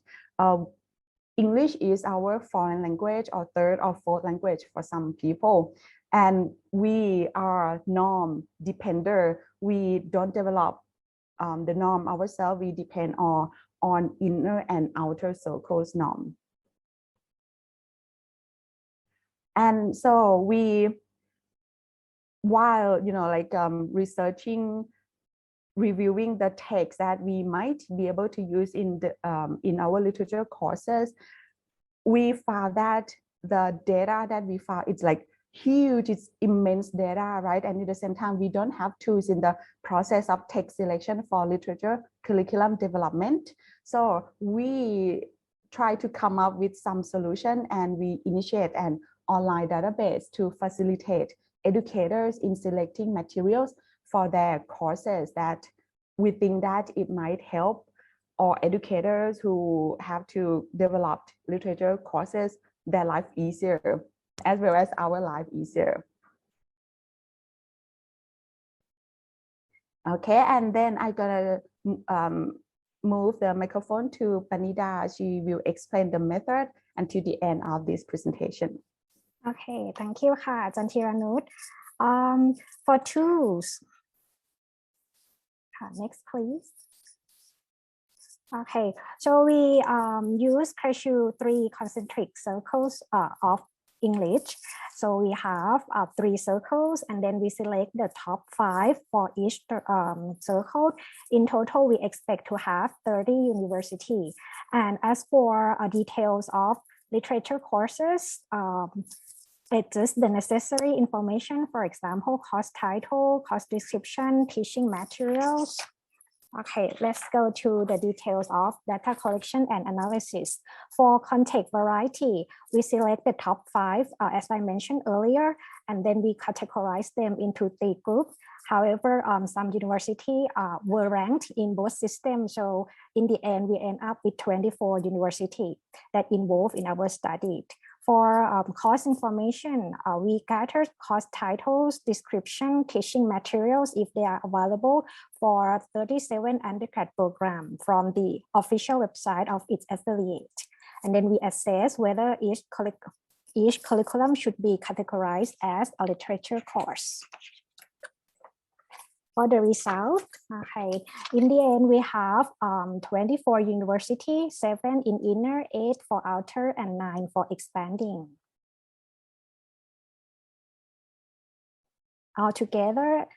English is our foreign language or 3rd or 4th language for some people. And we are norm dependent. We don't develop the norm ourselves. We depend on inner and outer circles norm. And so while researching, reviewing the text that we might be able to use in our literature courses, we found that the data that we found, it's like huge, it's immense data, right? And at the same time, we don't have tools in the process of text selection for literature curriculum development. So we try to come up with some solution, and we initiate an online database to facilitate educators in selecting materials for their courses that we think that it might help or educators who have to develop literature courses, their life easier, as well as our life easier. Okay, and then I'm gonna move the microphone to Panida. She will explain the method until the end of this presentation. Okay, thank you, Ajahn Thiranut. For tools, next please. Okay, so we use Cashew 3 concentric circles of English. So we have 3 circles, and then we select the top 5 for each circle. In total, we expect to have 30 universities. And as for details of literature courses, it's just the necessary information, for example, course title, course description, teaching materials. Okay, let's go to the details of data collection and analysis. For content variety, we select the top 5, as I mentioned earlier, and then we categorize them into 3 groups. However, some universities were ranked in both systems. So in the end, we end up with 24 universities that involved in our study. For course information, we gathered course titles, description, teaching materials if they are available for 37 undergrad programs from the official website of its affiliate. And then we assess whether each curriculum should be categorized as a literature course. For the result, okay, in the end, we have 24 universities, 7 in inner, 8 for outer, and 9 for expanding. Altogether,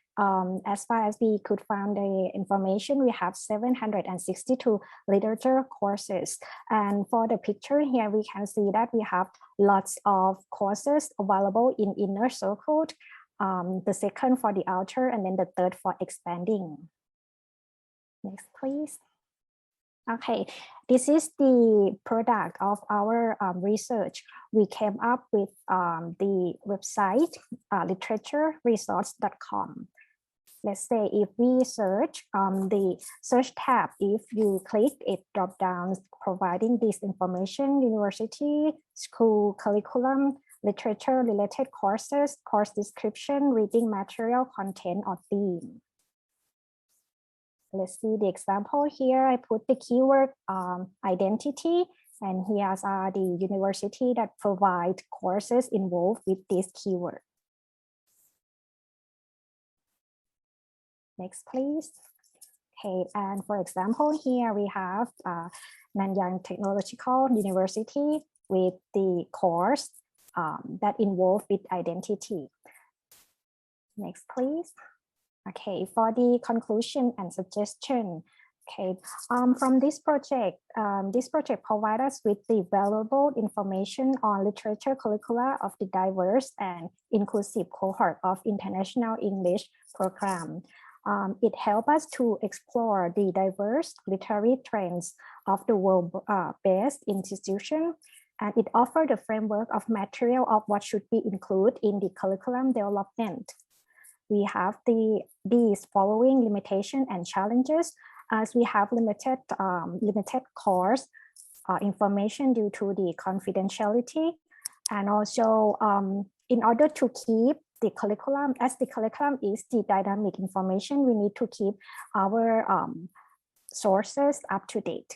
as far as we could find the information, we have 762 literature courses. And for the picture here, we can see that we have lots of courses available in inner circle, the second for the outer, and then the third for expanding. Next, please. Okay, this is the product of our research. We came up with the website literatureresource.com. Let's say if we search the search tab, if you click it, drop down providing this information: university, school, curriculum, literature related courses, course description, reading material, content, or theme. Let's see the example here. I put the keyword identity, and here's the university that provide courses involved with this keyword. Next, please. Okay, and for example, here we have Nanyang Technological University with the course that involved with identity. Next, please. Okay, for the conclusion and suggestion. Okay, from this project provides us with the valuable information on literature curricula of the diverse and inclusive cohort of international English program. It helps us to explore the diverse literary trends of the world-based institution, and it offers the framework of material of what should be included in the curriculum development. We have these following limitations and challenges, as we have limited course information due to the confidentiality, and also in order to keep the curriculum, as the curriculum is the dynamic information, we need to keep our sources up to date.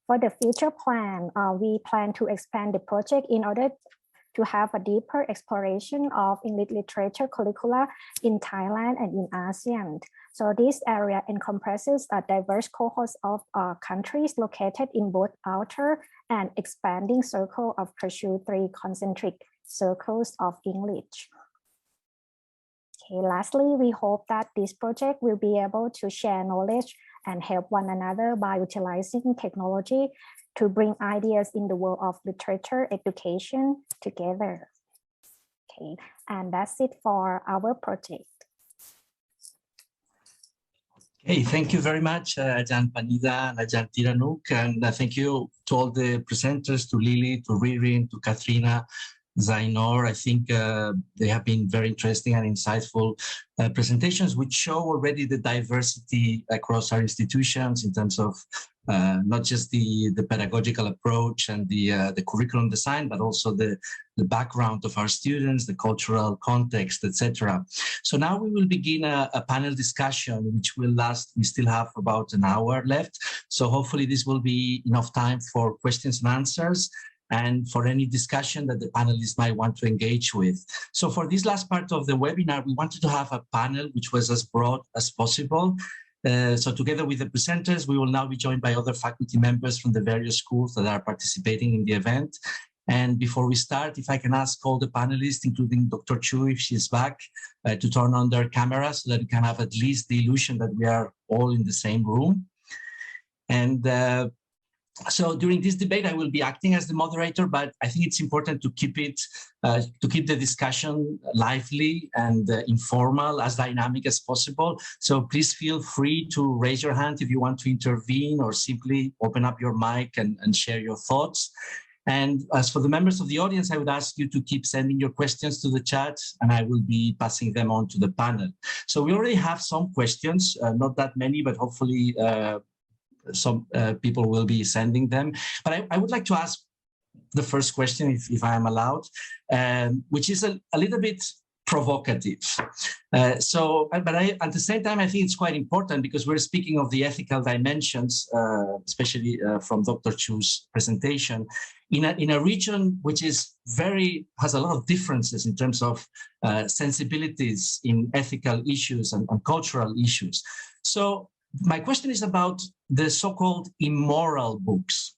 For the future plan, we plan to expand the project in order to have a deeper exploration of English literature curricula in Thailand and in ASEAN. So this area encompasses a diverse cohorts of countries located in both outer and expanding circle of Cashew 3 concentric circles of English. Okay, lastly, we hope that this project will be able to share knowledge and help one another by utilizing technology to bring ideas in the world of literature education together. Okay, and that's it for our project. Okay, thank you very much, Ajahn Panida and Ajahn Thiranut, and thank you to all the presenters, to Lily, to Ririn, to Katrina, Zainor. I think they have been very interesting and insightful presentations, which show already the diversity across our institutions in terms of not just the pedagogical approach and the curriculum design, but also the background of our students, the cultural context, etc. So now we will begin a panel discussion, which will last, we still have about an hour left. So hopefully this will be enough time for questions and answers, and for any discussion that the panelists might want to engage with. So for this last part of the webinar, we wanted to have a panel which was as broad as possible. So together with the presenters, we will now be joined by other faculty members from the various schools that are participating in the event. And before we start, if I can ask all the panelists, including Dr. Chu, if she's back, to turn on their camera so that we can have at least the illusion that we are all in the same room. And so during this debate, I will be acting as the moderator, but I think it's important to keep it, to keep the discussion lively and informal, as dynamic as possible. So please feel free to raise your hand if you want to intervene, or simply open up your mic and share your thoughts. And as for the members of the audience, I would ask you to keep sending your questions to the chat, and I will be passing them on to the panel. So we already have some questions, not that many, but hopefully some people will be sending them. But I would like to ask the first question, if I am allowed, which is a little bit provocative. But at the same time, I think it's quite important, because we're speaking of the ethical dimensions, especially from Dr. Chu's presentation, in a region which is has a lot of differences in terms of sensibilities in ethical issues and cultural issues. So my question is about the so-called immoral books,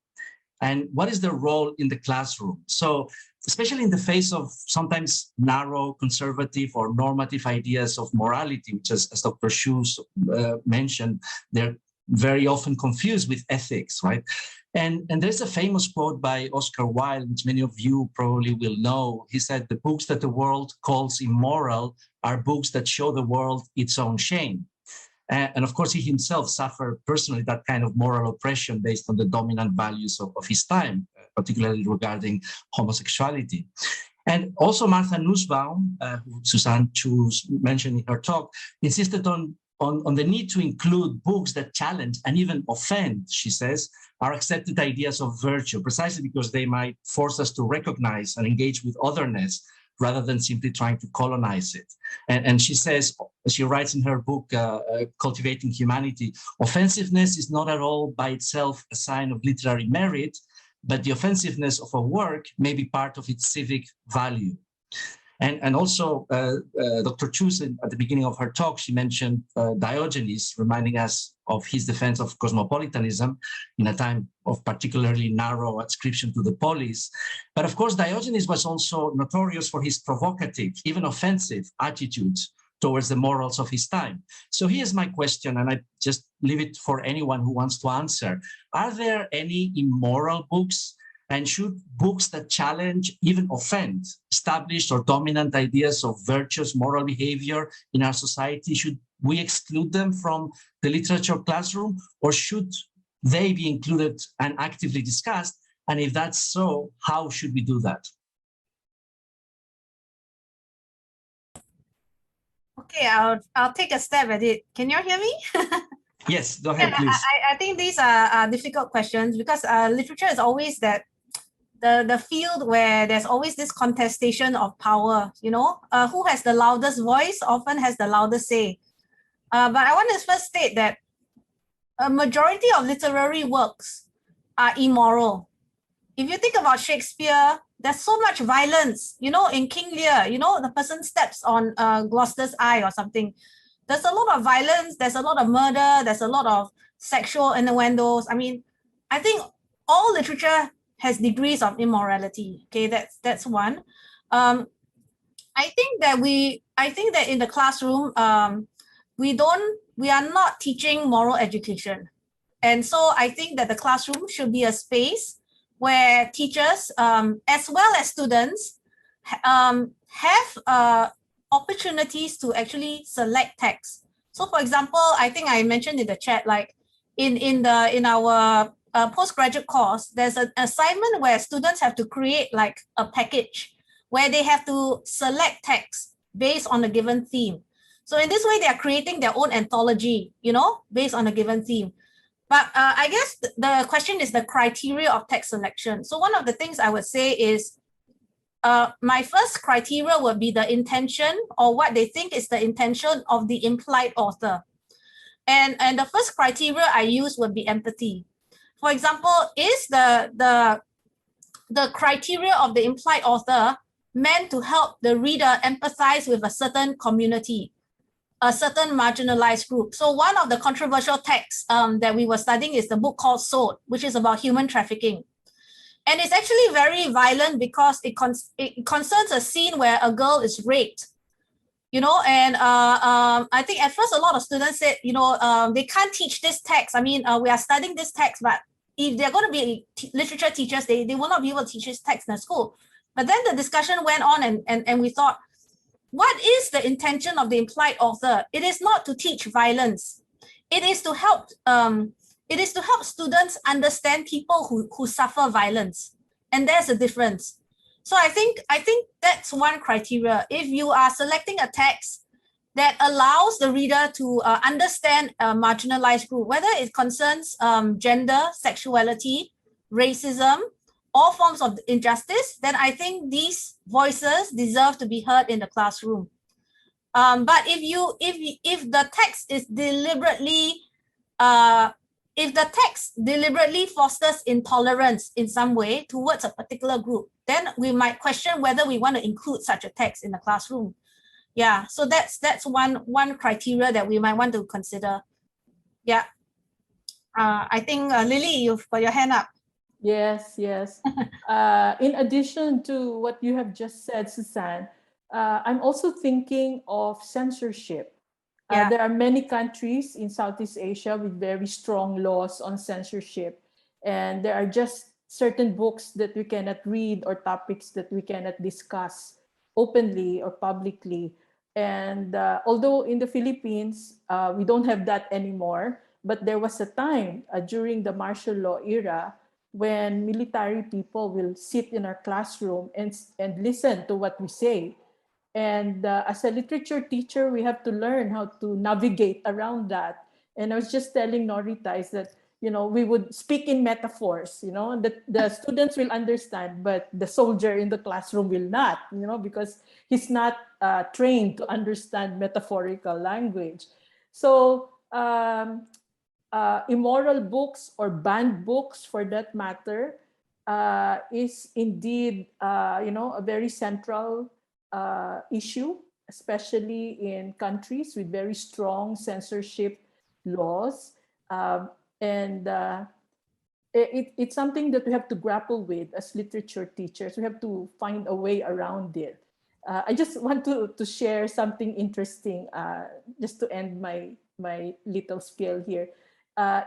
and what is their role in the classroom? So especially in the face of sometimes narrow, conservative, or normative ideas of morality, which, as Dr. Chu mentioned, they're very often confused with ethics, right? And there's a famous quote by Oscar Wilde, which many of you probably will know. He said, "The books that the world calls immoral are books that show the world its own shame." And of course, he himself suffered personally that kind of moral oppression based on the dominant values of his time, particularly regarding homosexuality. And also Martha Nussbaum, who Suzanne Chu mentioned in her talk, insisted on the need to include books that challenge and even offend, she says, our accepted ideas of virtue, precisely because they might force us to recognize and engage with otherness, rather than simply trying to colonize it. And she says, she writes in her book, Cultivating Humanity, offensiveness is not at all by itself a sign of literary merit, but the offensiveness of a work may be part of its civic value. And also, Dr. Chu, at the beginning of her talk, she mentioned Diogenes, reminding us of his defense of cosmopolitanism in a time of particularly narrow adscription to the polis. But of course, Diogenes was also notorious for his provocative, even offensive attitudes towards the morals of his time. So here's my question, and I just leave it for anyone who wants to answer. Are there any immoral books? And should books that challenge, even offend, established or dominant ideas of virtuous moral behavior in our society, should we exclude them from the literature classroom, or should they be included and actively discussed? And if that's so, how should we do that? Okay, I'll take a stab at it. Can you hear me? Yes, go ahead, please. I think these are difficult questions, because literature is always the field where there's always this contestation of power, who has the loudest voice often has the loudest say. But I want to first state that a majority of literary works are immoral. If you think about Shakespeare, there's so much violence, in King Lear, the person steps on Gloucester's eye or something. There's a lot of violence, there's a lot of murder, there's a lot of sexual innuendos. I mean, I think all literature has degrees of immorality. Okay, that's one. I think that in the classroom, we are not teaching moral education. And so I think that the classroom should be a space where teachers, as well as students, have opportunities to actually select texts. So for example, I think I mentioned in the chat, like in our postgraduate course, there's an assignment where students have to create like a package where they have to select texts based on a given theme. So in this way, they are creating their own anthology, based on a given theme. But I guess the question is the criteria of text selection. So one of the things I would say is, my first criteria would be the intention, or what they think is the intention of the implied author. And the first criteria I use would be empathy. For example, is the criteria of the implied author meant to help the reader empathize with a certain community, a certain marginalized group? So one of the controversial texts that we were studying is the book called Sold, which is about human trafficking. And it's actually very violent because it concerns a scene where a girl is raped, you know, and I think at first a lot of students said, you know, they can't teach this text. I mean, we are studying this text, but if they're going to be literature teachers, they will not be able to teach this text in the school. But then the discussion went on, and we thought, what is the intention of the implied author? It is not to teach violence. It is to help. It is to help students understand people who suffer violence, and there's a difference. So I think that's one criteria. If you are selecting a text that allows the reader to understand a marginalized group, whether it concerns gender, sexuality, racism, all forms of injustice, then I think these voices deserve to be heard in the classroom. But if the text is deliberately fosters intolerance in some way towards a particular group, then we might question whether we want to include such a text in the classroom. Yeah, so that's one criteria that we might want to consider. Yeah, I think Lily, you've got your hand up. Yes. In addition to what you have just said, Suzanne, I'm also thinking of censorship. There are many countries in Southeast Asia with very strong laws on censorship, and there are just certain books that we cannot read or topics that we cannot discuss openly or publicly. And although in the Philippines, we don't have that anymore, but there was a time during the martial law era when military people will sit in our classroom and listen to what we say. And as a literature teacher, we have to learn how to navigate around that. And I was just telling Norita is that, you know, we would speak in metaphors, you know, that the students will understand, but the soldier in the classroom will not, you know, because he's not trained to understand metaphorical language. So immoral books or banned books, for that matter, is indeed, you know, a very central issue, especially in countries with very strong censorship laws. It's something that we have to grapple with as literature teachers. We have to find a way around it. I just want to share something interesting, just to end my little spiel here.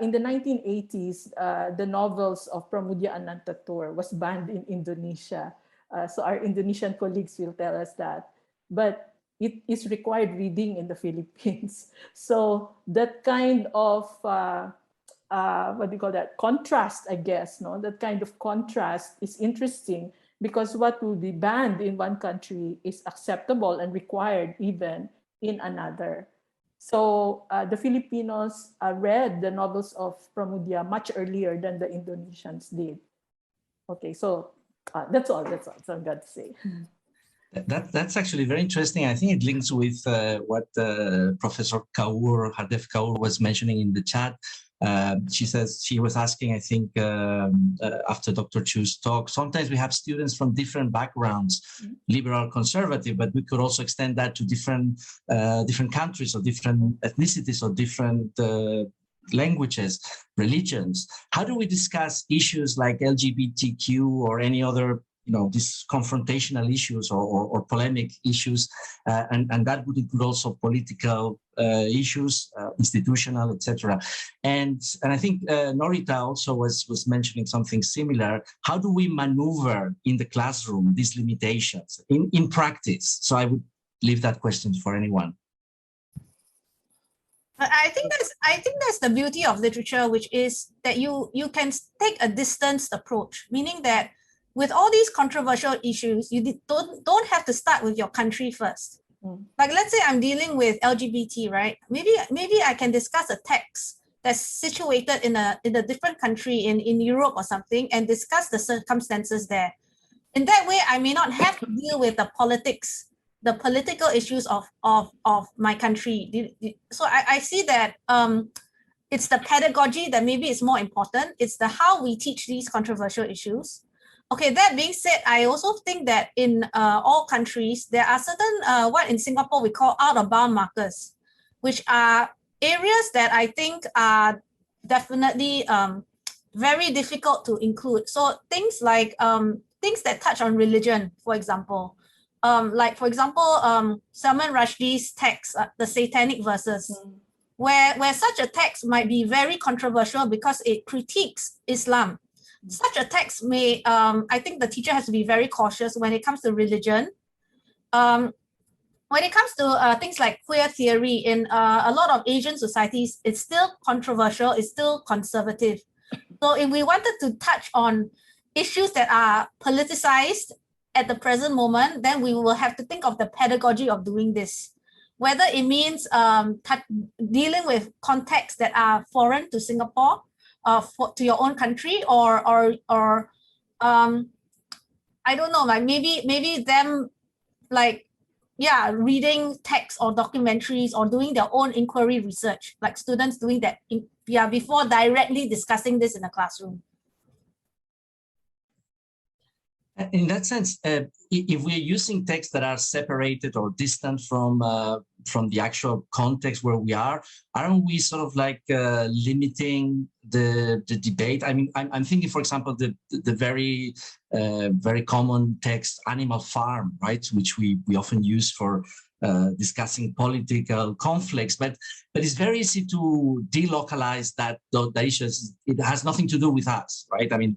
In the 1980s, the novels of Pramudia Anantatur was banned in Indonesia. So our Indonesian colleagues will tell us that. But it is required reading in the Philippines. So that kind of, what do you call that? Contrast, I guess, no? That kind of contrast is interesting because what will be banned in one country is acceptable and required even in another. So the Filipinos read the novels of Pramudia much earlier than the Indonesians did. Okay, so that's all I've got to say. That's actually very interesting. I think it links with what Professor Kaur, Hardef Kaur, was mentioning in the chat. She says she was asking, I think, after Dr. Chu's talk, sometimes we have students from different backgrounds, liberal, conservative, but we could also extend that to different countries or different ethnicities or different languages, religions. How do we discuss issues like LGBTQ or any other, you know, these confrontational issues or polemic issues, and that would include also political issues, institutional, etc. And I think Norita also was mentioning something similar. How do we maneuver in the classroom these limitations in practice? So I would leave that question for anyone. I think that's the beauty of literature, which is that you can take a distanced approach, meaning that with all these controversial issues, you don't have to start with your country first. Like, let's say I'm dealing with LGBT, right? Maybe I can discuss a text that's situated in a different country in Europe or something and discuss the circumstances there. In that way, I may not have to deal with the politics, the political issues of my country. So I see that it's the pedagogy that maybe is more important. It's the how we teach these controversial issues. Okay, that being said, I also think that in all countries, there are certain, what in Singapore we call out-of-bound markers, which are areas that I think are definitely very difficult to include. So things like things that touch on religion, for example. Like, for example, Salman Rushdie's text, The Satanic Verses, where such a text might be very controversial because it critiques Islam. Such a text may, I think the teacher has to be very cautious when it comes to religion. When it comes to things like queer theory, in a lot of Asian societies, it's still controversial, it's still conservative. So if we wanted to touch on issues that are politicized at the present moment, then we will have to think of the pedagogy of doing this. Whether it means dealing with contexts that are foreign to Singapore, to your own country, or I don't know, like maybe them like, yeah, reading texts or documentaries or doing their own inquiry research, like students doing that before directly discussing this in the classroom. In that sense, if we're using texts that are separated or distant from the actual context where we are, aren't we sort of like limiting the debate? I mean, I'm thinking, for example, the very very common text Animal Farm, right, which we often use for discussing political conflicts, but it's very easy to delocalize those issues. It has nothing to do with us, right? I mean,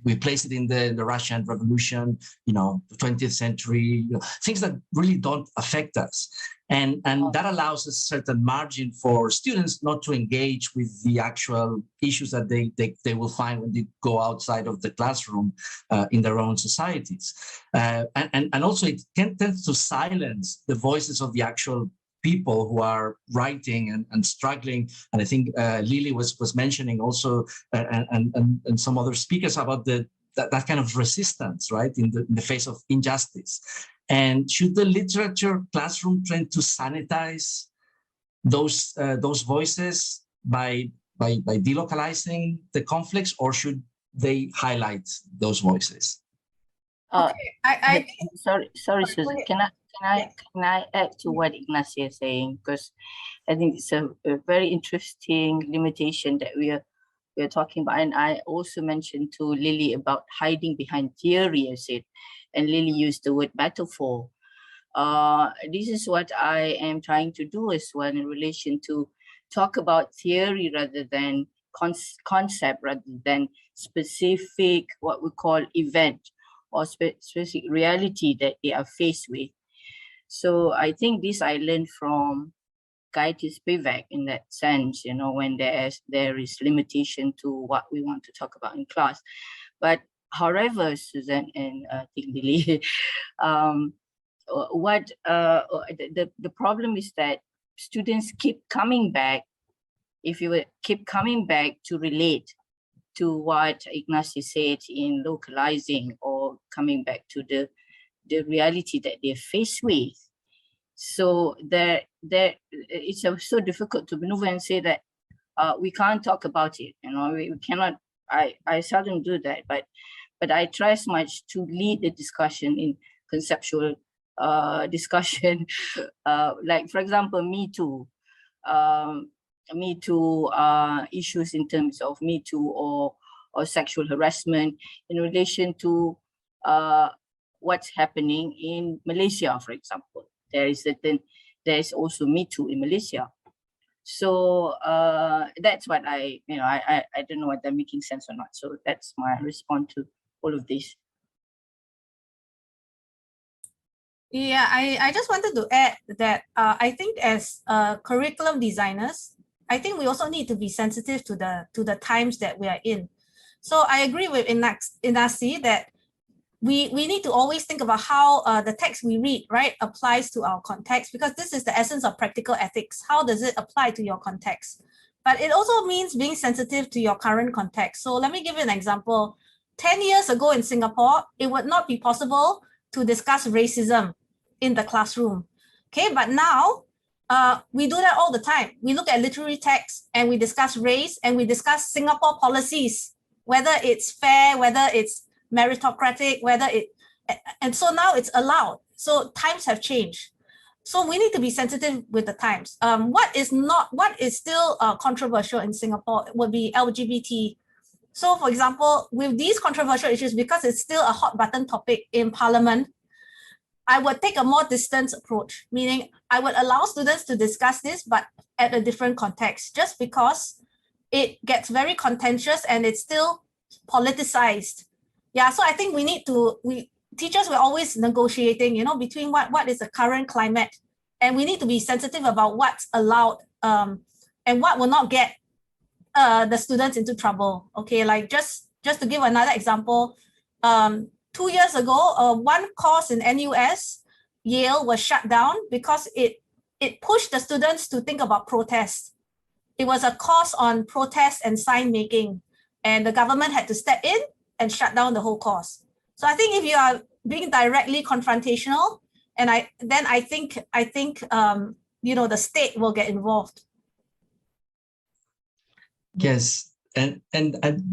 we place it in the Russian Revolution, you know, the 20th century, you know, things that really don't affect us. And that allows a certain margin for students not to engage with the actual issues that they will find when they go outside of the classroom in their own societies. And also it tends to silence the voices of the actual people who are writing and struggling. And I think Lily was mentioning also, and some other speakers about that kind of resistance, right, in the face of injustice. And should the literature classroom try to sanitize those voices by delocalizing the conflicts, or should they highlight those voices? Okay, sorry, Susan. Can I add to what Ignacio is saying? Because I think it's a very interesting limitation that we are talking about. And I also mentioned to Lily about hiding behind theory, I said, and Lily used the word metaphor. This is what I am trying to do as well in relation to talk about theory rather than concept, rather than specific, what we call event or specific reality that they are faced with. So I think this I learned from Gayatri Spivak in that sense, you know, when there is limitation to what we want to talk about in class. But however, Susan and Lily, the problem is that students keep coming back. If you keep coming back to relate to what Ignacio said in localizing, or coming back to the reality that they're faced with. So it's so difficult to maneuver and say that we can't talk about it. You know, we cannot. I seldom do that, but I try as much to lead the discussion in conceptual discussion. Like, for example, Me Too issues in terms of Me Too or sexual harassment in relation to what's happening in Malaysia, for example. There is also Me Too in Malaysia. So that's what I don't know whether I'm making sense or not. So that's my response to all of this. Yeah, I just wanted to add that I think as curriculum designers, I think we also need to be sensitive to the times that we are in. So I agree with Inasi that we need to always think about how the text we read, right, applies to our context, because this is the essence of practical ethics. How does it apply to your context? but it also means being sensitive to your current context. So let me give you an example. 10 years ago in Singapore, it would not be possible to discuss racism in the classroom. Okay, but now we do that all the time. We look at literary texts and we discuss race and we discuss Singapore policies, whether it's fair, whether it's meritocratic, whether it, and so now it's allowed. So times have changed. So we need to be sensitive with the times. What is still controversial in Singapore would be LGBT. So for example, with these controversial issues, because it's still a hot button topic in Parliament, I would take a more distant approach, meaning I would allow students to discuss this, but at a different context, just because it gets very contentious and it's still politicized. Yeah, so I think teachers were always negotiating, between what is the current climate, and we need to be sensitive about what's allowed and what will not get the students into trouble. Okay, like just to give another example, 2 years ago, one course in NUS, Yale, was shut down because it pushed the students to think about protest. It was a course on protest and sign making, and the government had to step in and shut down the whole course. So I think if you are being directly confrontational, and I think the state will get involved. Yes, and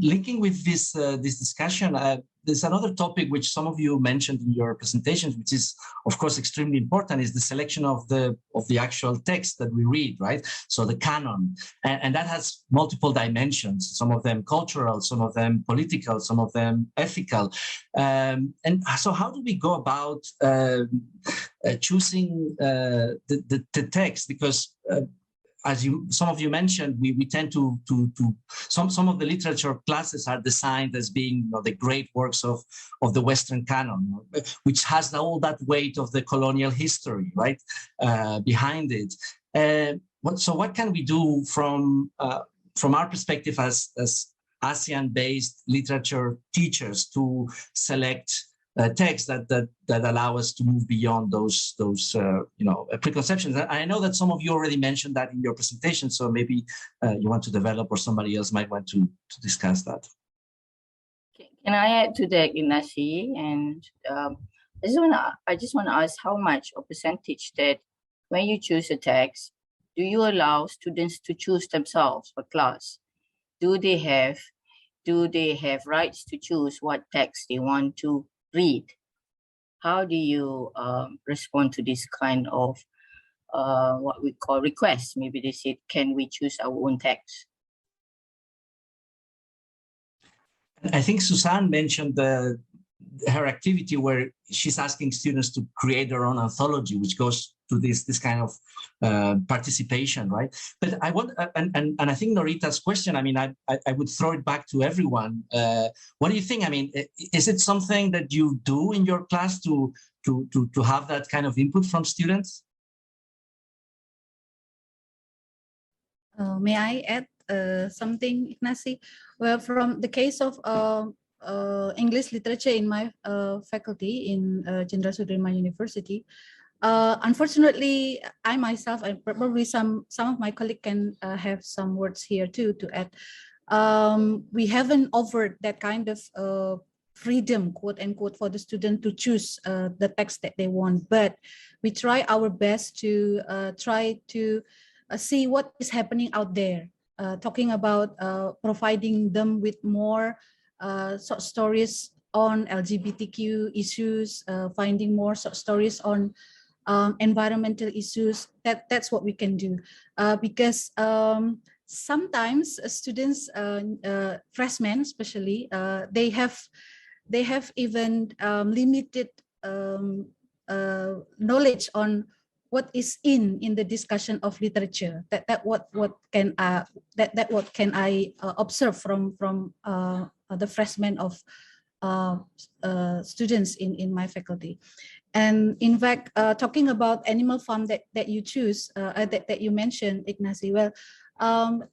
linking with this discussion, there's another topic which some of you mentioned in your presentations, which is of course extremely important, is the selection of the actual text that we read, right? So the canon, and that has multiple dimensions. Some of them cultural, some of them political, some of them ethical. And so how do we go about choosing the text? Because as some of you mentioned, we tend to some of the literature classes are designed as being the great works of the Western canon, which has all that weight of the colonial history, right, behind it. So what can we do from our perspective as ASEAN-based literature teachers to select texts that allow us to move beyond those preconceptions? I know that some of you already mentioned that in your presentation, so maybe you want to develop, or somebody else might want to discuss that. Can I add to that, Ignasi? And I just want to ask how much or percentage that when you choose a text, do you allow students to choose themselves for class? Do they have rights to choose what text they want to read? How do you respond to this kind of what we call requests? Maybe they said, can we choose our own text? I think Suzanne mentioned her activity where she's asking students to create their own anthology, which goes to this kind of participation, right? But I want, and I think Norita's question, I mean, I would throw it back to everyone. What do you think? I mean, is it something that you do in your class to have that kind of input from students? May I add something, Ignasi? Well, from the case of English literature in my faculty in Jenderal Sudirman University, unfortunately, I myself, and probably some of my colleagues can have some words here too to add. We haven't offered that kind of freedom, quote unquote, for the student to choose the text that they want, but we try our best to try to see what is happening out there, talking about providing them with more short stories on LGBTQ issues, finding more short stories on environmental issues. That's what we can do, because sometimes students, freshmen especially, they have even limited knowledge on what is in the discussion of literature. What can I observe from the freshmen of students in my faculty. And in fact, talking about Animal Farm that you choose, that you mentioned, Ignasi, well,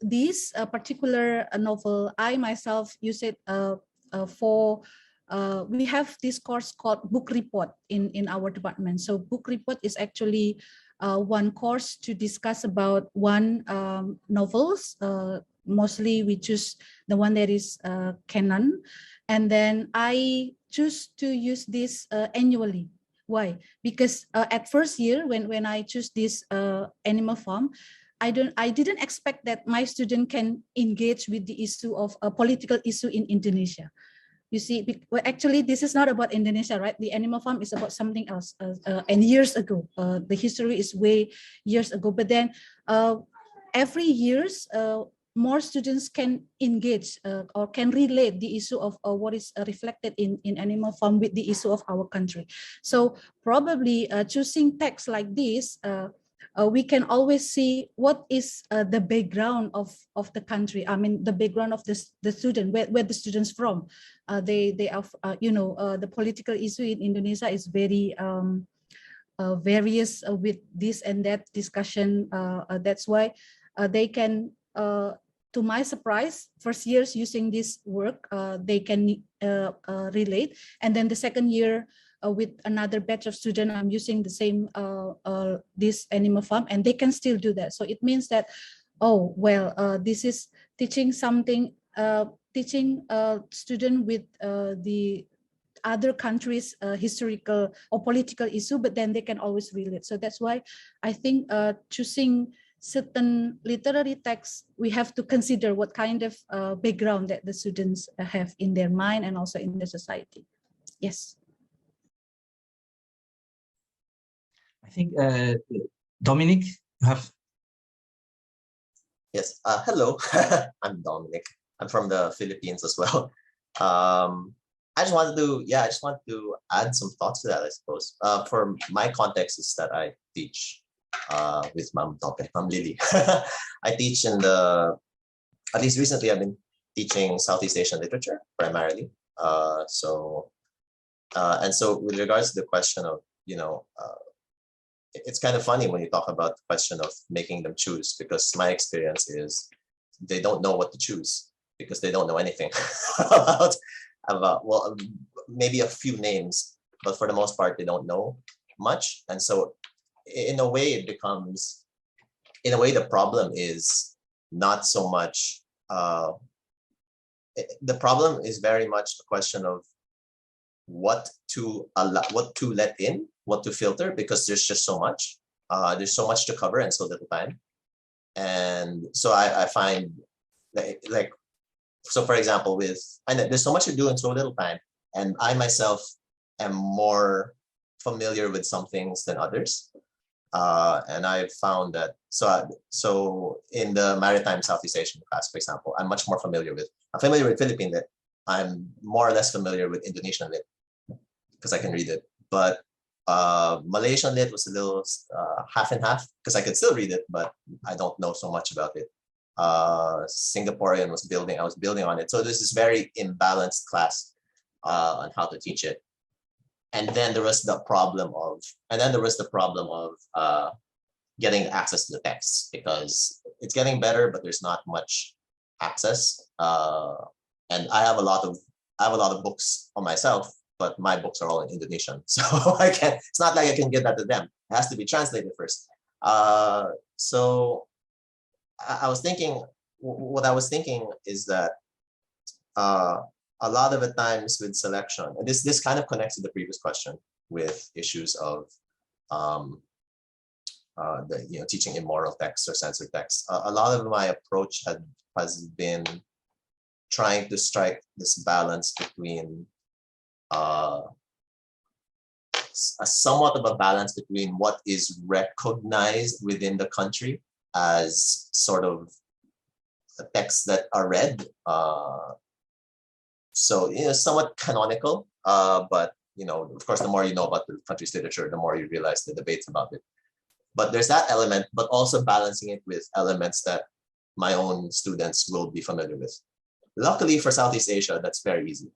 this particular novel, I myself use it for, we have this course called Book Report in our department. So Book Report is actually one course to discuss about one novels. Mostly we choose the one that is canon, and then I choose to use this annually. Why? Because at first year when I choose this animal farm, I didn't expect that my student can engage with the issue of a political issue in Indonesia. You see, well, actually, this is not about Indonesia, right? The animal farm is about something else. And years ago, the history is way years ago. But then every years, more students can engage or can relate the issue of what is reflected in animal farm with the issue of our country. So probably choosing texts like this, we can always see what is the background of the country. I mean, the background of the student, where the students from. They are, the political issue in Indonesia is very various with this and that discussion. That's why they can, to my surprise, first years using this work, they can relate. And then the second year, with another batch of students, I'm using the same this animal farm, and they can still do that. So it means that, oh well, this is teaching something, teaching student with the other countries' historical or political issue, but then they can always relate. So that's why I think choosing certain literary texts, we have to consider what kind of background that the students have in their mind and also in the society. Yes. I think, Dominic, you have. Yes, hello, I'm Dominic. I'm from the Philippines as well. I just wanted to add some thoughts to that, I suppose. For my context is that I teach with Ma'am Lily. I teach at least recently I've been teaching Southeast Asian literature primarily. And so with regards to the question of, it's kind of funny when you talk about the question of making them choose, because my experience is they don't know what to choose because they don't know anything about well, maybe a few names, but for the most part, they don't know much. And so in a way, the problem is not so much, the problem is very much a question of what to let in, what to filter, because there's just so much. There's so much to cover and so little time. And so I find like, so for example, there's so much to do in so little time, and I myself am more familiar with some things than others. And I've found that, so in the Maritime Southeast Asian class, for example, I'm familiar with Philippine lit. I'm more or less familiar with Indonesian lit because I can read it. But Malaysian lit was a little half and half because I could still read it, but I don't know so much about it. Singaporean I was building on it. So this is very imbalanced class on how to teach it. And then there was the problem of getting access to the texts, because it's getting better, but there's not much access. And I have a lot of books on myself, but my books are all in Indonesian. So it's not like I can give that to them. It has to be translated first. So I was thinking is that a lot of the times with selection, and this kind of connects to the previous question with issues of teaching immoral texts or censored texts. A lot of my approach has been trying to strike this balance between somewhat of a balance between what is recognized within the country as sort of the texts that are read, so somewhat canonical, but of course, the more you know about the country's literature, the more you realize the debates about it. But there's that element, but also balancing it with elements that my own students will be familiar with. Luckily for Southeast Asia, that's very easy.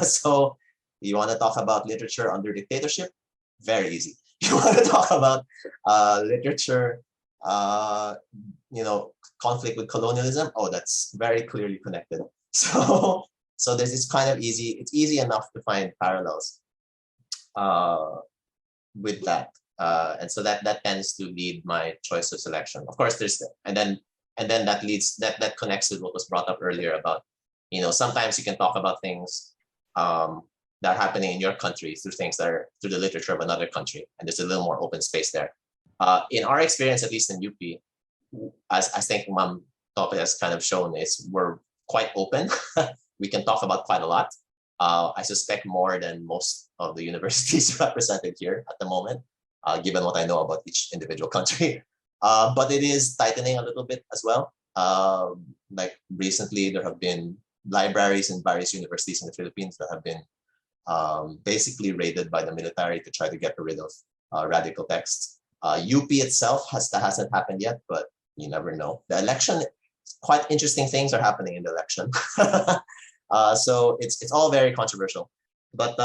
So you want to talk about literature under dictatorship? Very easy. You want to talk about literature, conflict with colonialism? Oh, that's very clearly connected. So there's this kind of easy, it's easy enough to find parallels with that. And so that tends to lead my choice of selection. Of course, and then that connects with what was brought up earlier about, sometimes you can talk about things that are happening in your country through things that are through the literature of another country, and there's a little more open space there. In our experience, at least in UP, as I think Ma'am Tope has kind of shown, is we're quite open. We can talk about quite a lot. I suspect more than most of the universities represented here at the moment, given what I know about each individual country. But it is tightening a little bit as well. Like recently, there have been libraries in various universities in the Philippines that have been basically raided by the military to try to get rid of radical texts. UP itself hasn't happened yet, but you never know. The election, quite interesting things are happening in the election. So it's all very controversial. But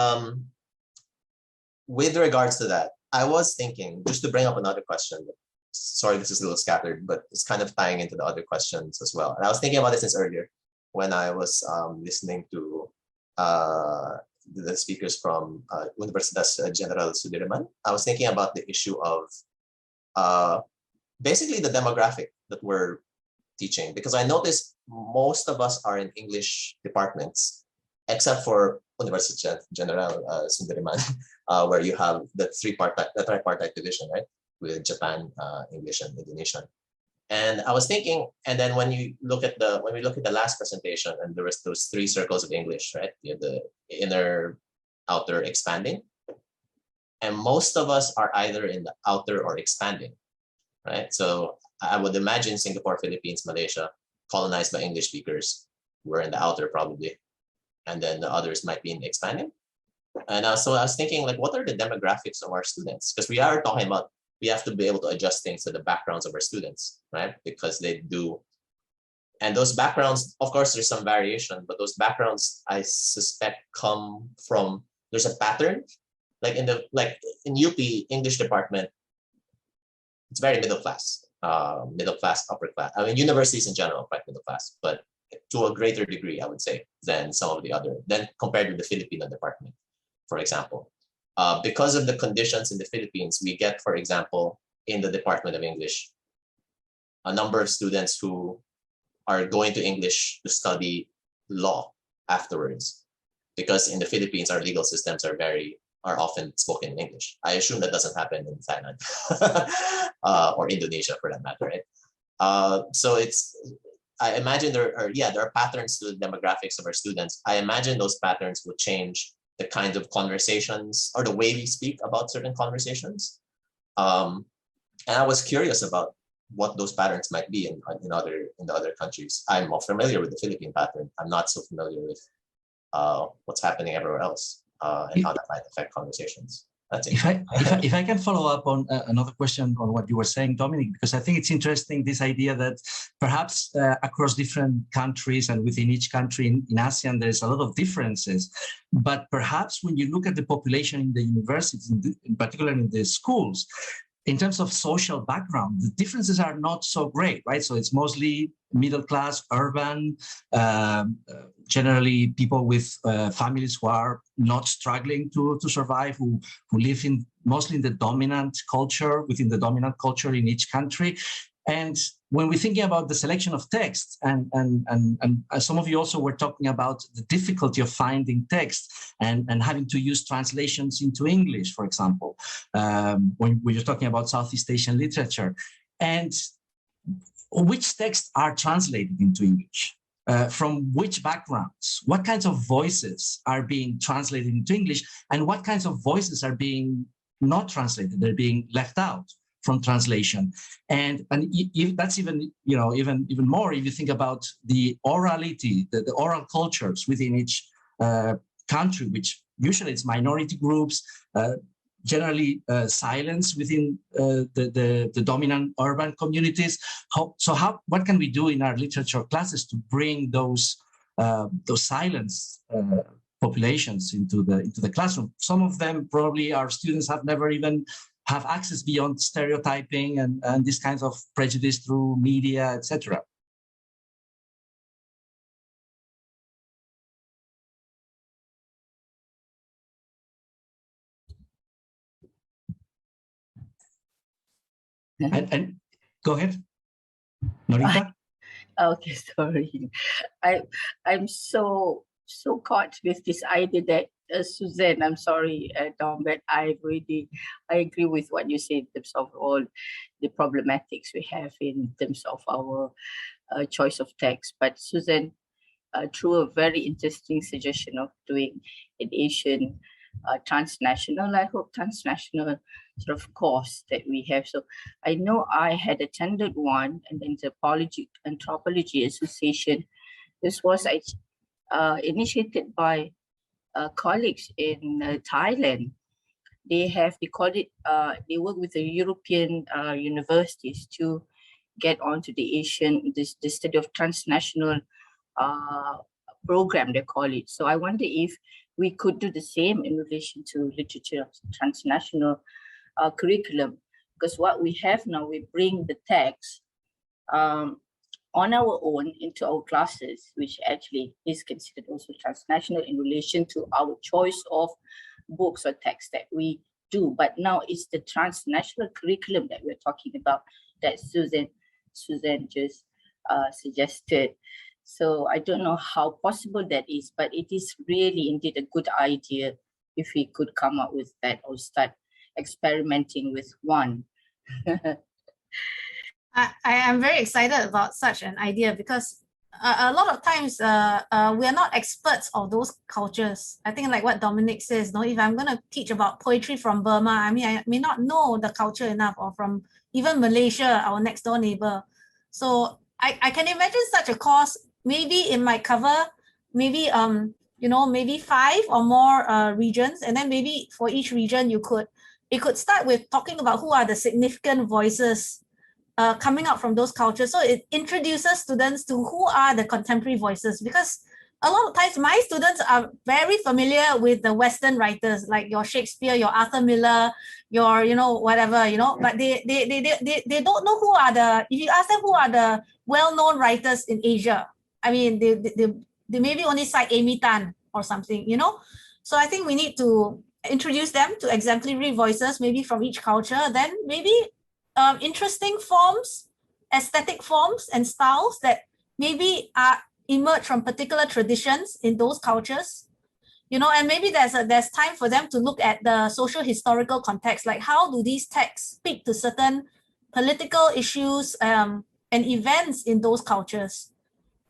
with regards to that, I was thinking, just to bring up another question, sorry, this is a little scattered, but it's kind of tying into the other questions as well. And I was thinking about this since earlier when I was listening to the speakers from Universitas General Sudirman. I was thinking about the issue of basically the demographic that we're teaching, because I noticed most of us are in English departments, except for Universitas General Sudirman, where you have the tripartite division, right, with Japan, English, and Indonesian. And I was thinking, and then when we look at the last presentation, and there was those three circles of English, right? You have the inner, outer, expanding, and most of us are either in the outer or expanding, right? So I would imagine Singapore, Philippines, Malaysia, colonized by English speakers, were in the outer probably, and then the others might be in the expanding. And so I was thinking, like, what are the demographics of our students? Because we are talking about, we have to be able to adjust things to the backgrounds of our students, right? Because they do. And those backgrounds, of course, there's some variation, but those backgrounds, I suspect, come from, there's a pattern. Like in UP English department, it's very middle class, upper class. I mean, universities in general, quite middle class, but to a greater degree, I would say, than some of the other, than compared with the Filipino department, for example. Because of the conditions in the Philippines, we get, for example, in the Department of English, a number of students who are going to English to study law afterwards. Because in the Philippines, our legal systems are often spoken in English. I assume that doesn't happen in Thailand or Indonesia for that matter, right? So I imagine there are patterns to the demographics of our students. I imagine those patterns will change the kinds of conversations or the way we speak about certain conversations. And I was curious about what those patterns might be in the other countries. I'm more familiar with the Philippine pattern. I'm not so familiar with what's happening everywhere else and how that might affect conversations. That's it. If I can follow up on another question on what you were saying, Dominic, because I think it's interesting, this idea that perhaps across different countries and within each country in ASEAN, there's a lot of differences. But perhaps when you look at the population in the universities, in particular in the schools, in terms of social background, the differences are not so great, right? So it's mostly middle class, urban, generally people with families who are not struggling to survive, who live mostly in the dominant culture, within the dominant culture in each country. And when we're thinking about the selection of text, and some of you also were talking about the difficulty of finding text and having to use translations into English, for example, when we're talking about Southeast Asian literature, and which texts are translated into English? From which backgrounds? What kinds of voices are being translated into English, and what kinds of voices are being not translated? They're being left out from translation, and that's even even more if you think about the orality, the oral cultures within each country, which usually it's minority groups, generally silence within the dominant urban communities. What can we do in our literature classes to bring those silence populations into the classroom? Some of them probably our students have never even have access beyond stereotyping and these kinds of prejudice through media, etc. And go ahead, Norita. Okay, sorry. I'm so caught with this idea that Suzanne, I'm sorry, Dom, but I agree with what you said in terms of all the problematics we have in terms of our choice of text. But Suzanne threw a very interesting suggestion of doing an Asian transnational, I hope transnational sort of course that we have. So I know I had attended one, and then the Anthropology Association. This was initiated by colleagues in Thailand. They call it, they work with the European universities to get onto the Asian, the study of transnational program, they call it. So I wonder if we could do the same in relation to literature transnational curriculum, because what we have now, we bring the text on our own into our classes, which actually is considered also transnational in relation to our choice of books or texts that we do. But now it's the transnational curriculum that we're talking about that Suzanne just suggested. So I don't know how possible that is, but it is really indeed a good idea if we could come up with that or start experimenting with one. I am very excited about such an idea because a lot of times we are not experts of those cultures. I think like what Dominic says, no, if I'm going to teach about poetry from Burma, I mean, I may not know the culture enough, or from even Malaysia, our next door neighbor. So I can imagine such a course. Maybe it might cover maybe maybe 5 or more regions, and then maybe for each region it could start with talking about who are the significant voices coming out from those cultures. So it introduces students to who are the contemporary voices, because a lot of times my students are very familiar with the Western writers, like your Shakespeare, your Arthur Miller, your whatever, but they don't know who are the, if you ask them who are the well-known writers in Asia, I mean, they maybe only cite Amy Tan or something, So I think we need to introduce them to exemplary voices, maybe from each culture, then maybe interesting forms, aesthetic forms and styles that maybe emerge from particular traditions in those cultures, and maybe there's time for them to look at the social historical context, like how do these texts speak to certain political issues and events in those cultures.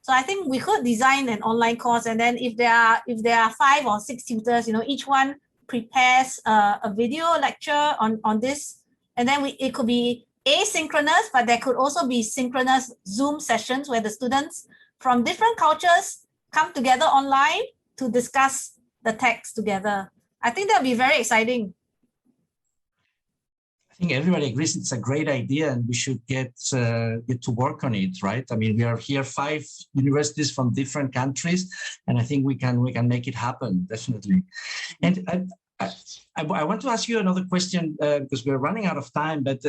So I think we could design an online course, and then if there are 5 or 6 tutors, each one prepares a video lecture on this, and then it could be asynchronous, but there could also be synchronous Zoom sessions where the students from different cultures come together online to discuss the text together. I think that would be very exciting. I think everybody agrees it's a great idea, and we should get to work on it, right? I mean, we are here 5 universities from different countries, and I think we can make it happen, definitely. And I want to ask you another question because we're running out of time, but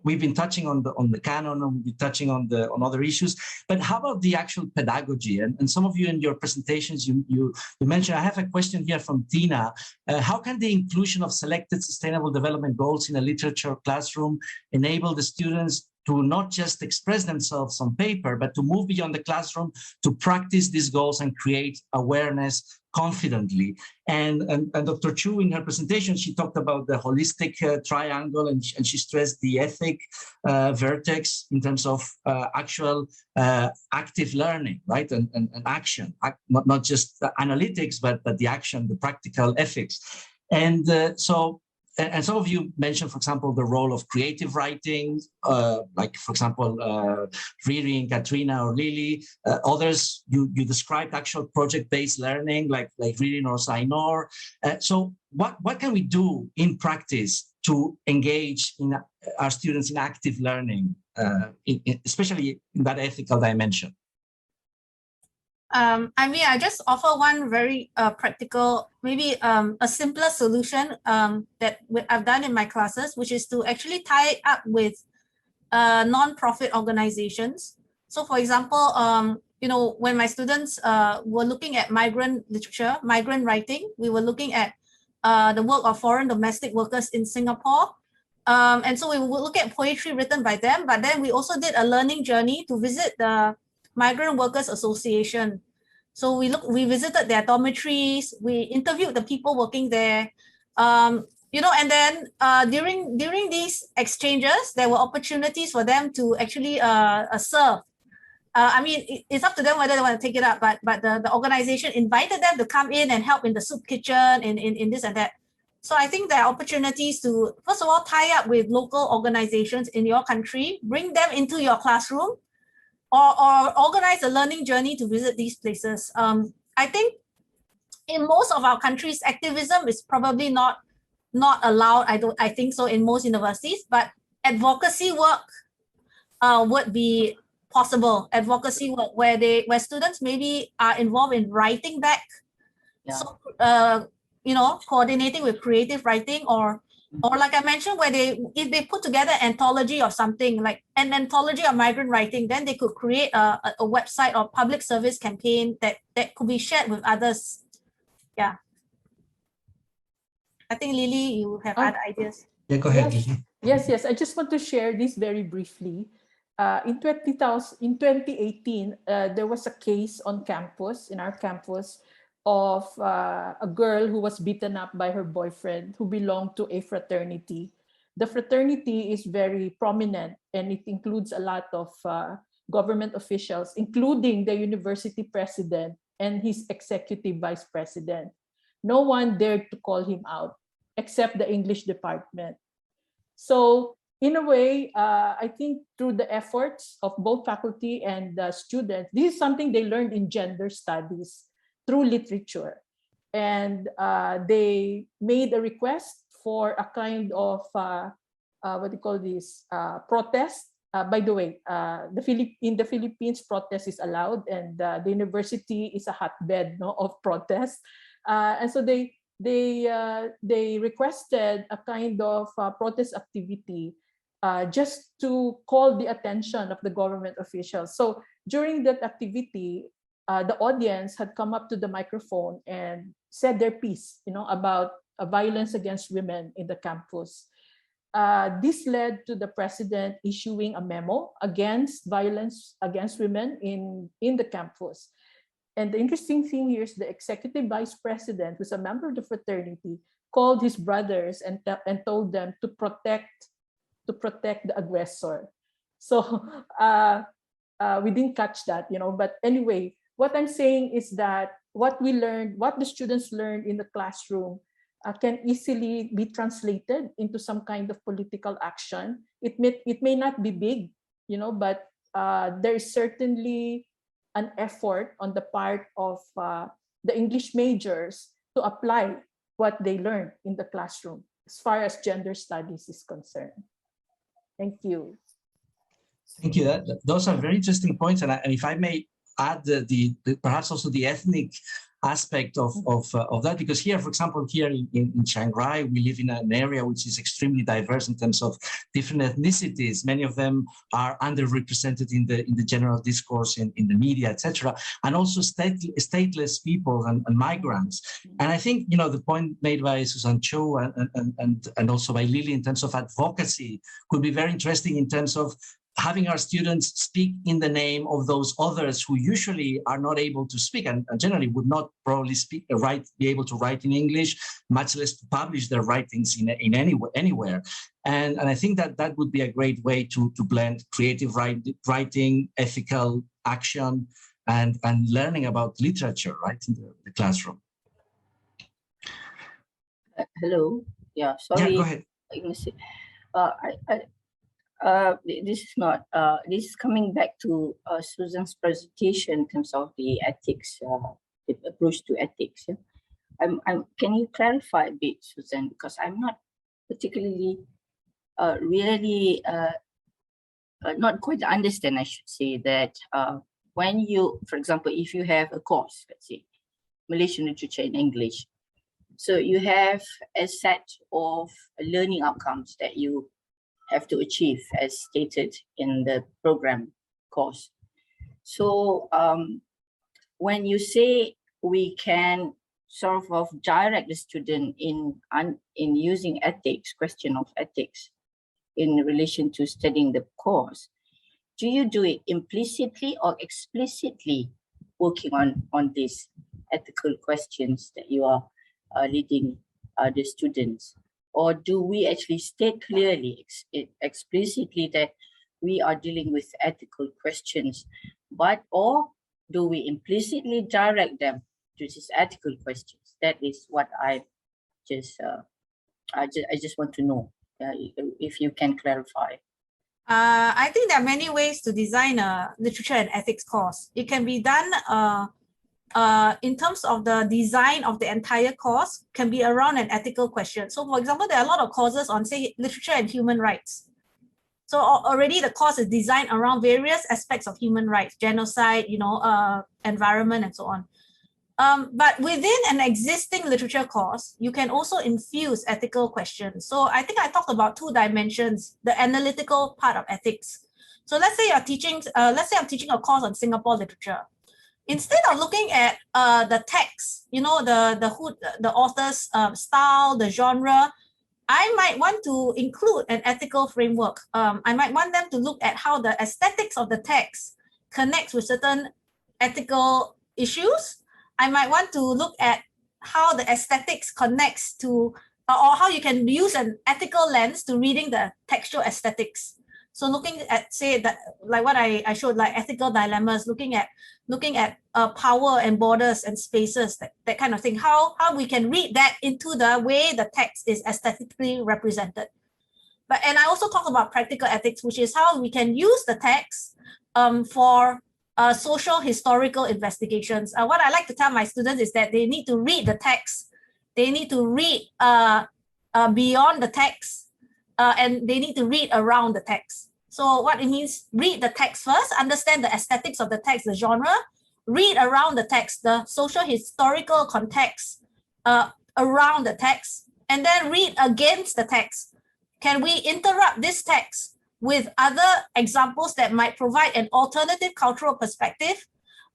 we've been touching on the canon, and we've been touching on other issues, but how about the actual pedagogy? And some of you in your presentations, you mentioned, I have a question here from Tina. How can the inclusion of selected sustainable development goals in a literature classroom enable the students to not just express themselves on paper, but to move beyond the classroom to practice these goals and create awareness confidently? And Dr. Chu, in her presentation, she talked about the holistic triangle, and she stressed the ethic vertex in terms of actual active learning, right? And action, not just the analytics, but the action, the practical ethics. And and some of you mentioned, for example, the role of creative writing, like, for example, Riri, Katrina, or Lily. Others, you described actual project-based learning, like Riri or Sainor. So what can we do in practice to engage in our students in active learning, especially in that ethical dimension? I just offer one very practical, maybe a simpler solution that I've done in my classes, which is to actually tie up with non-profit organizations. So for example, when my students were looking at migrant literature, migrant writing, we were looking at the work of foreign domestic workers in Singapore. And so we will look at poetry written by them, but then we also did a learning journey to visit the Migrant Workers Association. So we visited their dormitories, we interviewed the people working there, you know, and then during these exchanges, there were opportunities for them to actually serve. I mean, it's up to them whether they want to take it up, but the organization invited them to come in and help in the soup kitchen, in this and that. So I think there are opportunities to, first of all, tie up with local organizations in your country, bring them into your classroom, or organize a learning journey to visit these places. I think in most of our countries, activism is probably not allowed. I think so in most universities, but advocacy work would be possible. Advocacy work where students maybe are involved in writing back. Yeah. So you know, coordinating with creative writing, or like I mentioned, where if they put together an anthology of something, like an anthology of migrant writing, then they could create a website or public service campaign that could be shared with others. Yeah. I think Lily, you have other ideas. Yeah, go ahead. Yes. I just want to share this very briefly. In 2018, there was a case on campus, in our campus, of a girl who was beaten up by her boyfriend who belonged to a fraternity. The fraternity is very prominent, and it includes a lot of government officials, including the university president and his executive vice president. No one dared to call him out except the English department. So in a way, I think through the efforts of both faculty and students, this is something they learned in gender studies through literature. And they made a request for a kind of, what do you call this, protest. By the way, in the Philippines, protest is allowed, and the university is a hotbed of protest. And so they requested a kind of protest activity just to call the attention of the government officials. So during that activity, the audience had come up to the microphone and said their piece, about violence against women in the campus. This led to the president issuing a memo against violence against women in the campus. And the interesting thing here is the executive vice president, who's a member of the fraternity, called his brothers and told them to protect the aggressor. So we didn't catch that, but anyway, what I'm saying is that what the students learned in the classroom can easily be translated into some kind of political action. It may not be big, but there is certainly an effort on the part of the English majors to apply what they learned in the classroom as far as gender studies is concerned. Thank you. Thank you. Those are very interesting points. And if I may add perhaps also the ethnic aspect of that, because here, for example, here in Chiang Rai, we live in an area which is extremely diverse in terms of different ethnicities. Many of them are underrepresented in the general discourse, in the media, etc., and also stateless people and migrants. And I think the point made by Susan Cho and also by Lily in terms of advocacy could be very interesting in terms of having our students speak in the name of those others who usually are not able to speak and generally would not probably be able to write in English, much less to publish their writings in anywhere. And I think that would be a great way to blend creative writing, ethical action, and learning about literature, right, in the classroom. Hello. Yeah, sorry. Yeah, go ahead. This is not. This is coming back to Susan's presentation in terms of the ethics, the approach to ethics. Yeah? Can you clarify a bit, Susan? Because I'm not particularly, really, not quite understand. I should say that when you, for example, if you have a course, let's say Malaysian literature in English, so you have a set of learning outcomes that you have to achieve as stated in the program course. So when you say we can sort of direct the student in using ethics, question of ethics, in relation to studying the course, do you do it implicitly or explicitly working on these ethical questions that you are leading the students? Or do we actually state clearly, explicitly that we are dealing with ethical questions, or do we implicitly direct them to these ethical questions? That is what I just want to know, if you can clarify. I think there are many ways to design a literature and ethics course. It can be done in terms of the design of the entire course, can be around an ethical question. So for example, there are a lot of courses on, say, literature and human rights. So already the course is designed around various aspects of human rights, genocide, environment, and so on. But within an existing literature course, you can also infuse ethical questions. So I think I talked about 2 dimensions, the analytical part of ethics. So let's say you're teaching, let's say I'm teaching a course on Singapore literature. Instead of looking at the text, the author's style, the genre, I might want to include an ethical framework. I might want them to look at how the aesthetics of the text connects with certain ethical issues. I might want to look at how the aesthetics connects to, or how you can use an ethical lens to reading the textual aesthetics. So looking at, say, that, like what I showed, like ethical dilemmas, looking at power and borders and spaces, that kind of thing. How we can read that into the way the text is aesthetically represented. And I also talk about practical ethics, which is how we can use the text for social historical investigations. What I like to tell my students is that they need to read the text. They need to read beyond the text, and they need to read around the text. So what it means, read the text first, understand the aesthetics of the text, the genre, read around the text, the social historical context around the text, and then read against the text. Can we interrupt this text with other examples that might provide an alternative cultural perspective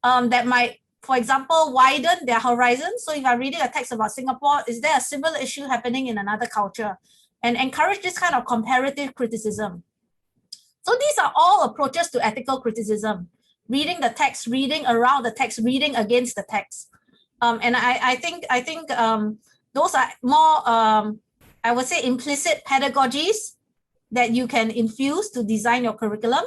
that might, for example, widen their horizon? So if I'm reading a text about Singapore, is there a similar issue happening in another culture? And encourage this kind of comparative criticism. So these are all approaches to ethical criticism: reading the text, reading around the text, reading against the text. And I think those are more, I would say, implicit pedagogies that you can infuse to design your curriculum.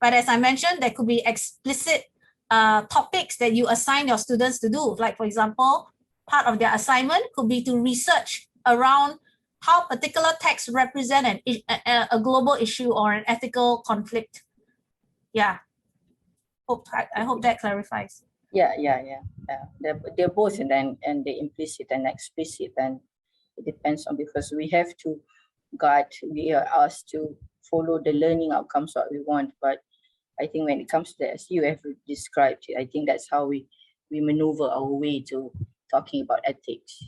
But as I mentioned, there could be explicit topics that you assign your students to do. Like, for example, part of their assignment could be to research around how particular texts represent a global issue or an ethical conflict. Yeah. I hope that clarifies. Yeah. They're both, and the implicit and explicit, and it depends on, because we have to guide, we are asked to follow the learning outcomes what we want. But I think when it comes to, as you have described, I think that's how we maneuver our way to talking about ethics.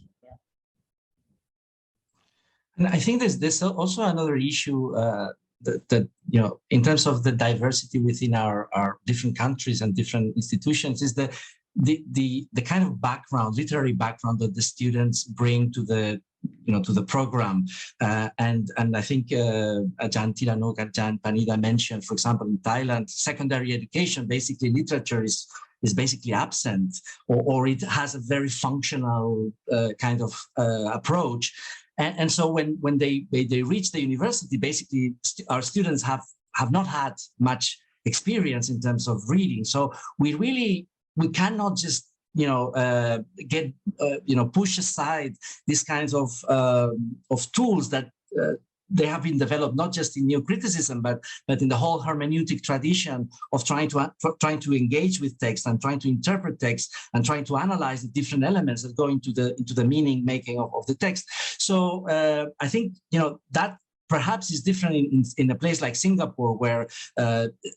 And I think there's also another issue that in terms of the diversity within our different countries and different institutions, is the kind of background, literary background that the students bring to the program. And I think Ajahn Tiranok and Ajahn Panida mentioned, for example, in Thailand, secondary education, basically literature is basically absent, or it has a very functional kind of approach. And so when they reach the university, basically our students have not had much experience in terms of reading. So we cannot just push aside these kinds of tools that they have been developed not just in neo-criticism, but in the whole hermeneutic tradition of trying to engage with text and trying to interpret text and trying to analyze the different elements that go into the meaning making of the text. So I think that perhaps is different in a place like Singapore, where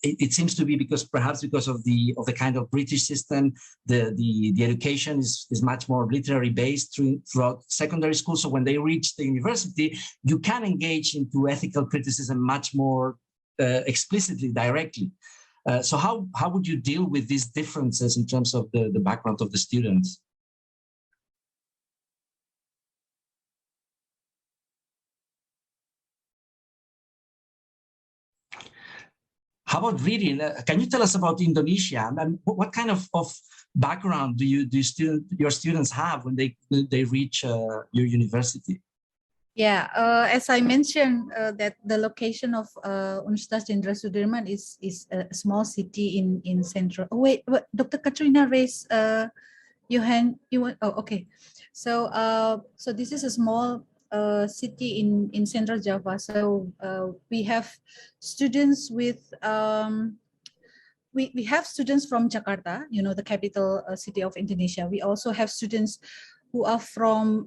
it seems to be because of the kind of British system, the education is much more literary based throughout secondary school. So when they reach the university, you can engage into ethical criticism much more explicitly, directly. So how would you deal with these differences in terms of the background of the students? How about reading? Can you tell us about Indonesia and what kind of background do your students have when they reach your university? Yeah, as I mentioned, that the location of Universitas Jenderal Sudirman is a small city in central. Oh wait, Dr. Katrina raised your hand. You want? Oh, okay. So so this is a small city in Central Java. So we have students with we have students from Jakarta, you know, the capital city of Indonesia. We also have students who are from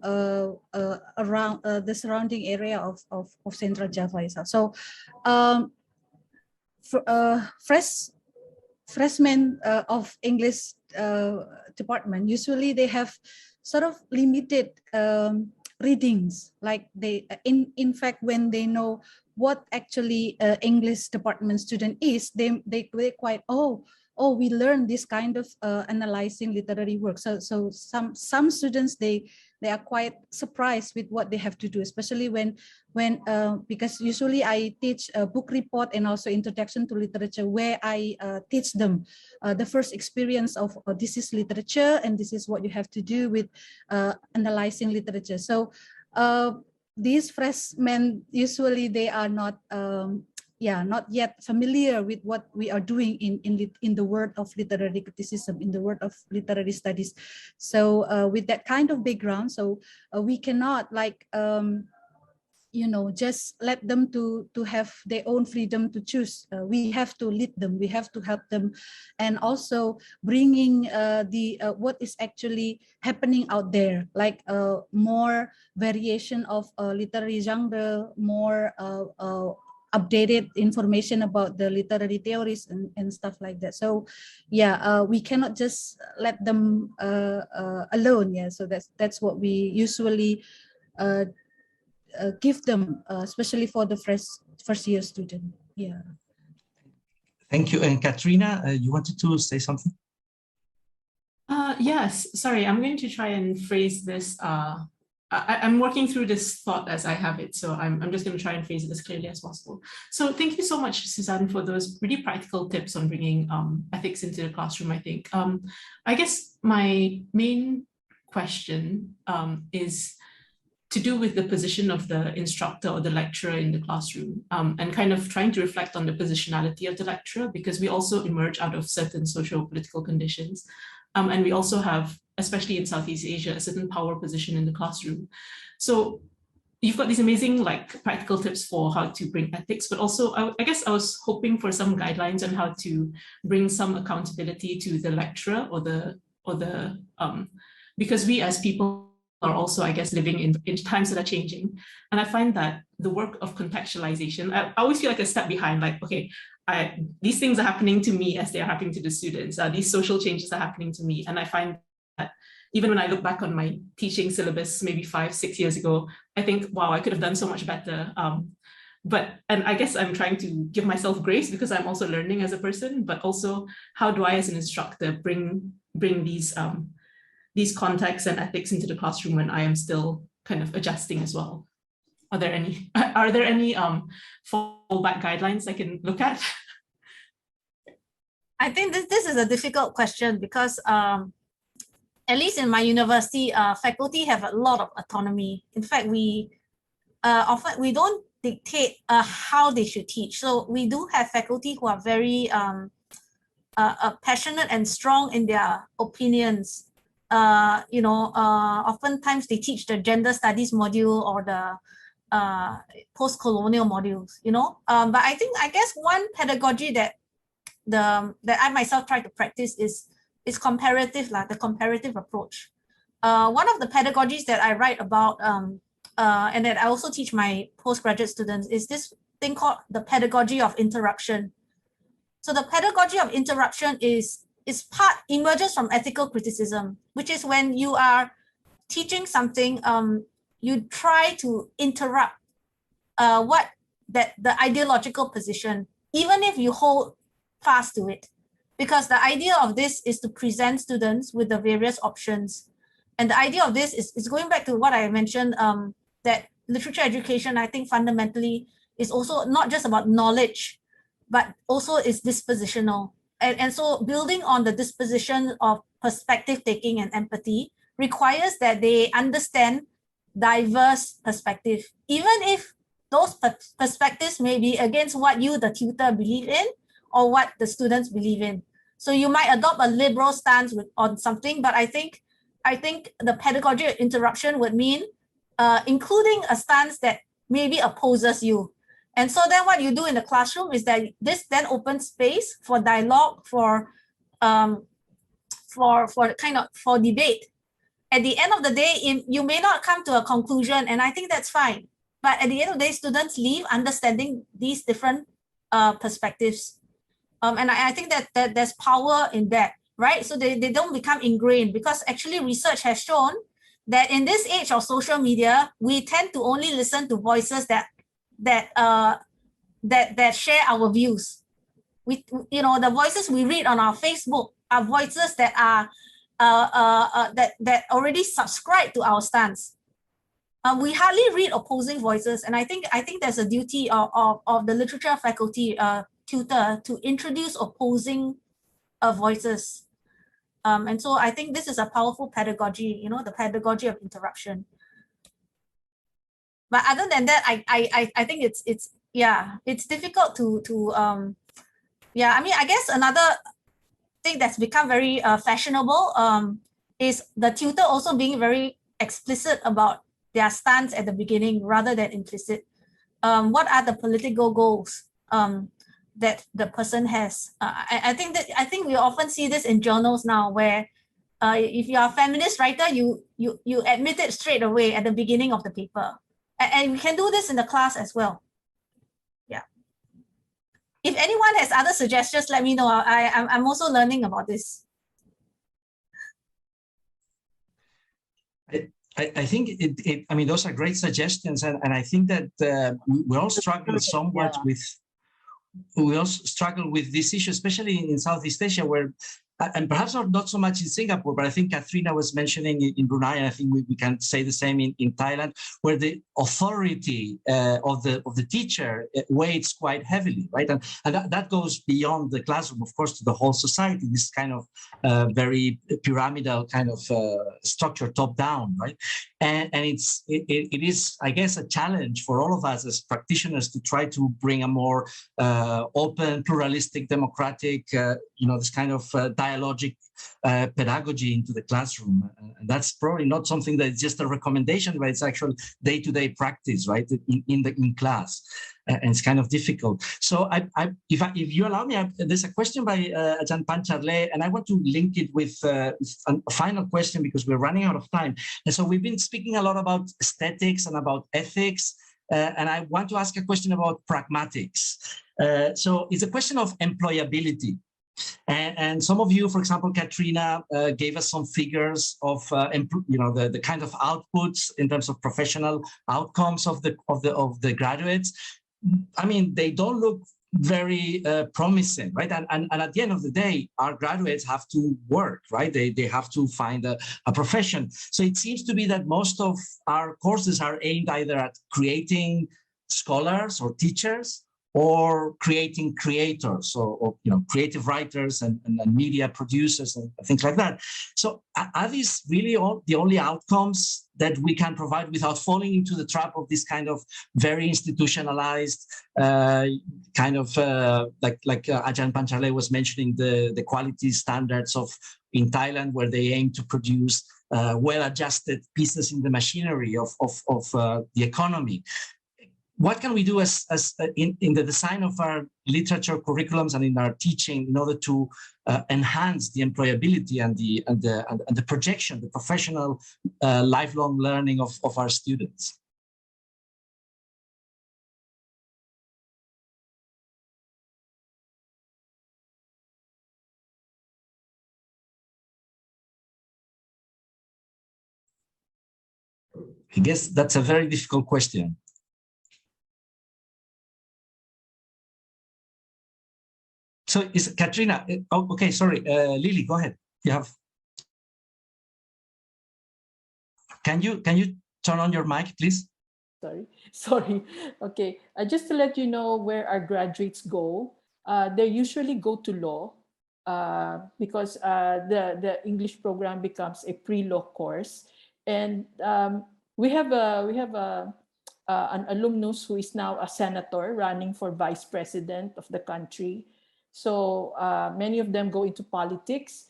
around the surrounding area of Central Java itself. So freshmen of English department, usually they have sort of limited readings. Like they, in fact, when they know what actually English department student is, they quite, oh, we learn this kind of analyzing literary work. So some students, they are quite surprised with what they have to do, especially when because usually I teach a book report and also introduction to literature, where I teach them the first experience of this is literature and this is what you have to do with analyzing literature. So these freshmen, usually they are not not yet familiar with what we are doing in the world of literary criticism, in the world of literary studies. So with that kind of background, so we cannot like you know, just let them to have their own freedom to choose. We have to lead them, we have to help them, and also bringing the what is actually happening out there, like more variation of literary genre, more updated information about the literary theories and stuff like that. So yeah, we cannot just let them alone. Yeah, so that's what we usually give them, especially for the first year student. Yeah. Thank you. And Katrina, you wanted to say something? Yes, sorry, I'm going to try and phrase this. I'm working through this thought as I have it, so I'm just going to try and phrase it as clearly as possible. So thank you so much, Suzanne, for those really practical tips on bringing ethics into the classroom, I think. I guess my main question is to do with the position of the instructor or the lecturer in the classroom, and kind of trying to reflect on the positionality of the lecturer, because we also emerge out of certain socio-political conditions. And we also have, especially in Southeast Asia, a certain power position in the classroom. So you've got these amazing like practical tips for how to bring ethics, but also I guess I was hoping for some guidelines on how to bring some accountability to the lecturer or the because we as people are also, I guess, living in times that are changing. And I find that the work of contextualization, I always feel like a step behind, like, okay, these things are happening to me as they are happening to the students. These social changes are happening to me. And I find that even when I look back on my teaching syllabus, maybe 5-6 years ago, I think, wow, I could have done so much better. And I guess I'm trying to give myself grace because I'm also learning as a person, but also how do I as an instructor bring these contexts and ethics into the classroom when I am still kind of adjusting as well? Are there any fallback guidelines I can look at? I think this is a difficult question because at least in my university, faculty have a lot of autonomy. In fact, we often we don't dictate how they should teach. So we do have faculty who are very passionate and strong in their opinions. Oftentimes they teach the gender studies module or the post-colonial modules, but I guess one pedagogy that I myself try to practice is comparative, the comparative approach. One of the pedagogies that I write about and that I also teach my postgraduate students is this thing called the pedagogy of interruption. So the pedagogy of interruption emerges from ethical criticism, which is when you are teaching something, you try to interrupt the ideological position, even if you hold fast to it, because the idea of this is to present students with the various options. And the idea of this is going back to what I mentioned, that literature education, I think fundamentally is also not just about knowledge, but also is dispositional. And so building on the disposition of perspective taking and empathy requires that they understand diverse perspective, even if those perspectives may be against what you, the tutor, believe in or what the students believe in. So you might adopt a liberal stance on something, but I think the pedagogy of interruption would mean including a stance that maybe opposes you. And so then what you do in the classroom is that this then opens space for dialogue, for debate. At the end of the day, you may not come to a conclusion, and I think that's fine. But at the end of the day, students leave understanding these different perspectives. And I think that there's power in that, right? So they don't become ingrained, because actually research has shown that in this age of social media, we tend to only listen to voices that share our views. The voices we read on our Facebook are voices that are that already subscribe to our stance. We hardly read opposing voices, and I think there's a duty of the literature faculty tutor to introduce opposing voices. And so I think this is a powerful pedagogy, the pedagogy of interruption. But other than that, I think it's difficult to I guess another thing that's become very fashionable is the tutor also being very explicit about their stance at the beginning rather than implicit. What are the political goals that the person has? I think we often see this in journals now, where if you are a feminist writer, you admit it straight away at the beginning of the paper. And we can do this in the class as well. Yeah. If anyone has other suggestions, let me know. I'm also learning about this. I think I mean, those are great suggestions, and I think that we all struggle somewhat with. We also struggle with this issue, especially in Southeast Asia, where, and perhaps not so much in Singapore, but I think Katrina was mentioning in Brunei, and I think we can say the same in Thailand, where the authority of the teacher weighs quite heavily, right? And that goes beyond the classroom, of course, to the whole society. This kind of very pyramidal kind of structure, top down, right? And it is, I guess, a challenge for all of us as practitioners to try to bring a more open, pluralistic, democratic, this kind of dialogic pedagogy into the classroom. And that's probably not something that is just a recommendation, but it's actual day-to-day practice, right, in class. And it's kind of difficult. So if you allow me, there's a question by Ajahn Pancharle, and I want to link it with a final question because we're running out of time. And so we've been speaking a lot about aesthetics and about ethics, and I want to ask a question about pragmatics. So it's a question of employability. And some of you, for example, Katrina, gave us some figures of the kind of outputs in terms of professional outcomes of the graduates. I mean, they don't look very promising, right? And at the end of the day, our graduates have to work, right? They have to find a profession. So it seems to be that most of our courses are aimed either at creating scholars or teachers, or creating creators, or creative writers and media producers and things like that. So are these really the only outcomes that we can provide without falling into the trap of this kind of very institutionalized kind of like Ajahn Pancharle was mentioning, the quality standards in Thailand, where they aim to produce well-adjusted pieces in the machinery of the economy? What can we do as in the design of our literature curriculums and in our teaching in order to enhance the employability and the projection, the professional lifelong learning of our students? I guess that's a very difficult question. So is Katrina, okay, sorry, Lily, go ahead. You have. Can you turn on your mic, please? Sorry. Okay, just to let you know where our graduates go, they usually go to law because the English program becomes a pre-law course. And we have an alumnus who is now a senator running for vice president of the country. So many of them go into politics.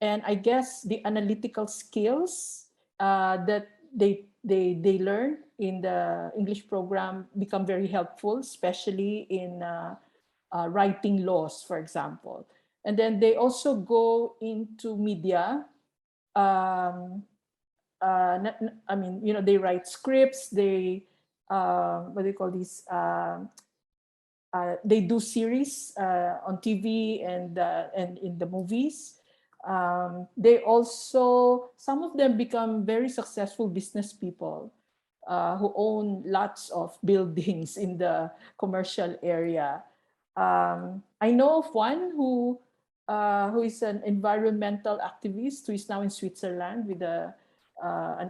And I guess the analytical skills that they learn in the English program become very helpful, especially in writing laws, for example. And then they also go into media. I mean, you know, they write scripts, they, what do you call these? They do series on TV and in the movies. They also, some of them become very successful business people who own lots of buildings in the commercial area. I know of one who is an environmental activist who is now in Switzerland with an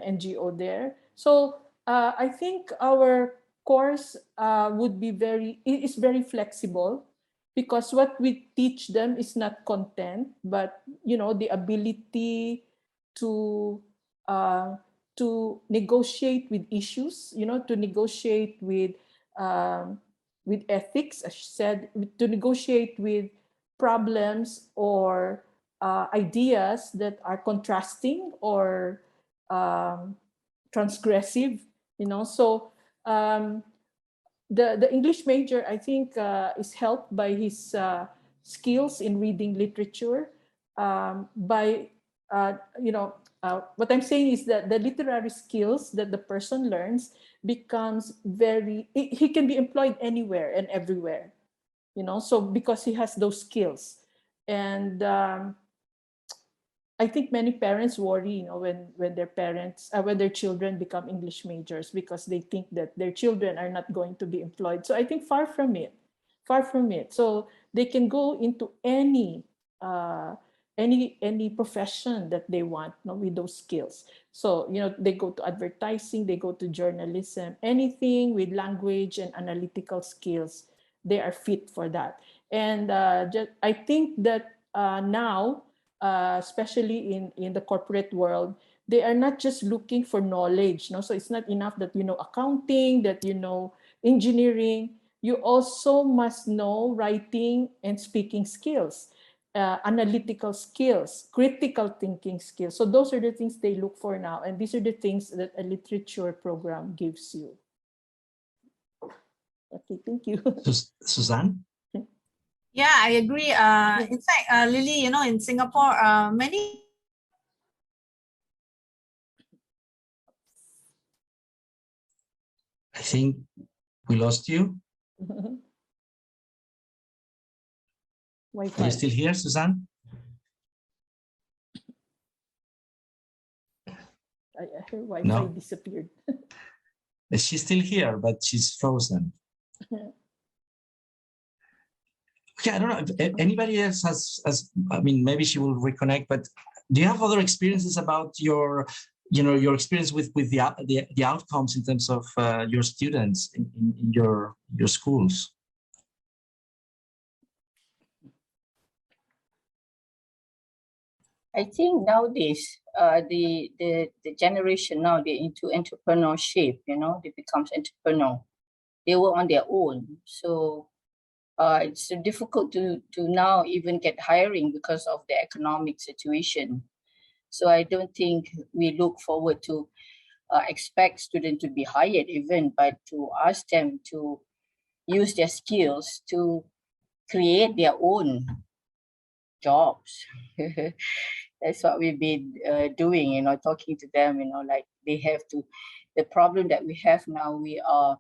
NGO there. So I think our course would be is very flexible, because what we teach them is not content, but you know, the ability to negotiate with issues, you know, to negotiate with ethics, as she said, to negotiate with problems or ideas that are contrasting or transgressive, you know. So the English major, I think, is helped by his skills in reading literature. You know, what I'm saying is that the literary skills that the person learns becomes he can be employed anywhere and everywhere, you know, so because he has those skills. And I think many parents worry, you know, when their children become English majors, because they think that their children are not going to be employed. So I think far from it. So they can go into any profession that they want, you know, with those skills. So, you know, they go to advertising, they go to journalism, anything with language and analytical skills, they are fit for that. And I think that now, especially in the corporate world, they are not just looking for knowledge. No? So it's not enough that you know accounting, that you know engineering. You also must know writing and speaking skills, analytical skills, critical thinking skills. So those are the things they look for now. And these are the things that a literature program gives you. Okay, thank you. Suzanne? Yeah, I agree. In fact, Lily, you know, in Singapore, many. I think we lost you. Are you still here, Suzanne? Her Wi-Fi disappeared. She's still here, but she's frozen. Okay, I don't know if anybody else has, I mean, maybe she will reconnect, but do you have other experiences about your experience with the outcomes in terms of your students in your schools? I think nowadays, the generation now, they're into entrepreneurship, you know, they become entrepreneur. They work on their own. So it's difficult to now even get hiring because of the economic situation. So I don't think we look forward to expect students to be hired even, but to ask them to use their skills to create their own jobs. That's what we've been doing, you know, talking to them, you know, like they have to. The problem that we have now, we are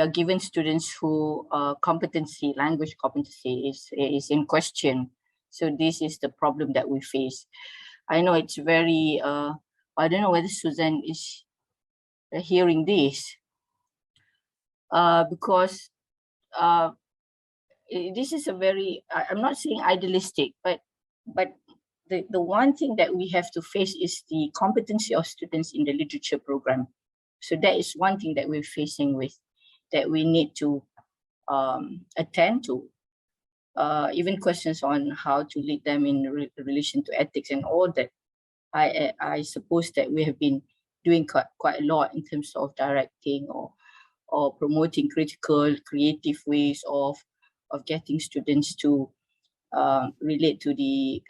given students who language competency is in question. So this is the problem that we face. I know it's very, I don't know whether Suzanne is hearing this, because this is a very, I'm not saying idealistic, but the one thing that we have to face is the competency of students in the literature program. So that is one thing that we're facing with, that we need to attend to. Even questions on how to lead them in relation to ethics and all that. I suppose that we have been doing quite a lot in terms of directing or promoting critical, creative ways of getting students to relate to the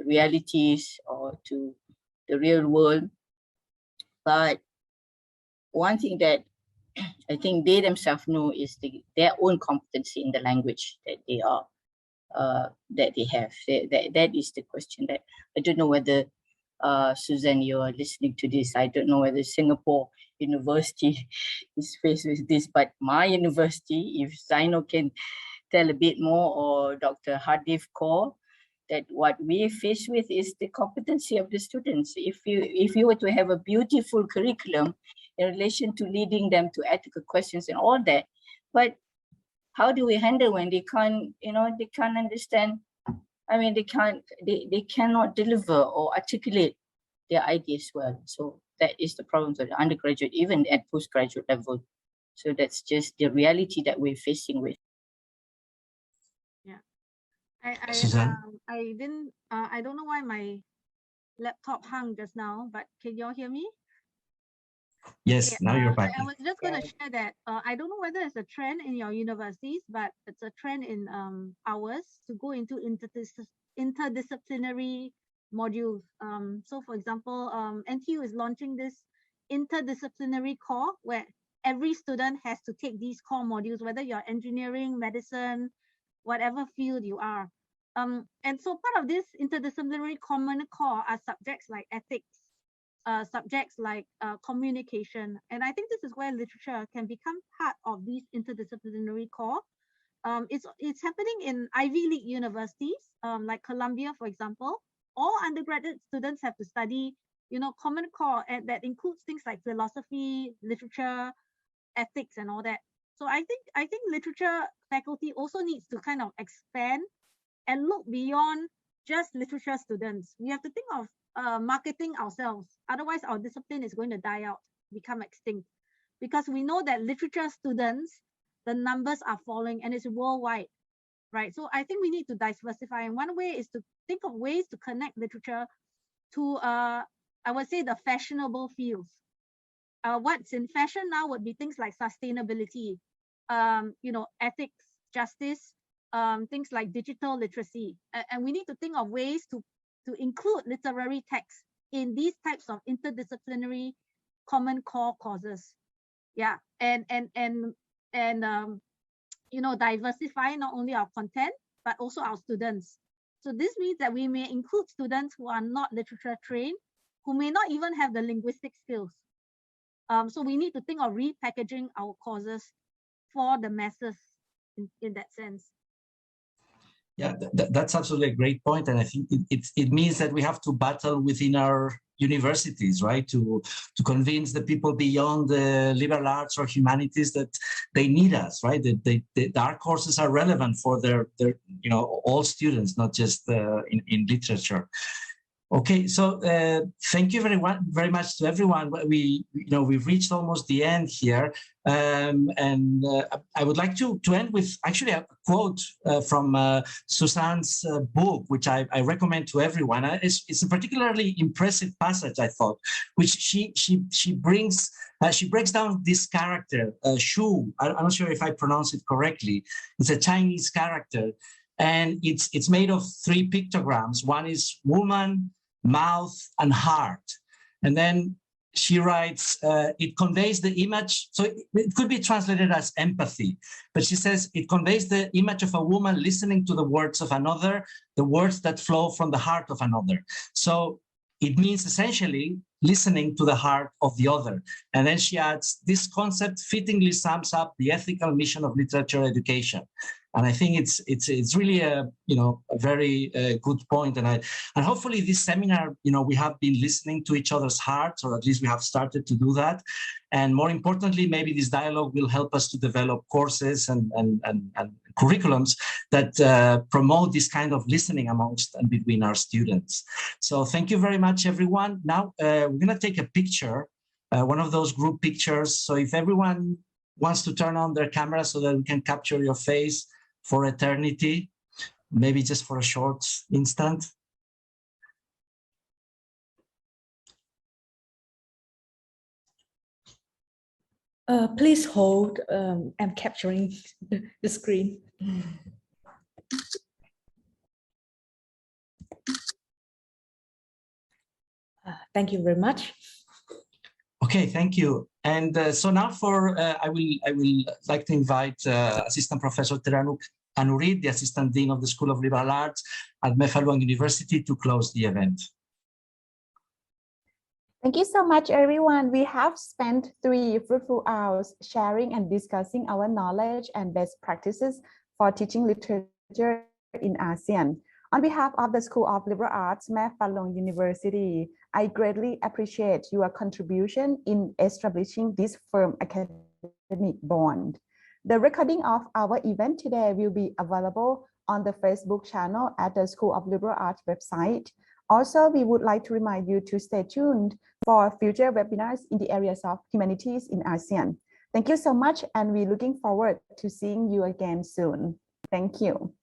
realities or to the real world. But one thing that I think they themselves know is their own competency in the language that they are that they have. That is the question that I don't know whether Suzanne, you are listening to this. I don't know whether Singapore University is faced with this, but my university, if Zaino can tell a bit more, or Dr. Hadif Kaur, that what we face with is the competency of the students. If you were to have a beautiful curriculum in relation to leading them to ethical questions and all that, but how do we handle when they can't, they can't understand? I mean, they cannot deliver or articulate their ideas well. So that is the problem of the undergraduate, even at postgraduate level. So that's just the reality that we're facing with. Yeah, Suzanne? I don't know why my laptop hung just now, but can you all hear me? Yes, Okay, now you're back. I was just going to share that I don't know whether it's a trend in your universities, but it's a trend in ours to go into interdisciplinary modules. So for example, NTU is launching this interdisciplinary core where every student has to take these core modules, whether you're engineering, medicine, whatever field you are. And so part of this interdisciplinary common core are subjects like ethics, subjects like communication. And I think this is where literature can become part of these interdisciplinary core. It's happening in Ivy League universities, like Columbia, for example. All undergraduate students have to study, common core, and that includes things like philosophy, literature, ethics, and all that. So I think literature faculty also needs to kind of expand and look beyond just literature students. We have to think of marketing ourselves. Otherwise, our discipline is going to die out, become extinct. Because we know that literature students, the numbers are falling and it's worldwide, right? So I think we need to diversify. And one way is to think of ways to connect literature to, I would say, the fashionable fields. What's in fashion now would be things like sustainability, ethics, justice, things like digital literacy. And we need to think of ways to include literary texts in these types of interdisciplinary common core courses. Yeah, and diversify not only our content, but also our students. So this means that we may include students who are not literature trained, who may not even have the linguistic skills. So we need to think of repackaging our courses for the masses in that sense. Yeah, that's absolutely a great point. And I think it means that we have to battle within our universities, right? To convince the people beyond the liberal arts or humanities that they need us, right? That our courses are relevant for their all students, not just in literature. Okay, so thank you very much to everyone. We've reached almost the end here, and I would like to end with actually a quote from Suzanne's book, which I recommend to everyone. It's a particularly impressive passage, I thought, which she breaks down this character, Shu. I'm not sure if I pronounce it correctly. It's a Chinese character. And it's made of 3 pictograms. One is woman, mouth, and heart. And then she writes, it conveys the image. So it could be translated as empathy, but she says it conveys the image of a woman listening to the words of another, the words that flow from the heart of another. So it means essentially listening to the heart of the other. And then she adds, this concept fittingly sums up the ethical mission of literature education. And I think it's really a very good point. And hopefully this seminar, we have been listening to each other's hearts, or at least we have started to do that. And more importantly, maybe this dialogue will help us to develop courses and curriculums that promote this kind of listening amongst and between our students. So thank you very much, everyone. Now we're going to take a picture, one of those group pictures. So if everyone wants to turn on their camera so that we can capture your face for eternity, maybe just for a short instant? Please hold. I'm capturing the screen. Thank you very much. Okay, thank you. And so now I will like to invite Assistant Professor Teranuk Anurid, the Assistant Dean of the School of Liberal Arts at Mae Fah Luang University, to close the event. Thank you so much, everyone. We have spent 3 fruitful hours sharing and discussing our knowledge and best practices for teaching literature in ASEAN. On behalf of the School of Liberal Arts, Mae Fah Luang University, I greatly appreciate your contribution in establishing this firm academic bond. The recording of our event today will be available on the Facebook channel at the School of Liberal Arts website. Also, we would like to remind you to stay tuned for future webinars in the areas of humanities in ASEAN. Thank you so much, and we're looking forward to seeing you again soon. Thank you.